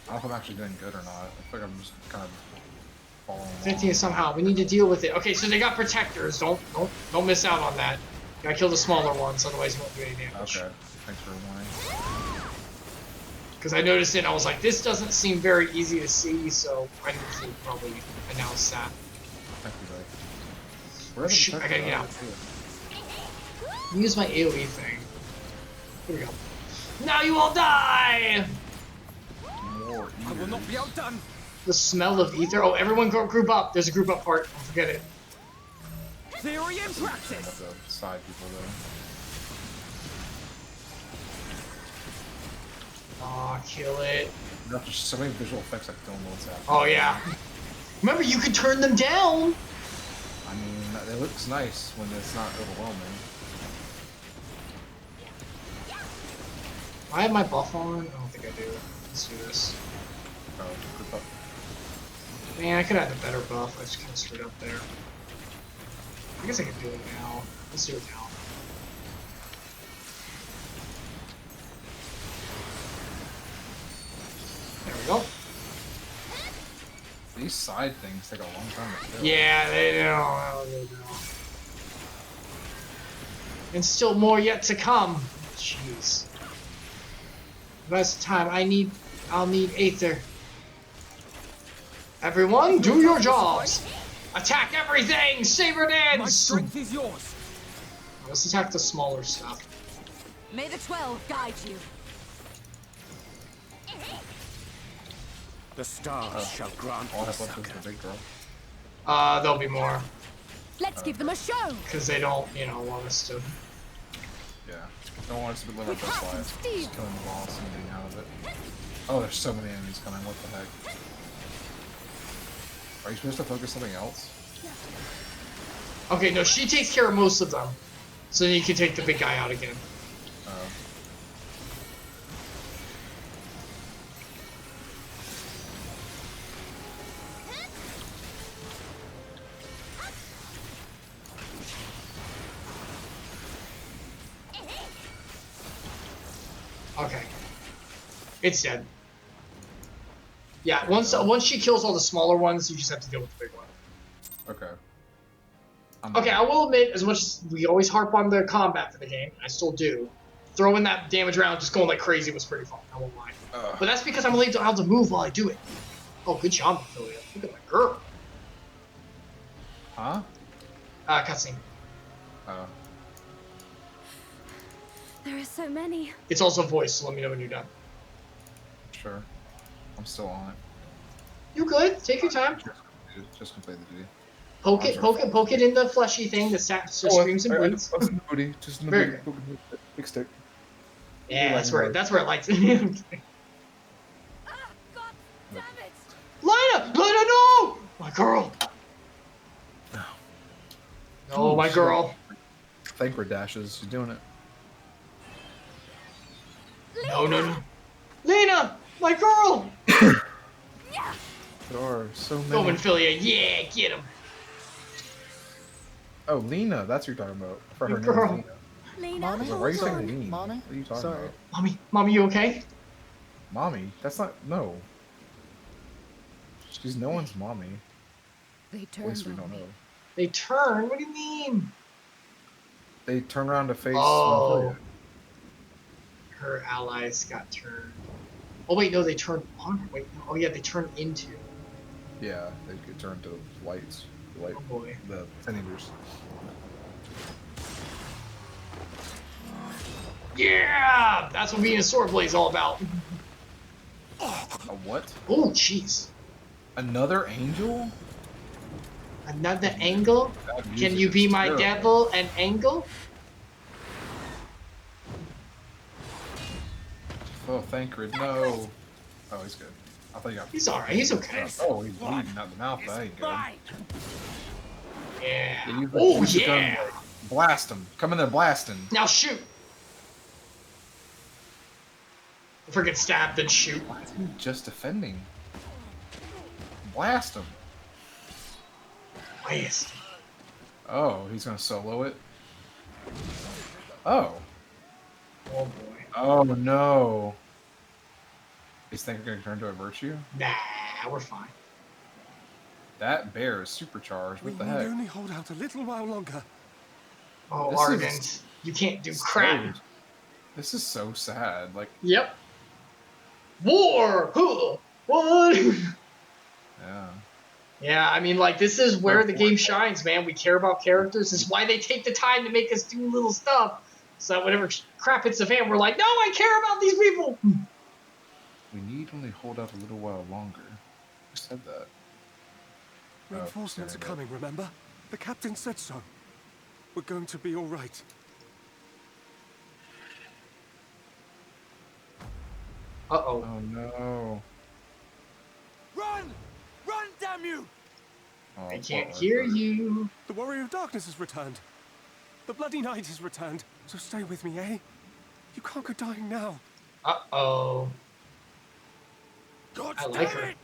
I don't know if I'm actually doing good or not. I feel like I'm just kind of following along. 15 somehow. We need to deal with it. Okay, so they got protectors. Don't miss out on that. Gotta kill the smaller ones, otherwise you won't do any damage. Okay, thanks for warning. Because I noticed it, and I was like, this doesn't seem very easy to see, so I need to probably announce that. Thank you, buddy. Where are the Shoot, I gotta get out. protectors? Use my AoE thing. Here we go. Now you all die! More I will not be outdone. The smell of ether. Oh, everyone go group up. There's a group up part. Don't forget it. Theory and practice. Of the side people though. Aw, kill it. There's just so many visual effects I don't know what's happening. Oh, yeah. Remember, you could turn them down. I mean, it looks nice when it's not overwhelming. Do I have my buff on? I don't think I do. Let's do this. Oh, group up. Man, I could have had a better buff. I just kind of screwed up there. I guess I can do it now. Let's do it now. There we go. These side things take a long time to kill. Yeah, they do. And still more yet to come. Jeez. Best time. I'll need Aether. Everyone, do your jobs. Attack everything. Saber dance. My strength is yours. Let's attack the smaller stuff. May the 12 guide you. The stars shall grant All I me have left is succor. the big girl. There'll be more. Let's give them a show. Because they don't, want us to. Yeah. Don't want us to live our best lives. Just killing the boss and getting out of it. Oh, there's so many enemies coming. What the heck? Are you supposed to focus something else? Okay, no, she takes care of most of them. So then you can take the big guy out again. Okay. It's dead. Yeah, once she kills all the smaller ones, you just have to deal with the big one. Okay. Okay, I will admit, as much as we always harp on the combat for the game, I still do. Throwing that damage around, just going like crazy was pretty fun, I won't lie. But that's because I'm only allowed to move while I do it. Oh, good job, Ophelia. Look at my girl. Huh? Cutscene. There are so many. It's also voice, so let me know when you're done. Sure. I'm still on it. You good? Take your time. Just complete the duty. Poke it in the fleshy thing that screams and bleeds. Just in the Very booty. Big stick. Yeah, that's where it likes it. Lina, no! My girl. Oh, my girl. Thank her dashes. She's doing it. No, no, no. Lena, my girl. There are so many. Go, Ophelia. Yeah, get him. Oh, Lena. That's what you're talking about. For her My name is girl. Lena. Lena, I was like, why are you saying Lena? Mommy? What are you talking Sorry. about? Mommy, you okay? Mommy? That's not. No. She's no one's mommy. They At least we turned on don't me. know. They turn? What do you mean? They turn around to face Oh. Funtimes. Her allies got turned. Oh, wait, no, they turned on. Wait, no. Oh, yeah, they turned into. Yeah, they could turn to lights. Light, Oh, boy. The Senators. Yeah! That's what being a sword blade is all about. A what? Oh, jeez. Another angel? Another angle? That Can music you be is my terrible. devil and angle? Oh, Thancred, no. Oh, he's good. I thought you got. He's alright, he's okay. Oh, he's bleeding out the mouth. That ain't good. Yeah. Use Oh, use the gun, yeah! like, blast him. Come in there, blast him. Now shoot! Freaking stab, then shoot. Why is he just defending? Blast him. Blast. Oh, he's gonna solo it. Oh. Oh, boy. Oh, no. Is Thancred gonna turn to a virtue? Nah, we're fine. That bear is supercharged. What the We heck? need only hold out a little while longer. Oh, This Ardent. is You can't do crap. This is so sad. Like, Yep. War! Huh. What? yeah. Yeah, I mean, like, this is where the game shines, man. We care about characters. This is why they take the time to make us do little stuff. So that whenever crap hits the fan, we're like, no, I care about these people. We need only hold out a little while longer. Who said that? Reinforcements are coming, remember? The captain said so. We're going to be all right. Uh-oh. Oh, no. Run! Run, damn you! Oh, I can't poor hear Arthur. you. The Warrior of Darkness has returned. The Bloody Knight has returned. So stay with me, eh? You can't go dying now. Uh-oh. God I like damn her. it!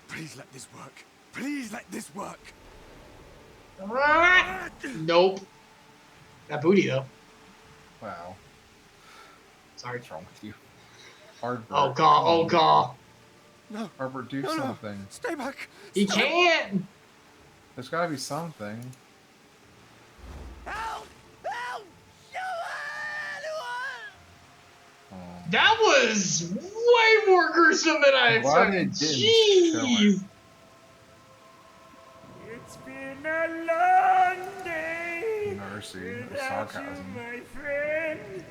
Please let this work. Please let this work. Nope. That booty, though. Wow. Sorry. What's wrong with you? Harbor. Oh, God. Oh, God. No. Harbor, do No, no. something. Stay back. He Stop. can't. There's gotta be something. Help! Help! Oh. That was way more gruesome than I I'm glad expected. it didn't show Jeez. it. It's been a long day. Mercy. Or without sarcasm. you, my friend.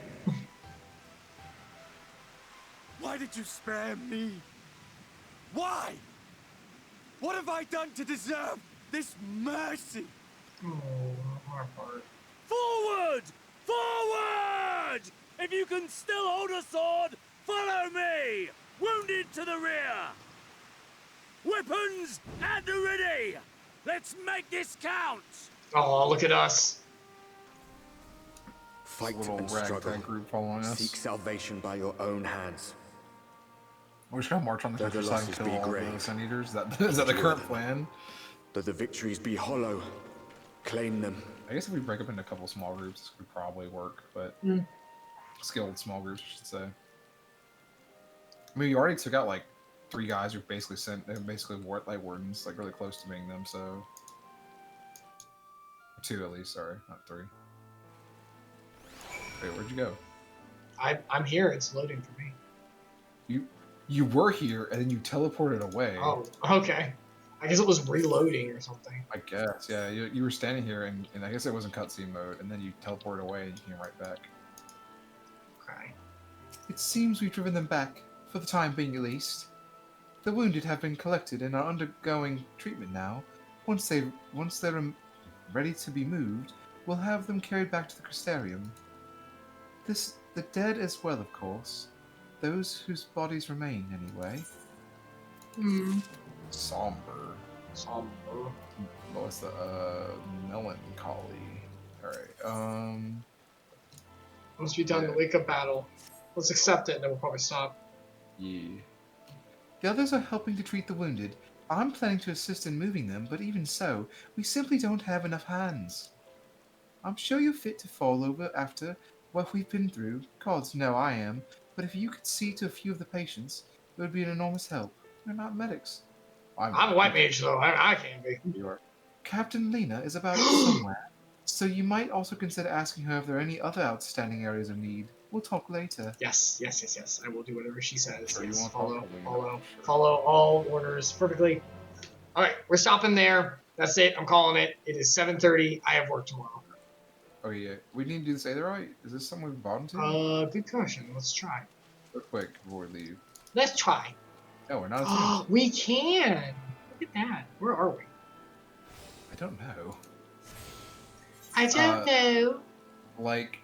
Why did you spare me? Why? What have I done to deserve this mercy? Oh, our part. Forward! Forward! If you can still hold a sword, follow me! Wounded to the rear! Weapons at the ready! Let's make this count! Oh, look at us. Fight Little and ragtag struggle. group following us. Seek salvation by your own hands. We're just gonna march on the Though the countryside and losses kill be all the great, Sun Eaters. Is that the endure current them. plan? Though the victories be hollow, claim them. I guess if we break up into a couple small groups, this could probably work, but skilled small groups, I should say. I mean, you already took out like 3 guys who basically light wardens, like really close to being them. So, or 2 at least. Sorry, not 3. Wait, where'd you go? I'm here. It's loading for me. You were here and then you teleported away. Oh, okay. I guess it was reloading or something. I guess, yeah. You were standing here and I guess it was in cutscene mode, and then you teleported away and you came right back. Okay. It seems we've driven them back, for the time being at least. The wounded have been collected and are undergoing treatment now. Once they're ready to be moved, we'll have them carried back to the Crystarium. The dead as well, of course. Those whose bodies remain, anyway. Somber. Somber. What's the melancholy? Alright, Once we're done the wake-up battle, let's accept it, and then we'll probably stop. yeah. The others are helping to treat the wounded. I'm planning to assist in moving them, but even so, we simply don't have enough hands. I'm sure you're fit to fall over after what we've been through. Gods know I am, but if you could see to a few of the patients, it would be an enormous help. We're not medics. I'm a white mage, though. I can't be. You are. Captain Lena is about somewhere, so you might also consider asking her if there are any other outstanding areas of need. We'll talk later. Yes. I will do whatever she says. Sure, you Yes, want follow all orders perfectly. All right, we're stopping there. That's it. I'm calling it. It is 7:30. I have work tomorrow. Oh yeah, we need to do this either right. Is this something we've bought into? Good question. Let's try. Real quick before we leave. Let's try. No, we're not attuned. We can. Look at that. Where are we? I don't know. I don't know. Like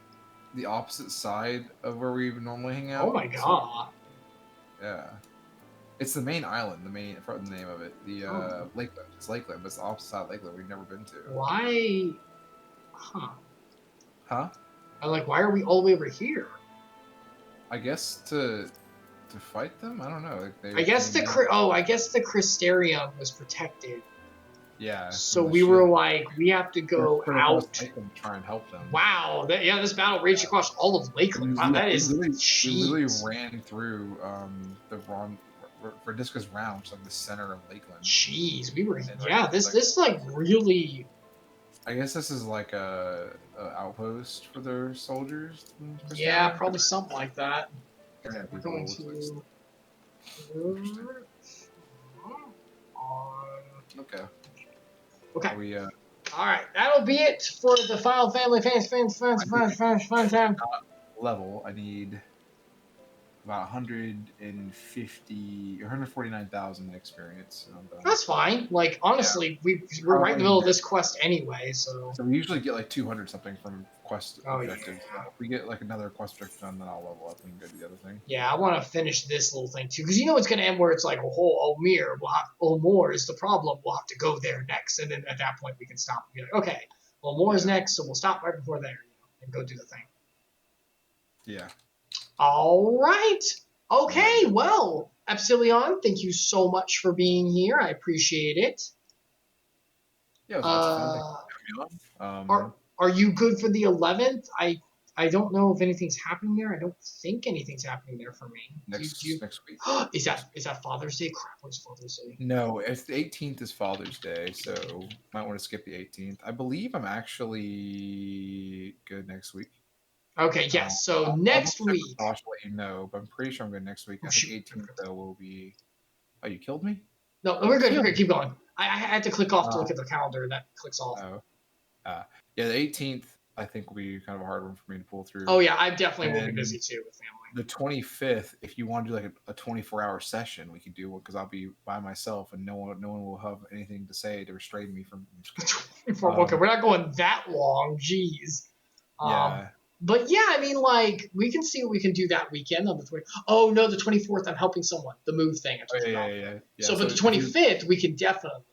the opposite side of where we normally hang out. Oh my god. Yeah. It's the main island, I forgot the name of it. The Lakeland. It's Lakeland, but it's the opposite side of Lakeland we've never been to. Why? Huh. Huh? Why are we all the way over here? I guess to fight them? I don't know. I guess the Crystarium was protected. Yeah. So we were like, we have to go out. Try and help them. Wow. This battle raged across all of Lakeland. Wow, that is. We literally ran through Verdisca's realm, so the center of Lakeland. Jeez, we were. Yeah, this like really. I guess this is like a outpost for their soldiers. Yeah, probably something like that. Yeah, we're going to. Okay. Okay. We, all right, that'll be it for the Final Family fun time. Level, I need about 149,000 experience. That's fine. Like honestly, we're right in the middle of this quest anyway, so. So we usually get like 200 something from quest objectives. Yeah. If we get like another quest objective done, then I'll level up and go do the other thing. Yeah, I want to finish this little thing too, because it's going to end where it's like, oh, Olmor is the problem. We'll have to go there next, and then at that point we can stop and be like, okay, Olmor is next, so we'll stop right before there, and go do the thing. Yeah. All right. Okay. Well, Epsilion, thank you so much for being here. I appreciate it. Yeah, it was fun. Are you good for the 11th? I don't know if anything's happening there. I don't think anything's happening there for me. Next week. Is that Father's Day? Crap, what's Father's Day? No, it's the 18th is Father's Day, so might want to skip the 18th. I believe I'm actually good next week. Okay, yes. So next week. I'll let you know, but I'm pretty sure I'm good next week. I think 18th though will be. Oh, you killed me? No, we're good. We're good. Keep going. I had to click off to look at the calendar. That clicks off. Yeah, the 18th I think will be kind of a hard one for me to pull through. Oh yeah, I definitely will be busy too with family. The 25th, if you want to do like a 24-hour session, we can do one because I'll be by myself and no one will have anything to say to restrain me from. Okay, we're not going that long. Jeez. Yeah. But yeah, I mean, like, we can see what we can do that weekend on the 20th. Oh, no, the 24th, I'm helping someone. The move thing. Yeah. So, but the 25th, we can definitely.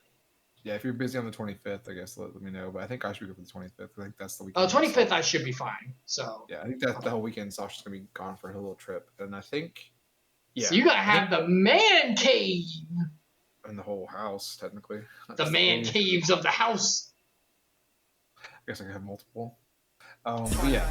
Yeah, if you're busy on the 25th, I guess let me know. But I think I should go for the 25th. I think that's the weekend. 25th, I should be fine. So. Yeah, I think that the whole weekend, Sasha's going to be gone for her little trip. And I think. Yeah. So you got to have the man cave. And the whole house, technically. The man caves of the house. I guess I could have multiple. But yeah,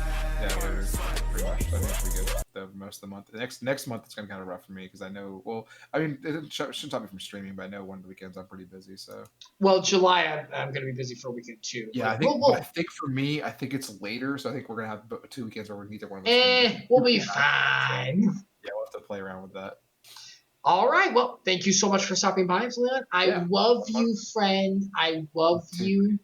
we're pretty much. I think we get the most of the month. Next month it's gonna be kind of rough for me because I know. Well, I mean, it shouldn't stop me from streaming, but I know one of the weekends I'm pretty busy. So. Well, July I'm gonna be busy for a weekend too. Yeah, I think for me, I think it's later. So I think we're gonna have 2 weekends where neither one of us. We'll be fine. Yeah, we'll have to play around with that. All right. Well, thank you so much for stopping by, Epsilion. I love you, friend. I love you,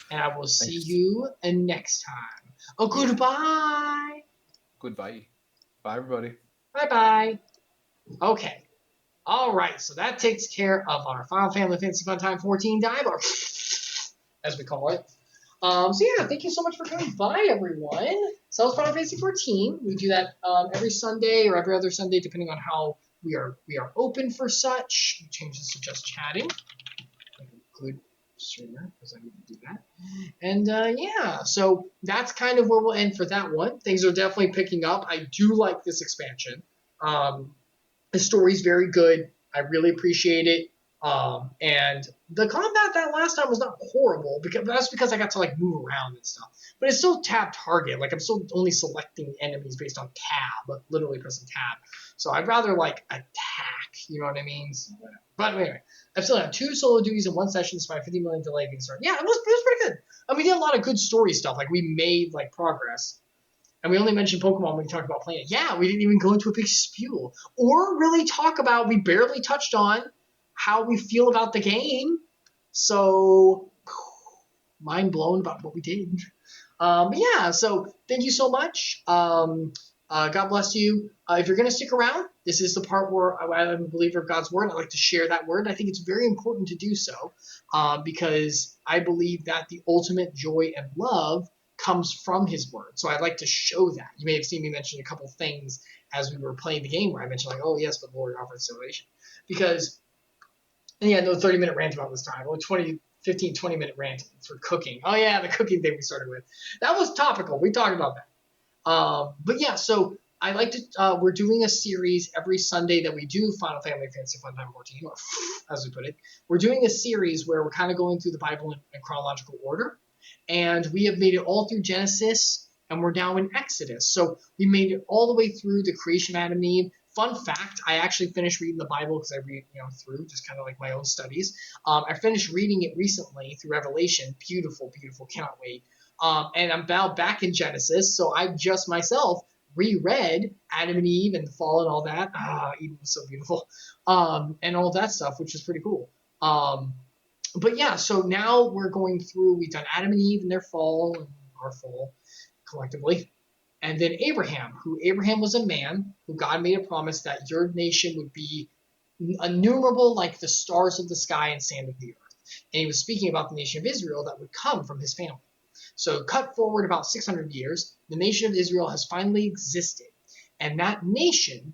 and I will see you next time. Oh, goodbye. Goodbye. Bye, everybody. Bye-bye. Okay. All right. So that takes care of our Final Family Fantasy Fun Time 14 dive, or as we call it. So yeah, thank you so much for coming by, everyone. So that was Final Fantasy 14. We do that every Sunday or every other Sunday, depending on how we are open for such. Change this to just chatting. Good. streamer because I need to do that. And yeah, so that's kind of where we'll end for that one. Things are definitely picking up. I do like this expansion. The story's very good. I really appreciate it. And the combat that last time was not horrible because that's because I got to like move around and stuff. But it's still tab target. Like I'm still only selecting enemies based on tab, literally pressing tab. So I'd rather like attack. You know what I mean? So, but anyway, Epsilion, 2 solo duties in 1 session despite 50 million delay being started. Yeah, it was pretty good. I mean, we did a lot of good story stuff. Like we made like progress. And we only mentioned Pokemon when we talked about playing it. Yeah, we didn't even go into a big spew. Or really talk about, we barely touched on how we feel about the game. So, mind blown about what we did. But yeah, so thank you so much. God bless you. If you're going to stick around, this is the part where I'm a believer of God's word. I like to share that word. I think it's very important to do so because I believe that the ultimate joy and love comes from his word. So I'd like to show that. You may have seen me mention a couple things as we were playing the game where I mentioned like, oh yes, but the Lord offers salvation. Because, and yeah, no 30-minute rant about this time. Only 20-minute rant for cooking. Oh yeah, the cooking thing we started with. That was topical. We talked about that. But yeah, so I like to, we're doing a series every Sunday that we do Final Fantasy Funtime 14, or as we put it. We're doing a series where we're kind of going through the Bible in chronological order. And we have made it all through Genesis, and we're now in Exodus. So we made it all the way through the creation of Adam and Eve. Fun fact, I actually finished reading the Bible because I read, through just kind of like my own studies. I finished reading it recently through Revelation. Beautiful, beautiful, cannot wait. And I'm now back in Genesis, so I just myself reread Adam and Eve and the fall and all that. Eden was so beautiful. And all that stuff, which is pretty cool. But yeah, so now we're going through, we've done Adam and Eve and their fall, and our fall collectively. And then Abraham was a man who God made a promise that your nation would be innumerable like the stars of the sky and sand of the earth. And he was speaking about the nation of Israel that would come from his family. So cut forward about 600 years, the nation of Israel has finally existed. And that nation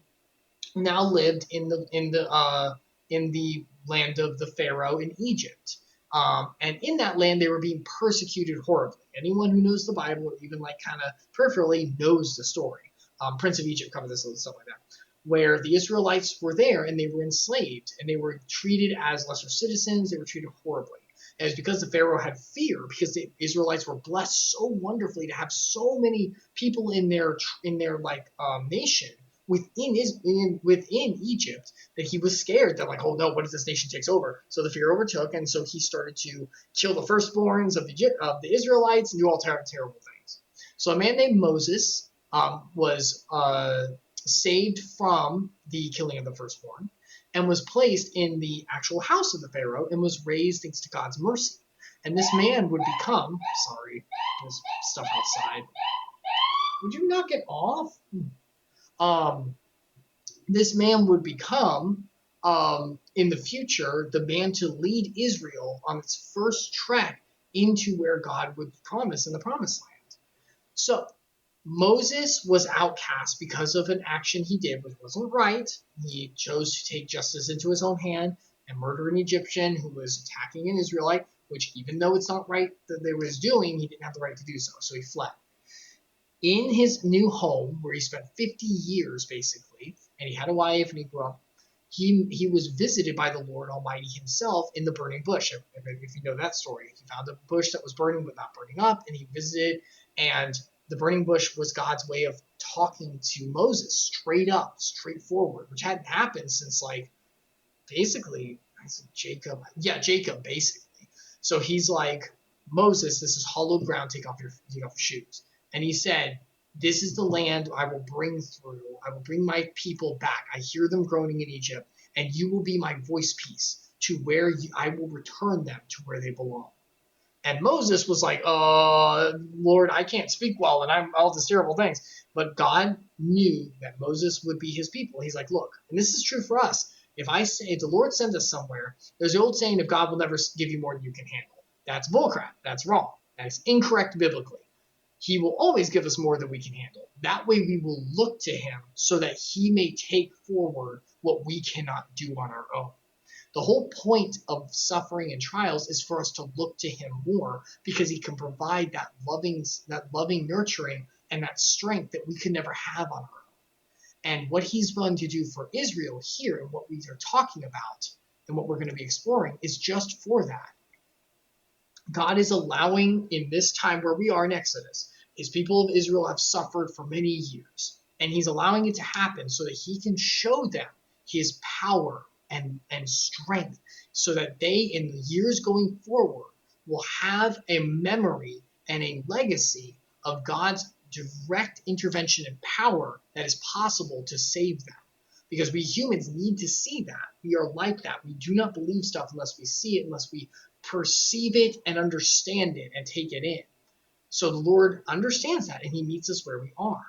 now lived in the land of the Pharaoh in Egypt. And in that land, they were being persecuted horribly. Anyone who knows the Bible, or even like kind of peripherally, knows the story. Prince of Egypt covered this and stuff like that, where the Israelites were there and they were enslaved and they were treated as lesser citizens. They were treated horribly. And it's because the Pharaoh had fear, because the Israelites were blessed so wonderfully to have so many people in their nation within Egypt, that he was scared that like, oh no, what if this nation takes over? So the fear overtook, and so he started to kill the firstborns of the Israelites and do all terrible things. So a man named Moses was saved from the killing of the firstborn and was placed in the actual house of the Pharaoh and was raised thanks to God's mercy. And this man would become, sorry, there's stuff outside. Would you knock it off? This man would become, in the future, the man to lead Israel on its first trek into where God would promise in the Promised Land. So Moses was outcast because of an action he did, which wasn't right. He chose to take justice into his own hand and murder an Egyptian who was attacking an Israelite, which even though it's not right that they was doing, he didn't have the right to do so, so he fled. In his new home, where he spent 50 years basically, and he had a wife and he grew up, he was visited by the Lord Almighty himself in the burning bush. If you know that story, he found a bush that was burning but not burning up, and he visited, and the burning bush was God's way of talking to Moses straight up, straightforward, which hadn't happened since like basically Jacob. Yeah, Jacob basically. So he's like, Moses, this is hallowed ground. Take off your shoes. And he said, this is the land I will bring through. I will bring my people back. I hear them groaning in Egypt, and you will be my voice piece to where I will return them to where they belong. And Moses was like, Lord, I can't speak well, and I'm all these terrible things. But God knew that Moses would be his people. He's like, look, and this is true for us. If the Lord sends us somewhere, there's the old saying of God will never give you more than you can handle. That's bullcrap. That's wrong. That's incorrect biblically. He will always give us more than we can handle. That way we will look to him so that he may take forward what we cannot do on our own. The whole point of suffering and trials is for us to look to him more, because he can provide that loving nurturing and that strength that we could never have on our own. And what he's willing to do for Israel here, and what we are talking about and what we're going to be exploring, is just for that. God is allowing, in this time where we are in Exodus, his people of Israel have suffered for many years, and he's allowing it to happen so that he can show them his power and strength, so that they, in the years going forward, will have a memory and a legacy of God's direct intervention and power that is possible to save them. Because we humans need to see that. We are like that. We do not believe stuff unless we see it, unless we perceive it and understand it and take it in. So the Lord understands that, and he meets us where we are.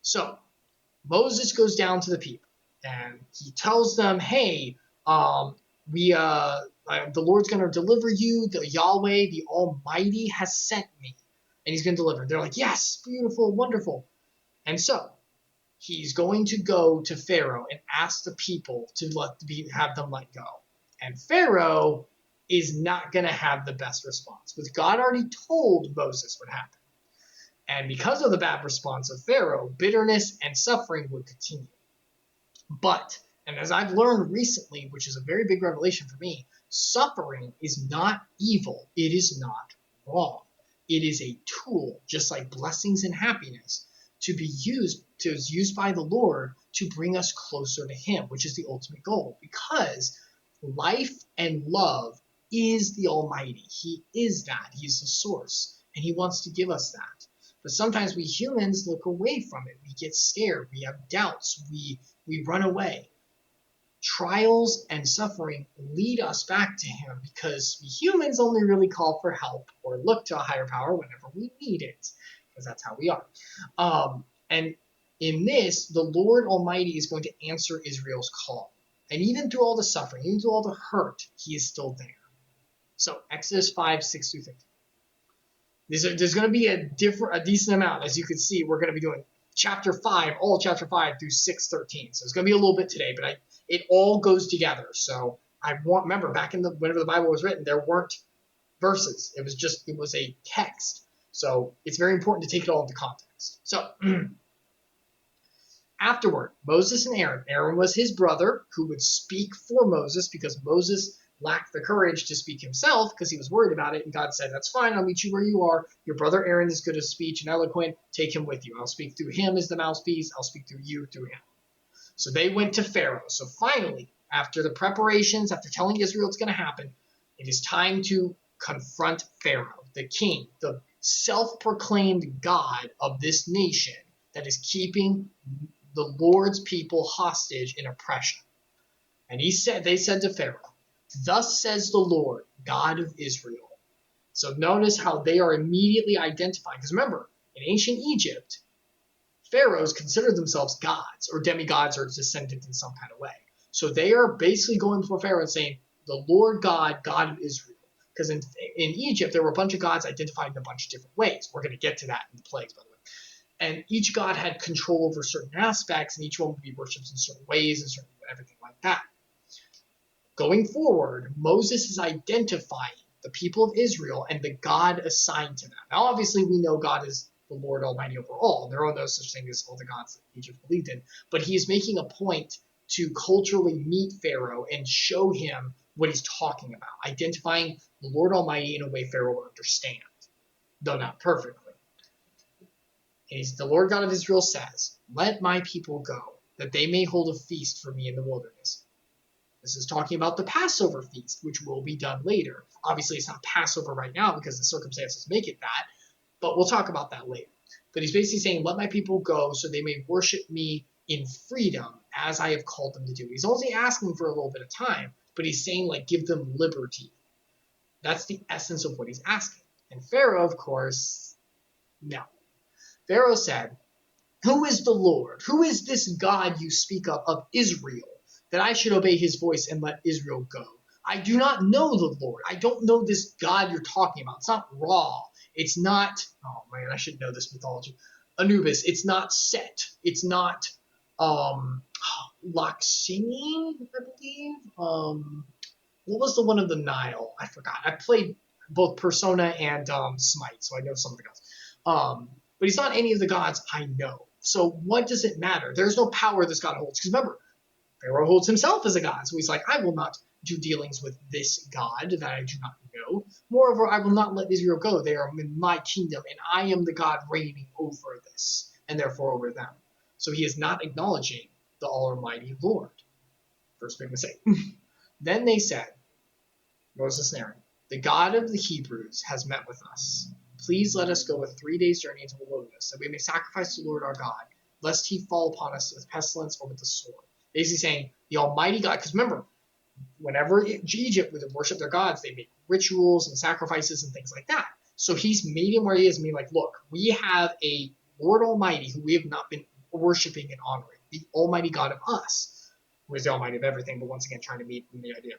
So Moses goes down to the people, and he tells them, hey, the Lord's going to deliver you. The Yahweh, the Almighty, has sent me, and he's going to deliver. They're like, yes, beautiful, wonderful. And so he's going to go to Pharaoh and ask the people to have them let go. And Pharaoh is not going to have the best response, because God already told Moses what happened. And because of the bad response of Pharaoh, bitterness and suffering would continue. But, and as I've learned recently, which is a very big revelation for me, suffering is not evil. It is not wrong. It is a tool, just like blessings and happiness, to be used by the Lord to bring us closer to him, which is the ultimate goal. Because life and love is the Almighty. He is that. He's the source, and he wants to give us that. But sometimes we humans look away from it. We get scared. We have doubts. We run away. Trials and suffering lead us back to him, because we humans only really call for help or look to a higher power whenever we need it, because that's how we are. And in this, the Lord Almighty is going to answer Israel's call. And even through all the suffering, even through all the hurt, he is still there. So Exodus 5, 6 through 15. There's going to be a decent amount. As you can see, we're going to be doing chapter 5, all chapter 5 through 6:13. So it's going to be a little bit today, but it all goes together. So remember, back in whenever the Bible was written, there weren't verses. It was a text. So it's very important to take it all into context. So afterward, Moses and Aaron was his brother, who would speak for Moses, because Moses lacked the courage to speak himself because he was worried about it. And God said, that's fine. I'll meet you where you are. Your brother Aaron is good at speech and eloquent. Take him with you. I'll speak through him as the mouthpiece. I'll speak through you through him. So they went to Pharaoh. So finally, after the preparations, after telling Israel it's going to happen, it is time to confront Pharaoh, the king, the self-proclaimed God of this nation that is keeping the Lord's people hostage in oppression. And they said to Pharaoh, thus says the Lord, God of Israel. So notice how they are immediately identifying. Because remember, in ancient Egypt, pharaohs considered themselves gods or demigods or descendants in some kind of way. So they are basically going before Pharaoh and saying, the Lord God, God of Israel. Because in Egypt, there were a bunch of gods identified in a bunch of different ways. We're going to get to that in the plagues, by the way. And each god had control over certain aspects, and each one would be worshipped in certain ways and certain everything like that. Going forward, Moses is identifying the people of Israel and the God assigned to them. Now, obviously, we know God is the Lord Almighty over all. There are no such thing as all the gods that Egypt believed in. But he is making a point to culturally meet Pharaoh and show him what he's talking about, identifying the Lord Almighty in a way Pharaoh will understand, though not perfectly. The Lord God of Israel says, let my people go, that they may hold a feast for me in the wilderness. This is talking about the Passover feast, which will be done later. Obviously, it's not Passover right now because the circumstances make it that, but we'll talk about that later. But he's basically saying, let my people go so they may worship me in freedom as I have called them to do. He's only asking for a little bit of time, but he's saying, give them liberty. That's the essence of what he's asking. And Pharaoh, of course, no. Pharaoh said, who is the Lord? Who is this God you speak of Israel, that I should obey his voice and let Israel go? I do not know the Lord. I don't know this God you're talking about. It's not Ra. It's not, oh man, I should know this mythology. Anubis. It's not Set. It's not Laksini, I believe. what was the one of the Nile? I forgot. I played both Persona and Smite, so I know some of the gods. But he's not any of the gods I know. So what does it matter? There's no power this god holds. Because remember, Pharaoh holds himself as a god. So he's like, I will not do dealings with this god that I do not know. Moreover, I will not let Israel go. They are in my kingdom, and I am the god reigning over this, and therefore over them. So he is not acknowledging the Almighty Lord. First big mistake. Then they said, Moses and Aaron, the God of the Hebrews has met with us. Please let us go a 3 days' journey into the wilderness, that we may sacrifice to the Lord our God, lest he fall upon us with pestilence or with the sword. Basically saying, the Almighty God, because remember, whenever Egypt would worship their gods, they make rituals and sacrifices and things like that. So he's made him where he is, and being like, look, we have a Lord Almighty who we have not been worshiping and honoring, the Almighty God of us, who is the Almighty of everything, but once again trying to meet the idea.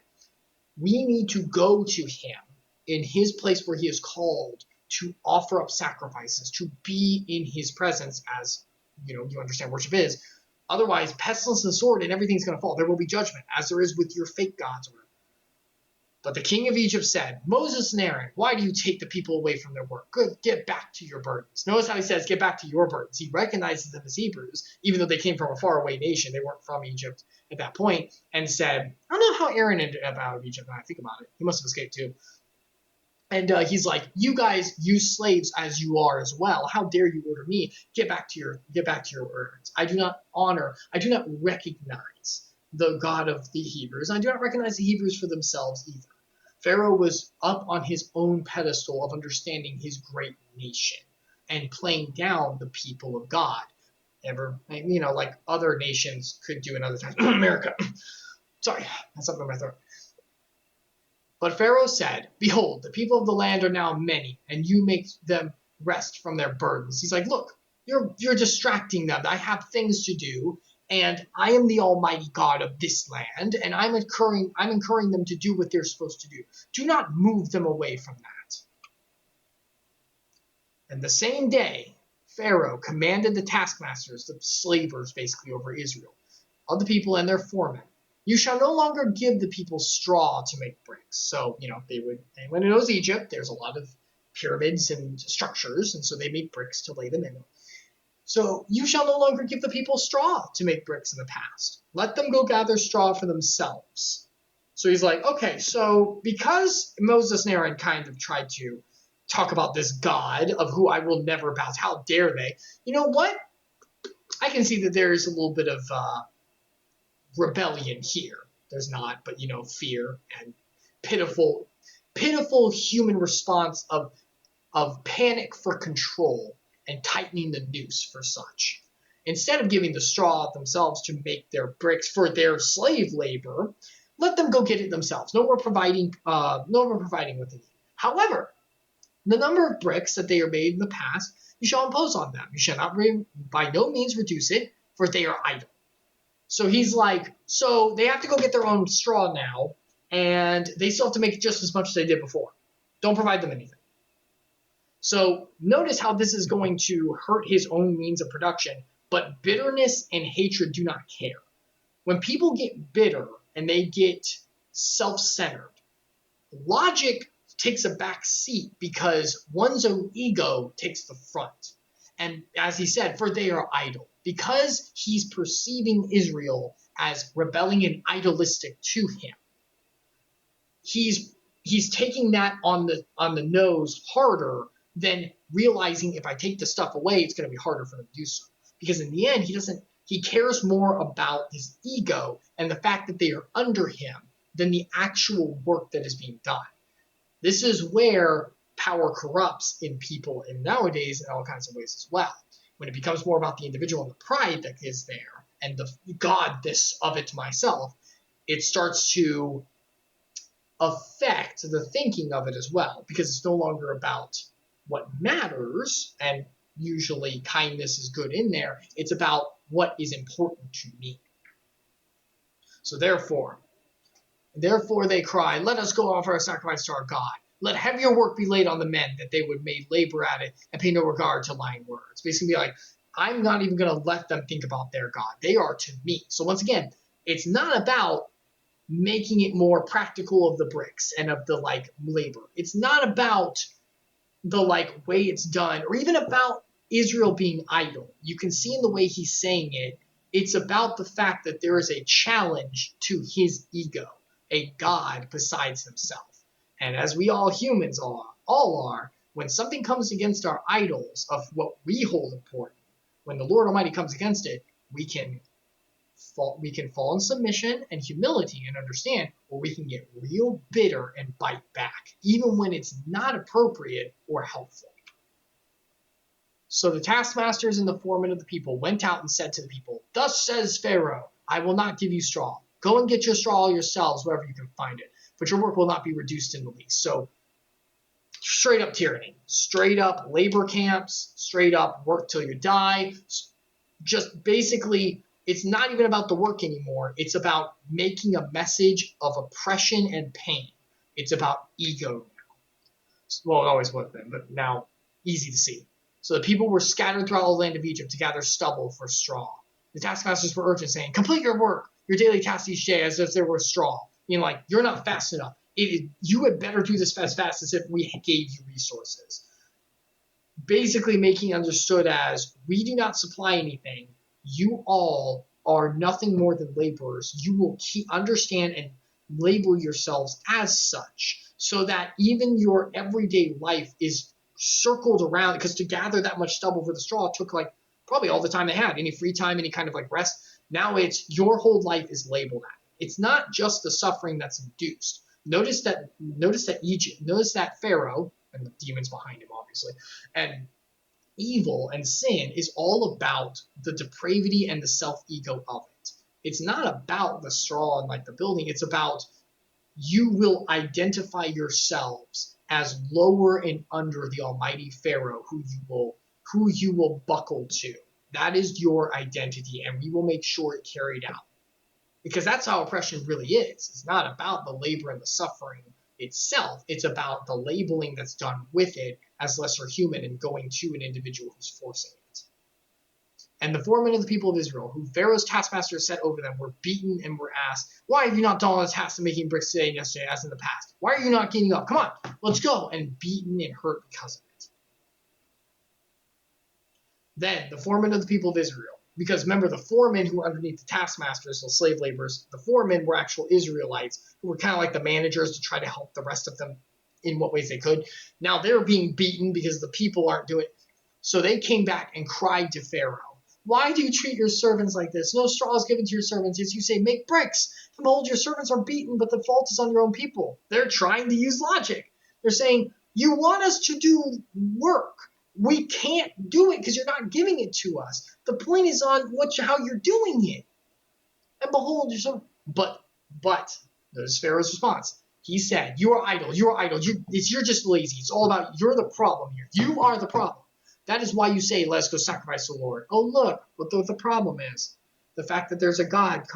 We need to go to him in his place where he is called to offer up sacrifices, to be in his presence, as you understand worship is. Otherwise, pestilence and sword and everything's going to fall. There will be judgment, as there is with your fake gods. But the king of Egypt said, Moses and Aaron, why do you take the people away from their work? Good, get back to your burdens. Notice how he says, get back to your burdens. He recognizes them as Hebrews, even though they came from a faraway nation. They weren't from Egypt at that point, and said, I don't know how Aaron ended up out of Egypt when I think about it. He must have escaped too. And he's like, you guys use slaves as you are as well. How dare you order me? Get back to your orders. I do not recognize the God of the Hebrews. I do not recognize the Hebrews for themselves either. Pharaoh was up on his own pedestal of understanding his great nation and playing down the people of God. Like other nations could do in other times. America. Sorry, that's something in my throat. But Pharaoh said, behold, the people of the land are now many, and you make them rest from their burdens. He's like, look, you're distracting them. I have things to do, and I am the Almighty God of this land, and I'm incurring them to do what they're supposed to do. Do not move them away from that. And the same day, Pharaoh commanded the taskmasters, the slavers basically over Israel, of the people and their foremen, you shall no longer give the people straw to make bricks. So, anyone who knows Egypt, there's a lot of pyramids and structures, and so they made bricks to lay them in. So you shall no longer give the people straw to make bricks in the past. Let them go gather straw for themselves. So he's like, okay, so because Moses and Aaron kind of tried to talk about this God of who I will never bow, how dare they? You know what? I can see that there is a little bit of rebellion here. There's not, but fear and pitiful human response of panic for control and tightening the noose for such. Instead of giving the straw themselves to make their bricks for their slave labor, let them go get it themselves. No more providing what they need. However, the number of bricks that they are made in the past, you shall impose on them. You shall not by no means reduce it, for they are idle. So he's like, so they have to go get their own straw now, and they still have to make just as much as they did before. Don't provide them anything. So notice how this is going to hurt his own means of production, but bitterness and hatred do not care. When people get bitter and they get self-centered, logic takes a back seat because one's own ego takes the front. And as he said, for they are idle. Because he's perceiving Israel as rebelling and idolistic to him, he's taking that on the nose harder than realizing if I take the stuff away, it's going to be harder for him to do so. Because in the end, he cares more about his ego and the fact that they are under him than the actual work that is being done. This is where power corrupts in people and nowadays in all kinds of ways as well. When it becomes more about the individual and the pride that is there and the godness of it myself, it starts to affect the thinking of it as well, because it's no longer about what matters, and usually kindness is good in there. It's about what is important to me. So therefore they cry, let us go offer a sacrifice to our God. Let heavier work be laid on the men, that they would make labor at it and pay no regard to lying words. Basically be like, I'm not even going to let them think about their God. They are to me. So once again, it's not about making it more practical of the bricks and of the like labor. It's not about the like way it's done or even about Israel being idle. You can see in the way he's saying it, it's about the fact that there is a challenge to his ego, a god besides himself. And as we all humans all are, when something comes against our idols of what we hold important, when the Lord Almighty comes against it, we can fall in submission and humility and understand, or we can get real bitter and bite back, even when it's not appropriate or helpful. So the taskmasters and the foremen of the people went out and said to the people, "Thus says Pharaoh, I will not give you straw. Go and get your straw yourselves wherever you can find it, but your work will not be reduced in the least." So straight up tyranny, straight up labor camps, straight up work till you die. Just basically, it's not even about the work anymore. It's about making a message of oppression and pain. It's about ego now. Well, it always was then, but now easy to see. So the people were scattered throughout the land of Egypt to gather stubble for straw. The taskmasters were urgent, saying, "Complete your work, your daily task each day, as if there were straw." You know, like, you're not fast enough. You had better do this as fast as if we gave you resources. Basically making understood as, we do not supply anything. You all are nothing more than laborers. You will understand and label yourselves as such, so that even your everyday life is circled around, because to gather that much stubble for the straw took like probably all the time they had, any free time, any kind of like rest. Now it's your whole life is labeled at it. It's not just the suffering that's induced. Notice that Egypt, notice that Pharaoh and the demons behind him, obviously, and evil and sin is all about the depravity and the self-ego of it. It's not about the straw and like the building. It's about, you will identify yourselves as lower and under the almighty Pharaoh who you will buckle to. That is your identity, and we will make sure it carried out. Because that's how oppression really is. It's not about the labor and the suffering itself. It's about the labeling that's done with it as lesser human and going to an individual who's forcing it. And the foremen of the people of Israel, who Pharaoh's taskmasters set over them, were beaten and were asked, "Why have you not done the task of making bricks today and yesterday as in the past? Why are you not getting up? Come on, let's go." And beaten and hurt because of it. Then the foremen of the people of Israel, because remember, the foremen who were underneath the taskmasters, the slave laborers, the foremen were actual Israelites who were kind of like the managers to try to help the rest of them in what ways they could. Now they're being beaten because the people aren't doing it. So they came back and cried to Pharaoh, "Why do you treat your servants like this? No straw is given to your servants, as you say, make bricks. Behold, your servants are beaten, but the fault is on your own people." They're trying to use logic. They're saying, "You want us to do work. We can't do it because you're not giving it to us. The point is on how you're doing it. And behold, you're so..." But, notice Pharaoh's response. He said, "You are idle. You are idle. You're just lazy. It's all about, you're the problem here. You are the problem. That is why you say, let's go sacrifice the Lord." Oh, look what the problem is. The fact that there's a God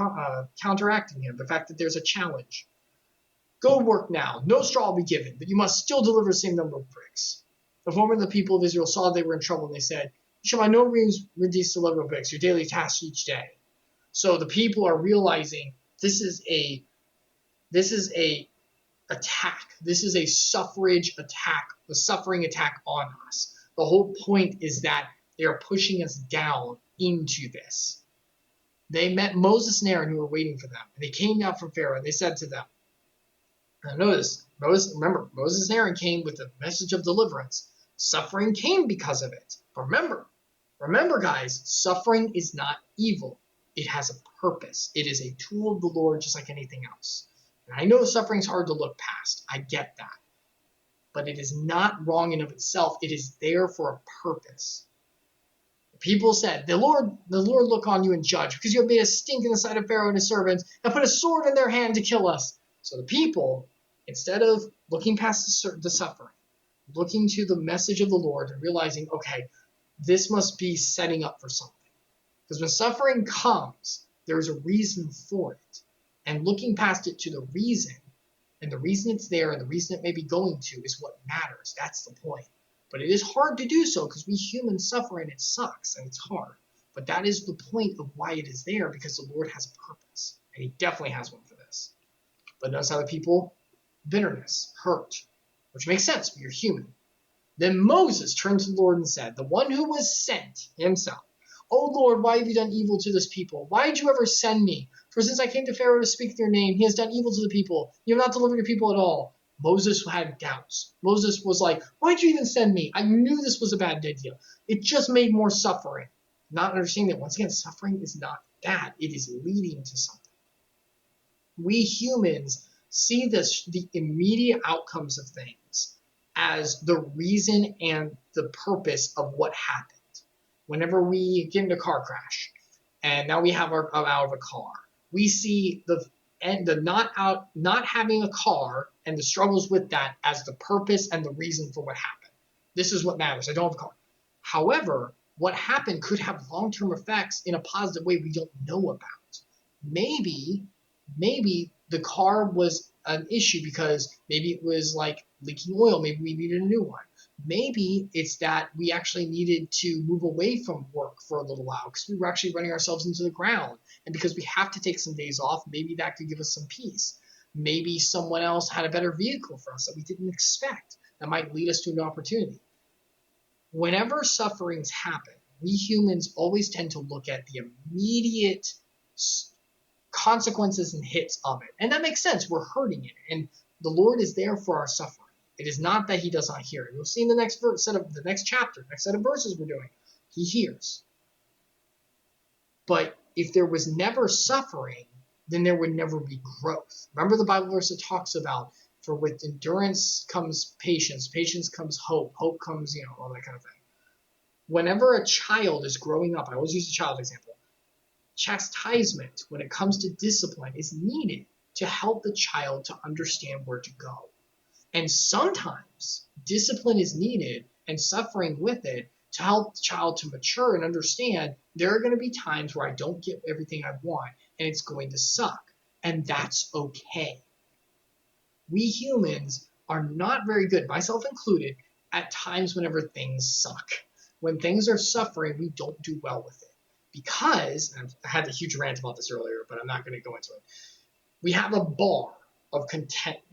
counteracting him. The fact that there's a challenge. "Go work now. No straw will be given, but you must still deliver the same number of bricks." The foremen of the people of Israel saw they were in trouble, and they said, "You shall by no means reduce the number of bricks, your daily task each day." So the people are realizing this is a attack. This is a suffrage attack, a suffering attack on us. The whole point is that they are pushing us down into this. They met Moses and Aaron, who were waiting for them, and they came down from Pharaoh, and they said to them, now notice, remember, Moses and Aaron came with a message of deliverance. Suffering came because of it. But remember guys, suffering is not evil. It has a purpose. It is a tool of the Lord just like anything else. And I know suffering's hard to look past. I get that. But it is not wrong in of itself. It is there for a purpose. The people said, the Lord look on you and judge, because you have made a stink in the sight of Pharaoh and his servants, and put a sword in their hand to kill us. So the people, instead of looking past the suffering, looking to the message of the Lord and realizing, okay, this must be setting up for something. Because when suffering comes, there's a reason for it. And looking past it to the reason, and the reason it's there and the reason it may be going to is what matters. That's the point. But it is hard to do so because we humans suffer and it sucks and it's hard. But that is the point of why it is there, because the Lord has a purpose. And he definitely has one for this. But notice other people, bitterness, hurt, which makes sense, but you're human. Then Moses turned to the Lord and said, the one who was sent himself, O Lord, why have you done evil to this people? Why did you ever send me? For since I came to Pharaoh to speak their name, he has done evil to the people. You have not delivered your people at all. Moses had doubts. Moses was like, why'd you even send me? I knew this was a bad idea. It just made more suffering. Not understanding that, once again, suffering is not bad. It is leading to something. We humans see the immediate outcomes of things as the reason and the purpose of what happened. Whenever we get in a car crash, and now we have our out of a car, we see the not having a car and the struggles with that as the purpose and the reason for what happened. This is what matters. I don't have a car. However, what happened could have long-term effects in a positive way we don't know about. Maybe the car was an issue because maybe it was like leaking oil. Maybe we needed a new one. Maybe it's that we actually needed to move away from work for a little while because we were actually running ourselves into the ground. And because we have to take some days off, maybe that could give us some peace. Maybe someone else had a better vehicle for us that we didn't expect that might lead us to an opportunity. Whenever sufferings happen, we humans always tend to look at the immediate consequences and hits of it. And that makes sense. We're hurting it. And the Lord is there for our suffering. It is not that he does not hear it. You'll see in the next set of verses we're doing, he hears. But if there was never suffering, then there would never be growth. Remember the Bible verse that talks about, for with endurance comes patience, patience comes hope, hope comes, all that kind of thing. Whenever a child is growing up, I always use a child example, chastisement, when it comes to discipline, is needed to help the child to understand where to go. And sometimes discipline is needed and suffering with it to help the child to mature and understand there are going to be times where I don't get everything I want and it's going to suck. And that's okay. We humans are not very good, myself included, at times whenever things suck. When things are suffering, we don't do well with it. Because, and I had a huge rant about this earlier, but I'm not going to go into it. We have a bar of contentment.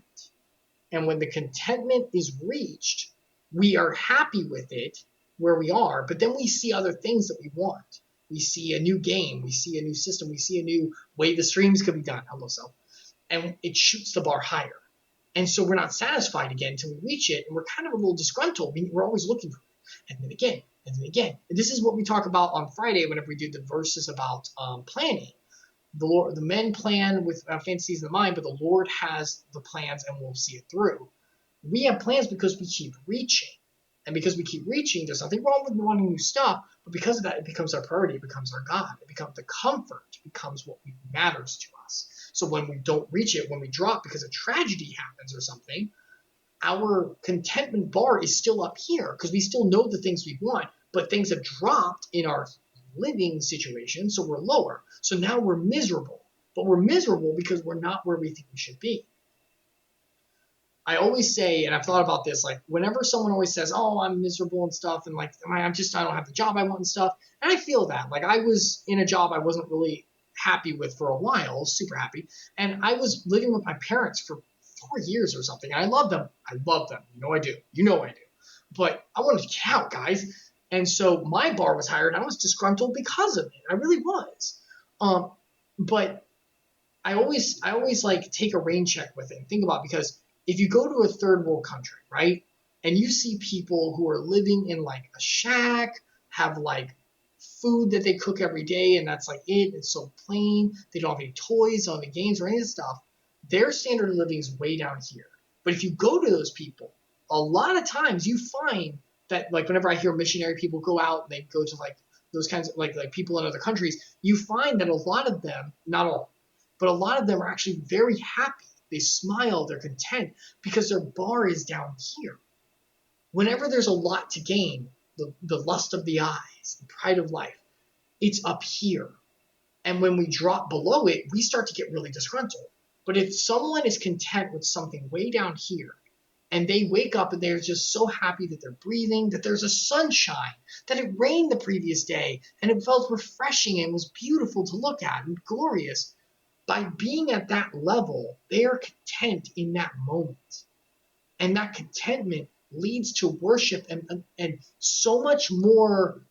And when the contentment is reached, we are happy with it where we are, but then we see other things that we want. We see a new game, we see a new system, we see a new way the streams could be done. Hello, self. And it shoots the bar higher. And so we're not satisfied again until we reach it, and we're kind of a little disgruntled. We're always looking for it. And then again, and then again. And this is what we talk about on Friday whenever we do the verses about planning. The men plan with fantasies in mind, but the Lord has the plans and we'll see it through. We have plans because we keep reaching. And because we keep reaching, there's nothing wrong with wanting new stuff, but because of that, it becomes our priority, it becomes our God, it becomes the comfort, it becomes what matters to us. So when we don't reach it, when we drop because a tragedy happens or something, our contentment bar is still up here because we still know the things we want, but things have dropped in our living situation, so we're lower. So now we're miserable, but we're miserable because we're not where we think we should be. I always say, and I've thought about this, like whenever someone always says, oh, I'm miserable and stuff, and like I don't have the job I want and stuff, and I feel that. Like I was in a job I wasn't really happy with for a while, super happy, and I was living with my parents for 4 years or something. I love them. I do. But I wanted to get out, guys. And so my bar was higher, and I was disgruntled because of it. I really was. But I always like take a rain check with it and think about it, because if you go to a third world country, right, and you see people who are living in like a shack, have like food that they cook every day, and that's like it. It's so plain. They don't have any toys, don't have any games or any of this stuff. Their standard of living is way down here. But if you go to those people, a lot of times you find that, like whenever I hear missionary people go out and they go to like those kinds of like people in other countries, you find that a lot of them, not all, but a lot of them are actually very happy. They smile, they're content because their bar is down here. Whenever there's a lot to gain, the lust of the eyes, the pride of life, it's up here. And when we drop below it, we start to get really disgruntled. But if someone is content with something way down here, and they wake up and they're just so happy that they're breathing, that there's a sunshine, that it rained the previous day, and it felt refreshing and was beautiful to look at and glorious, By being at that level, they are content in that moment. And that contentment leads to worship and so much more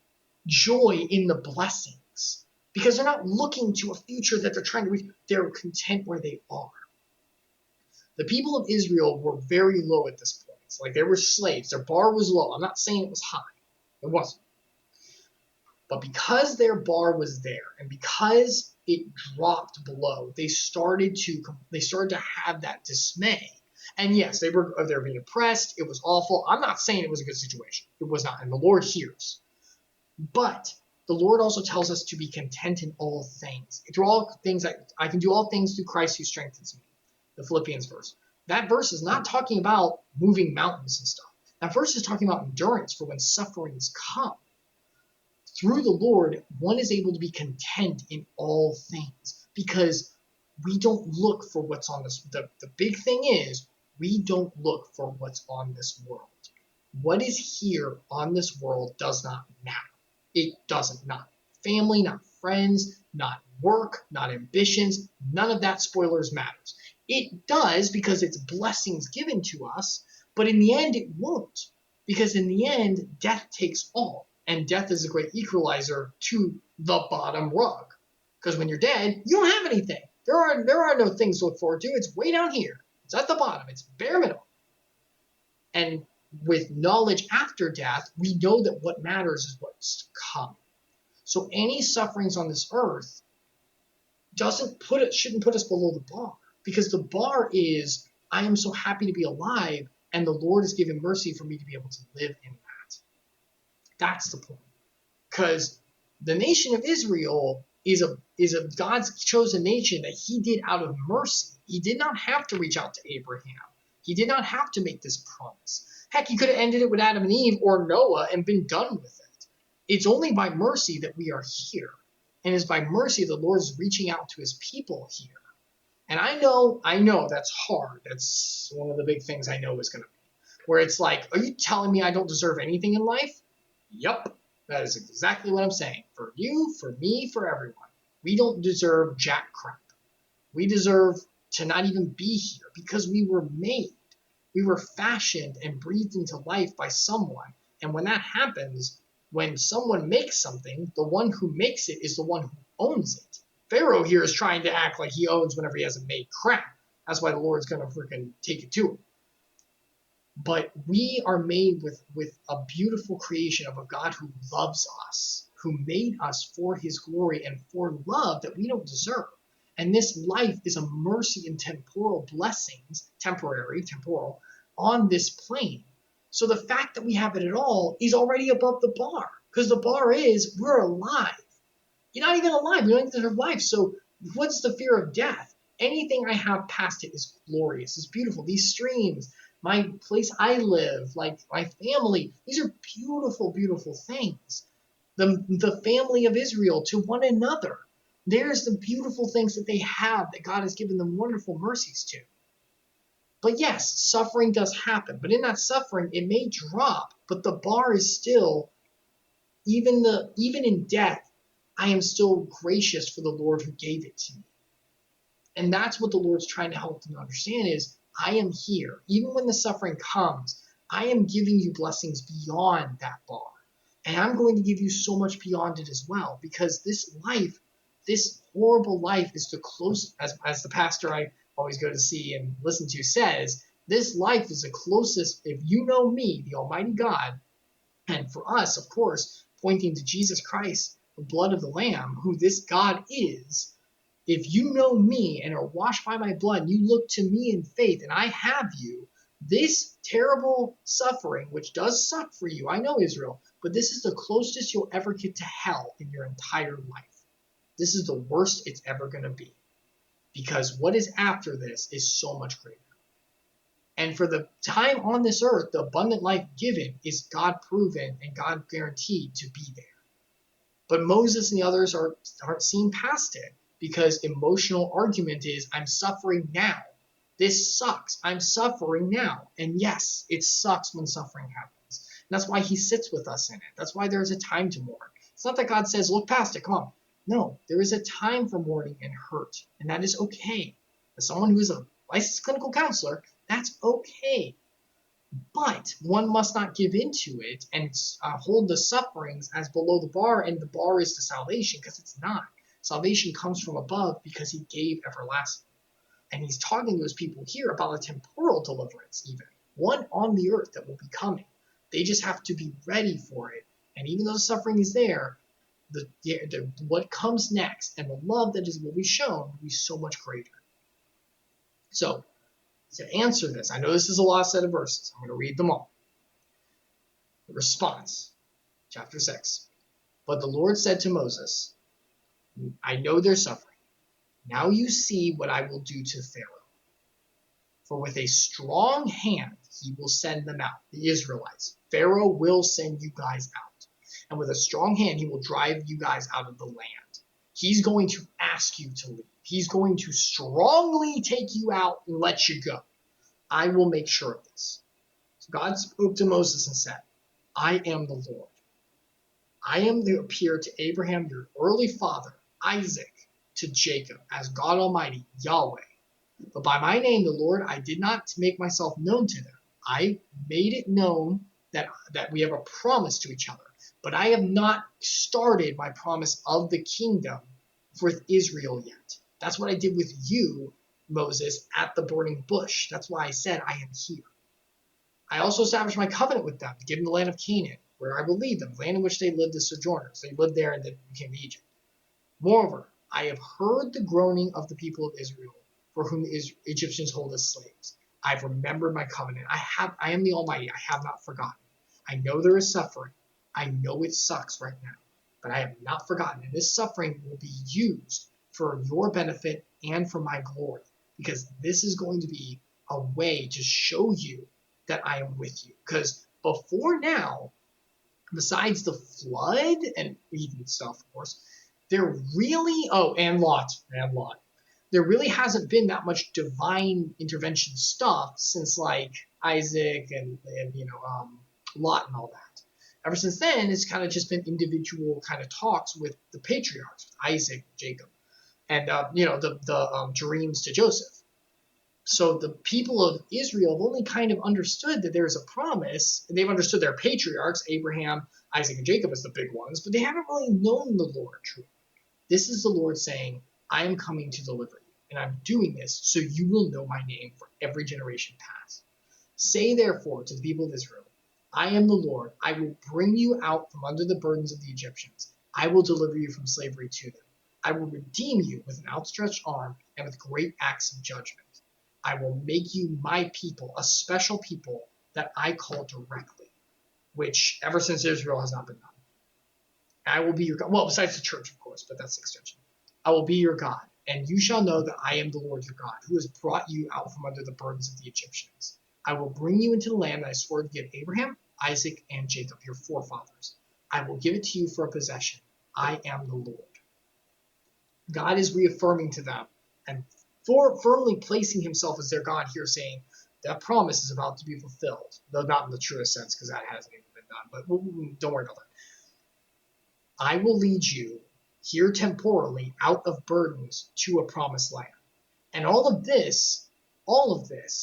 joy in the blessings. Because they're not looking to a future that they're trying to reach. They're content where they are. The people of Israel were very low at this point. It's like they were slaves. Their bar was low. I'm not saying it was high. It wasn't. But because their bar was there and because it dropped below, they started to have that dismay. And yes, they were being oppressed. It was awful. I'm not saying it was a good situation. It was not. And the Lord hears. But the Lord also tells us to be content in all things. Through all things, I can do all things through Christ who strengthens me. The Philippians verse. That verse is not talking about moving mountains and stuff. That verse is talking about endurance for when sufferings come. Through the Lord, one is able to be content in all things because we don't look for what's on this. The big thing is we don't look for what's on this world. What is here on this world does not matter. It doesn't. Not family, not friends, not work, not ambitions. None of that, spoilers, matters. It does because it's blessings given to us, but in the end it won't. Because in the end, death takes all. And death is a great equalizer to the bottom rug. Because when you're dead, you don't have anything. There are no things to look forward to. It's way down here. It's at the bottom. It's bare minimum. And with knowledge after death, we know that what matters is what's to come. So any sufferings on this earth shouldn't put us below the bar. Because the bar is, I am so happy to be alive, and the Lord has given mercy for me to be able to live in that. That's the point. Because the nation of Israel is a God's chosen nation that he did out of mercy. He did not have to reach out to Abraham. He did not have to make this promise. Heck, he could have ended it with Adam and Eve or Noah and been done with it. It's only by mercy that we are here. And it's by mercy the Lord is reaching out to his people here. And I know that's hard. That's one of the big things I know is going to be. Where it's like, are you telling me I don't deserve anything in life? Yup, that is exactly what I'm saying. For you, for me, for everyone. We don't deserve jack crap. We deserve to not even be here because we were made. We were fashioned and breathed into life by someone. And when that happens, when someone makes something, the one who makes it is the one who owns it. Pharaoh here is trying to act like he owns whenever he hasn't made crap. That's why the Lord's going to freaking take it to him. But we are made with a beautiful creation of a God who loves us, who made us for his glory and for love that we don't deserve. And this life is a mercy and temporal blessings, temporal, on this plane. So the fact that we have it at all is already above the bar. Because the bar is, we're alive. You're not even alive. You don't even deserve life. So what's the fear of death? Anything I have past it is glorious. It's beautiful. These streams, my place I live, like my family, these are beautiful, beautiful things. The family of Israel to one another. There's the beautiful things that they have that God has given them wonderful mercies to. But yes, suffering does happen. But in that suffering, it may drop, but the bar is still, even in death, I am still gracious for the Lord who gave it to me. And that's what the Lord's trying to help them to understand is, I am here. Even when the suffering comes, I am giving you blessings beyond that bar. And I'm going to give you so much beyond it as well. Because this life, this horrible life is the closest, as the pastor I always go to see and listen to says, this life is the closest, if you know me, the Almighty God, and for us, of course, pointing to Jesus Christ, the blood of the Lamb, who this God is, if you know me and are washed by my blood, and you look to me in faith, and I have you, this terrible suffering, which does suck for you, I know Israel, but this is the closest you'll ever get to hell in your entire life. This is the worst it's ever going to be. Because what is after this is so much greater. And for the time on this earth, the abundant life given is God proven and God guaranteed to be there. But Moses and the others aren't seeing past it because emotional argument is, I'm suffering now. This sucks. I'm suffering now. And yes, it sucks when suffering happens. And that's why he sits with us in it. That's why there's a time to mourn. It's not that God says, look past it, come on. No, there is a time for mourning and hurt, and that is okay. As someone who is a licensed clinical counselor, that's okay. But one must not give into it and hold the sufferings as below the bar, and the bar is the salvation, because it's not. Salvation comes from above because he gave everlasting. And he's talking to his people here about a temporal deliverance, even one on the earth that will be coming. They just have to be ready for it. And even though the suffering is there, what comes next and the love that will be shown will be so much greater. So, to answer this, I know this is a lot set of verses. I'm going to read them all. The response, chapter 6. But the Lord said to Moses, I know their suffering. Now you see what I will do to Pharaoh. For with a strong hand he will send them out, the Israelites. Pharaoh will send you guys out. And with a strong hand he will drive you guys out of the land. He's going to ask you to leave. He's going to strongly take you out and let you go. I will make sure of this. So God spoke to Moses and said, I am the Lord. I am the appeared to Abraham, your early father, Isaac, to Jacob, as God Almighty, Yahweh. But by my name, the Lord, I did not make myself known to them. I made it known that we have a promise to each other. But I have not started my promise of the kingdom with Israel yet. That's what I did with you, Moses, at the burning bush. That's why I said I am here. I also established my covenant with them to give them the land of Canaan, where I will lead them, the land in which they lived as sojourners. They lived there and then became Egypt. Moreover, I have heard the groaning of the people of Israel, for whom the Egyptians hold as slaves. I have remembered my covenant. I am the Almighty. I have not forgotten. I know there is suffering. I know it sucks right now, but I have not forgotten. And this suffering will be used for your benefit and for my glory, because this is going to be a way to show you that I am with you. Because before now, besides the flood and even stuff, of course, there really, and Lot. There really hasn't been that much divine intervention stuff since like Isaac and Lot and all that. Ever since then, it's kind of just been individual kind of talks with the patriarchs, Isaac, Jacob, and the dreams to Joseph. So the people of Israel have only kind of understood that there is a promise, and they've understood their patriarchs, Abraham, Isaac, and Jacob as the big ones, but they haven't really known the Lord truly. This is the Lord saying, I am coming to deliver you, and I'm doing this so you will know my name for every generation past. Say therefore to the people of Israel, I am the Lord. I will bring you out from under the burdens of the Egyptians. I will deliver you from slavery to them. I will redeem you with an outstretched arm and with great acts of judgment. I will make you my people, a special people that I call directly, which ever since Israel has not been done. I will be your God. Well, besides the church, of course, but that's the extension. I will be your God, and you shall know that I am the Lord your God, who has brought you out from under the burdens of the Egyptians. I will bring you into the land that I swore to give Abraham, Isaac, and Jacob, your forefathers. I will give it to you for a possession. I am the Lord. God is reaffirming to them and firmly placing himself as their God here, saying that promise is about to be fulfilled, though not in the truest sense, because that hasn't even been done, but don't worry about that. I will lead you here temporally out of burdens to a promised land. And all of this,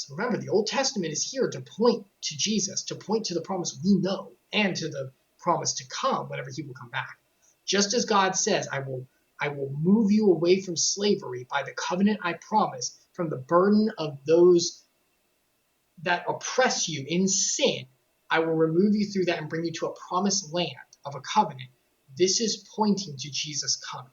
remember, the Old Testament is here to point to Jesus, to point to the promise we know, and to the promise to come whenever he will come back. Just as God says, I will move you away from slavery by the covenant I promise, from the burden of those that oppress you in sin. I will remove you through that and bring you to a promised land of a covenant. This is pointing to Jesus coming.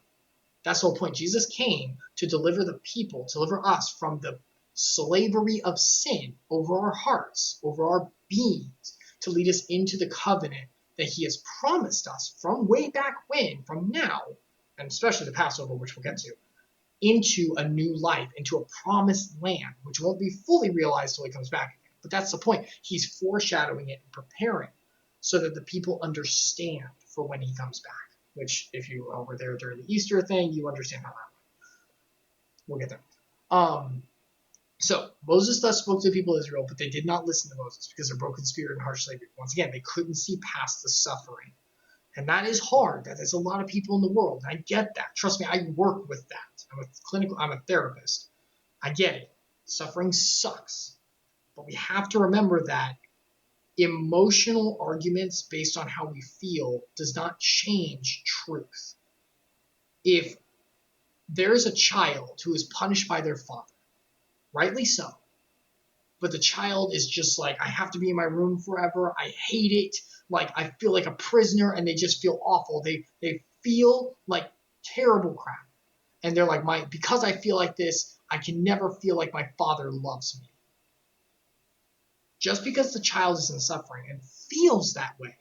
That's the whole point. Jesus came to deliver the people, to deliver us from the slavery of sin over our hearts, over our beings, to lead us into the covenant that he has promised us from way back when, from now, and especially the Passover, which we'll get to, into a new life, into a promised land, which won't be fully realized till he comes back again. But that's the point. He's foreshadowing it and preparing so that the people understand for when he comes back, which if you were there during the Easter thing, you understand how that went. We'll get there. So Moses thus spoke to the people of Israel, but they did not listen to Moses because of broken spirit and harsh slavery. Once again, they couldn't see past the suffering. And that is hard. That is a lot of people in the world. I get that. Trust me, I work with that. I'm a therapist. I get it. Suffering sucks. But we have to remember that emotional arguments based on how we feel does not change truth. If there's a child who is punished by their father, rightly so, but the child is just like, I have to be in my room forever. I hate it. Like, I feel like a prisoner, and they just feel awful. They feel like terrible crap. And they're like, because I feel like this, I can never feel like my father loves me. Just because the child is in suffering and feels that way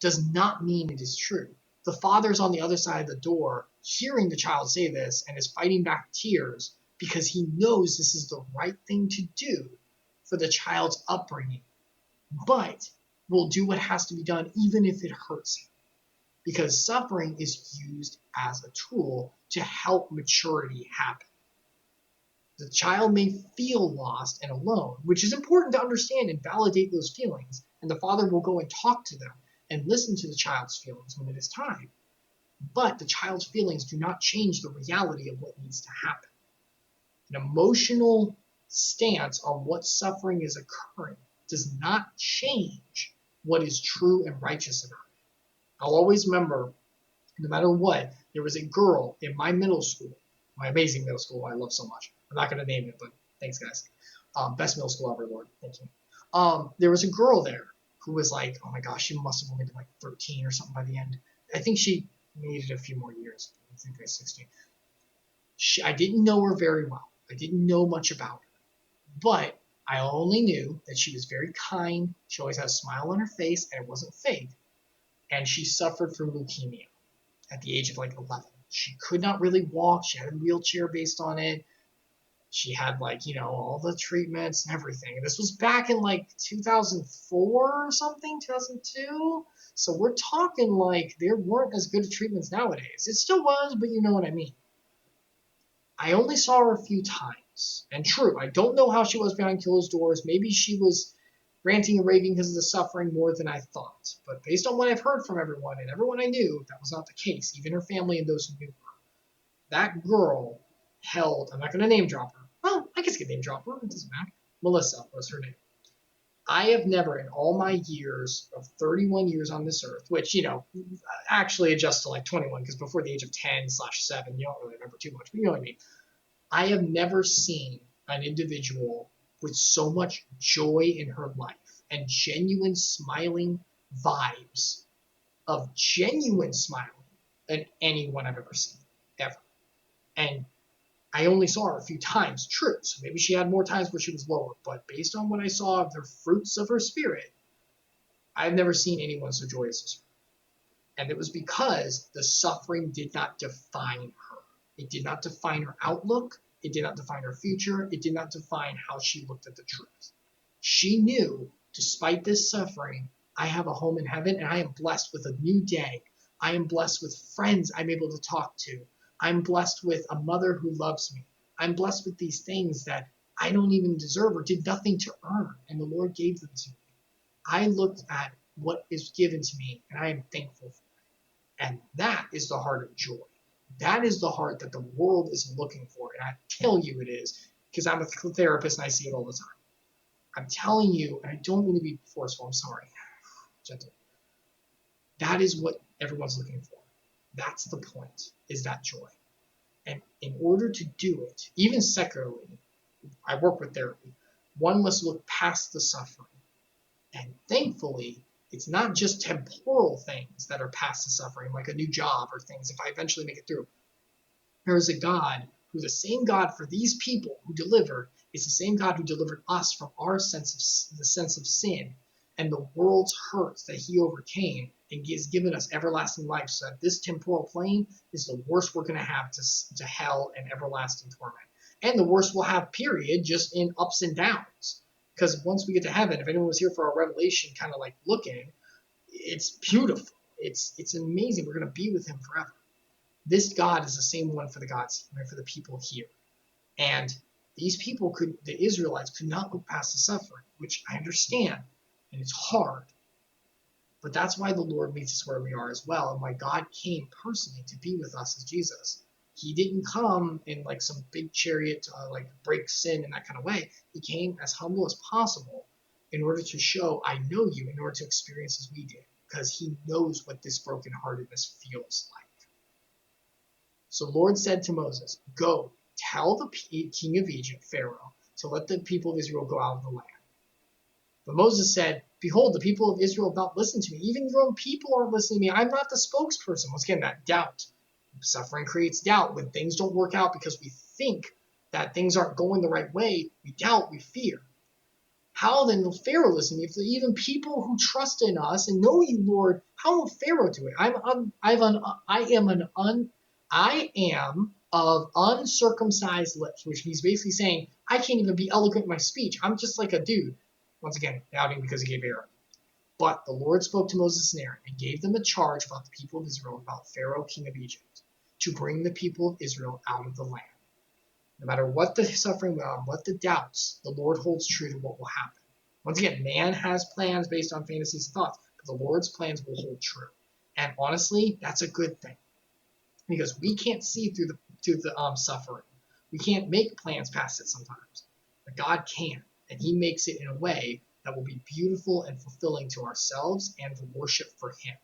does not mean it is true. The father's on the other side of the door hearing the child say this and is fighting back tears because he knows this is the right thing to do for the child's upbringing, but will do what has to be done even if it hurts him, because suffering is used as a tool to help maturity happen. The child may feel lost and alone, which is important to understand and validate those feelings, and the father will go and talk to them and listen to the child's feelings when it is time. But the child's feelings do not change the reality of what needs to happen. An emotional stance on what suffering is occurring does not change what is true and righteous about it. I'll always remember, no matter what, there was a girl in my middle school, my amazing middle school I love so much. I'm not going to name it, but thanks, guys. Best middle school ever, Lord. Thank you. There was a girl there who was like, oh my gosh, she must have only been like 13 or something by the end. I think she needed a few more years. I think I was 16. I didn't know her very well. I didn't know much about her. But I only knew that she was very kind. She always had a smile on her face, and it wasn't fake. And she suffered from leukemia at the age of like 11. She could not really walk. She had a wheelchair based on it. She had all the treatments and everything. And this was back in like 2004 or something, 2002. So we're talking like there weren't as good treatments nowadays. It still was, but you know what I mean. I only saw her a few times. And true, I don't know how she was behind closed doors. Maybe she was ranting and raving because of the suffering more than I thought. But based on what I've heard from everyone and everyone I knew, that was not the case, even her family and those who knew her. That girl held, I'm not going to name drop her. Well, I guess I could name drop her. It doesn't matter. Melissa was her name. I have never, in all my years of 31 years on this earth, which, actually adjusts to like 21, because before the age of 10/7, you don't really remember too much, but you know what I mean. I have never seen an individual with so much joy in her life and genuine smiling vibes of genuine smiling than anyone I've ever seen, ever. And I only saw her a few times, true, so maybe she had more times where she was lower, but based on what I saw of the fruits of her spirit, I've never seen anyone so joyous as her. And it was because the suffering did not define her. It did not define her outlook. It did not define her future. It did not define how she looked at the truth. She knew, despite this suffering, I have a home in heaven, and I am blessed with a new day. I am blessed with friends I'm able to talk to. I'm blessed with a mother who loves me. I'm blessed with these things that I don't even deserve or did nothing to earn, and the Lord gave them to me. I looked at what is given to me, and I am thankful for it. And that is the heart of joy. That is the heart that the world is looking for, and I tell you it is, because I'm a therapist and I see it all the time. I'm telling you, and I don't mean to be forceful, I'm sorry. Gentle. That is what everyone's looking for. That's the point, is that joy. And in order to do it, even secularly, I work with therapy, one must look past the suffering. And thankfully, it's not just temporal things that are past the suffering, like a new job or things, if I eventually make it through. There is a God who, the same God for these people who delivered, is the same God who delivered us from our sense of sin and the world's hurts that he overcame, and has given us everlasting life, so that this temporal plane is the worst we're going to have to hell and everlasting torment. And the worst we'll have, period, just in ups and downs. Because once we get to heaven, if anyone was here for our Revelation kind of like looking, it's beautiful. It's amazing. We're going to be with him forever. This God is the same one for the gods, right, for the people here. And these people the Israelites could not look past the suffering, which I understand, and it's hard. But that's why the Lord meets us where we are as well, and why God came personally to be with us as Jesus. He didn't come in like some big chariot to like break sin in that kind of way. He came as humble as possible in order to show, I know you, in order to experience as we did, because he knows what this brokenheartedness feels like. So the Lord said to Moses, go, tell the king of Egypt, Pharaoh, to let the people of Israel go out of the land. But Moses said, behold, the people of Israel have not listened to me. Even your own people aren't listening to me. I'm not the spokesperson. Once again, that doubt. Suffering creates doubt. When things don't work out because we think that things aren't going the right way, we doubt, we fear. How then will Pharaoh listen? If even people who trust in us and know you, Lord, how will Pharaoh do it? I am of uncircumcised lips, which means basically saying, I can't even be eloquent in my speech. I'm just like a dude. Once again, doubting because he gave Aaron. But the Lord spoke to Moses and Aaron and gave them a charge about the people of Israel, about Pharaoh, king of Egypt, to bring the people of Israel out of the land. No matter what the suffering, what the doubts, the Lord holds true to what will happen. Once again, man has plans based on fantasies and thoughts, but the Lord's plans will hold true. And honestly, that's a good thing, because we can't see through the suffering. We can't make plans past it sometimes, but God can, and He makes it in a way that will be beautiful and fulfilling to ourselves and the worship for Him.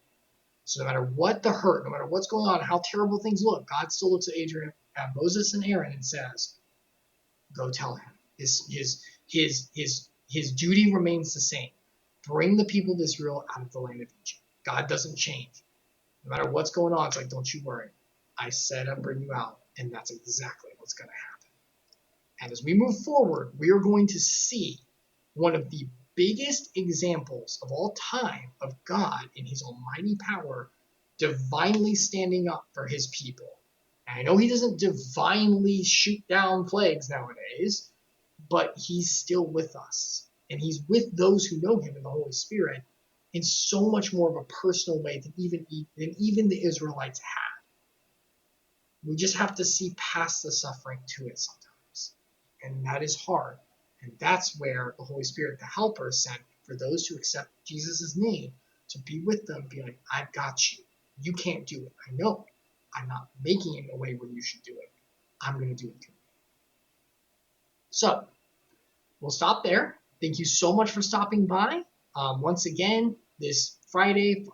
So no matter what the hurt, no matter what's going on, how terrible things look, God still looks at Moses and Aaron and says, go tell him. His duty remains the same. Bring the people of Israel out of the land of Egypt. God doesn't change. No matter what's going on, it's like, don't you worry. I said I'd bring you out, and that's exactly what's going to happen. And as we move forward, we are going to see one of the biggest examples of all time of God in His almighty power divinely standing up for His people. And I know He doesn't divinely shoot down plagues nowadays, but He's still with us. And He's with those who know Him in the Holy Spirit in so much more of a personal way than even the Israelites had. We just have to see past the suffering to it sometimes. And that is hard. And that's where the Holy Spirit, the Helper, is sent for those who accept Jesus' name to be with them, be like, I've got you. You can't do it. I know it. I'm not making it in a way where you should do it. I'm going to do it through you. So, we'll stop there. Thank you so much for stopping by. Once again, this Friday,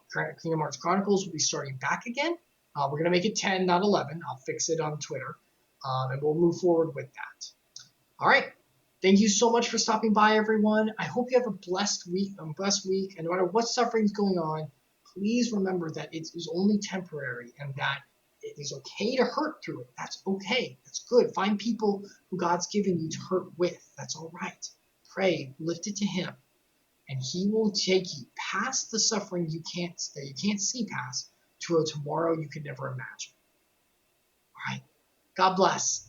Kingdom Hearts Chronicles will be starting back again. We're going to make it 10, not 11. I'll fix it on Twitter. And we'll move forward with that. All right. Thank you so much for stopping by, everyone. I hope you have a blessed week. And no matter what suffering is going on, please remember that it is only temporary and that it is okay to hurt through it. That's okay. That's good. Find people who God's given you to hurt with. That's all right. Pray, lift it to Him, and He will take you past the suffering that you can't see past to a tomorrow you could never imagine. All right. God bless.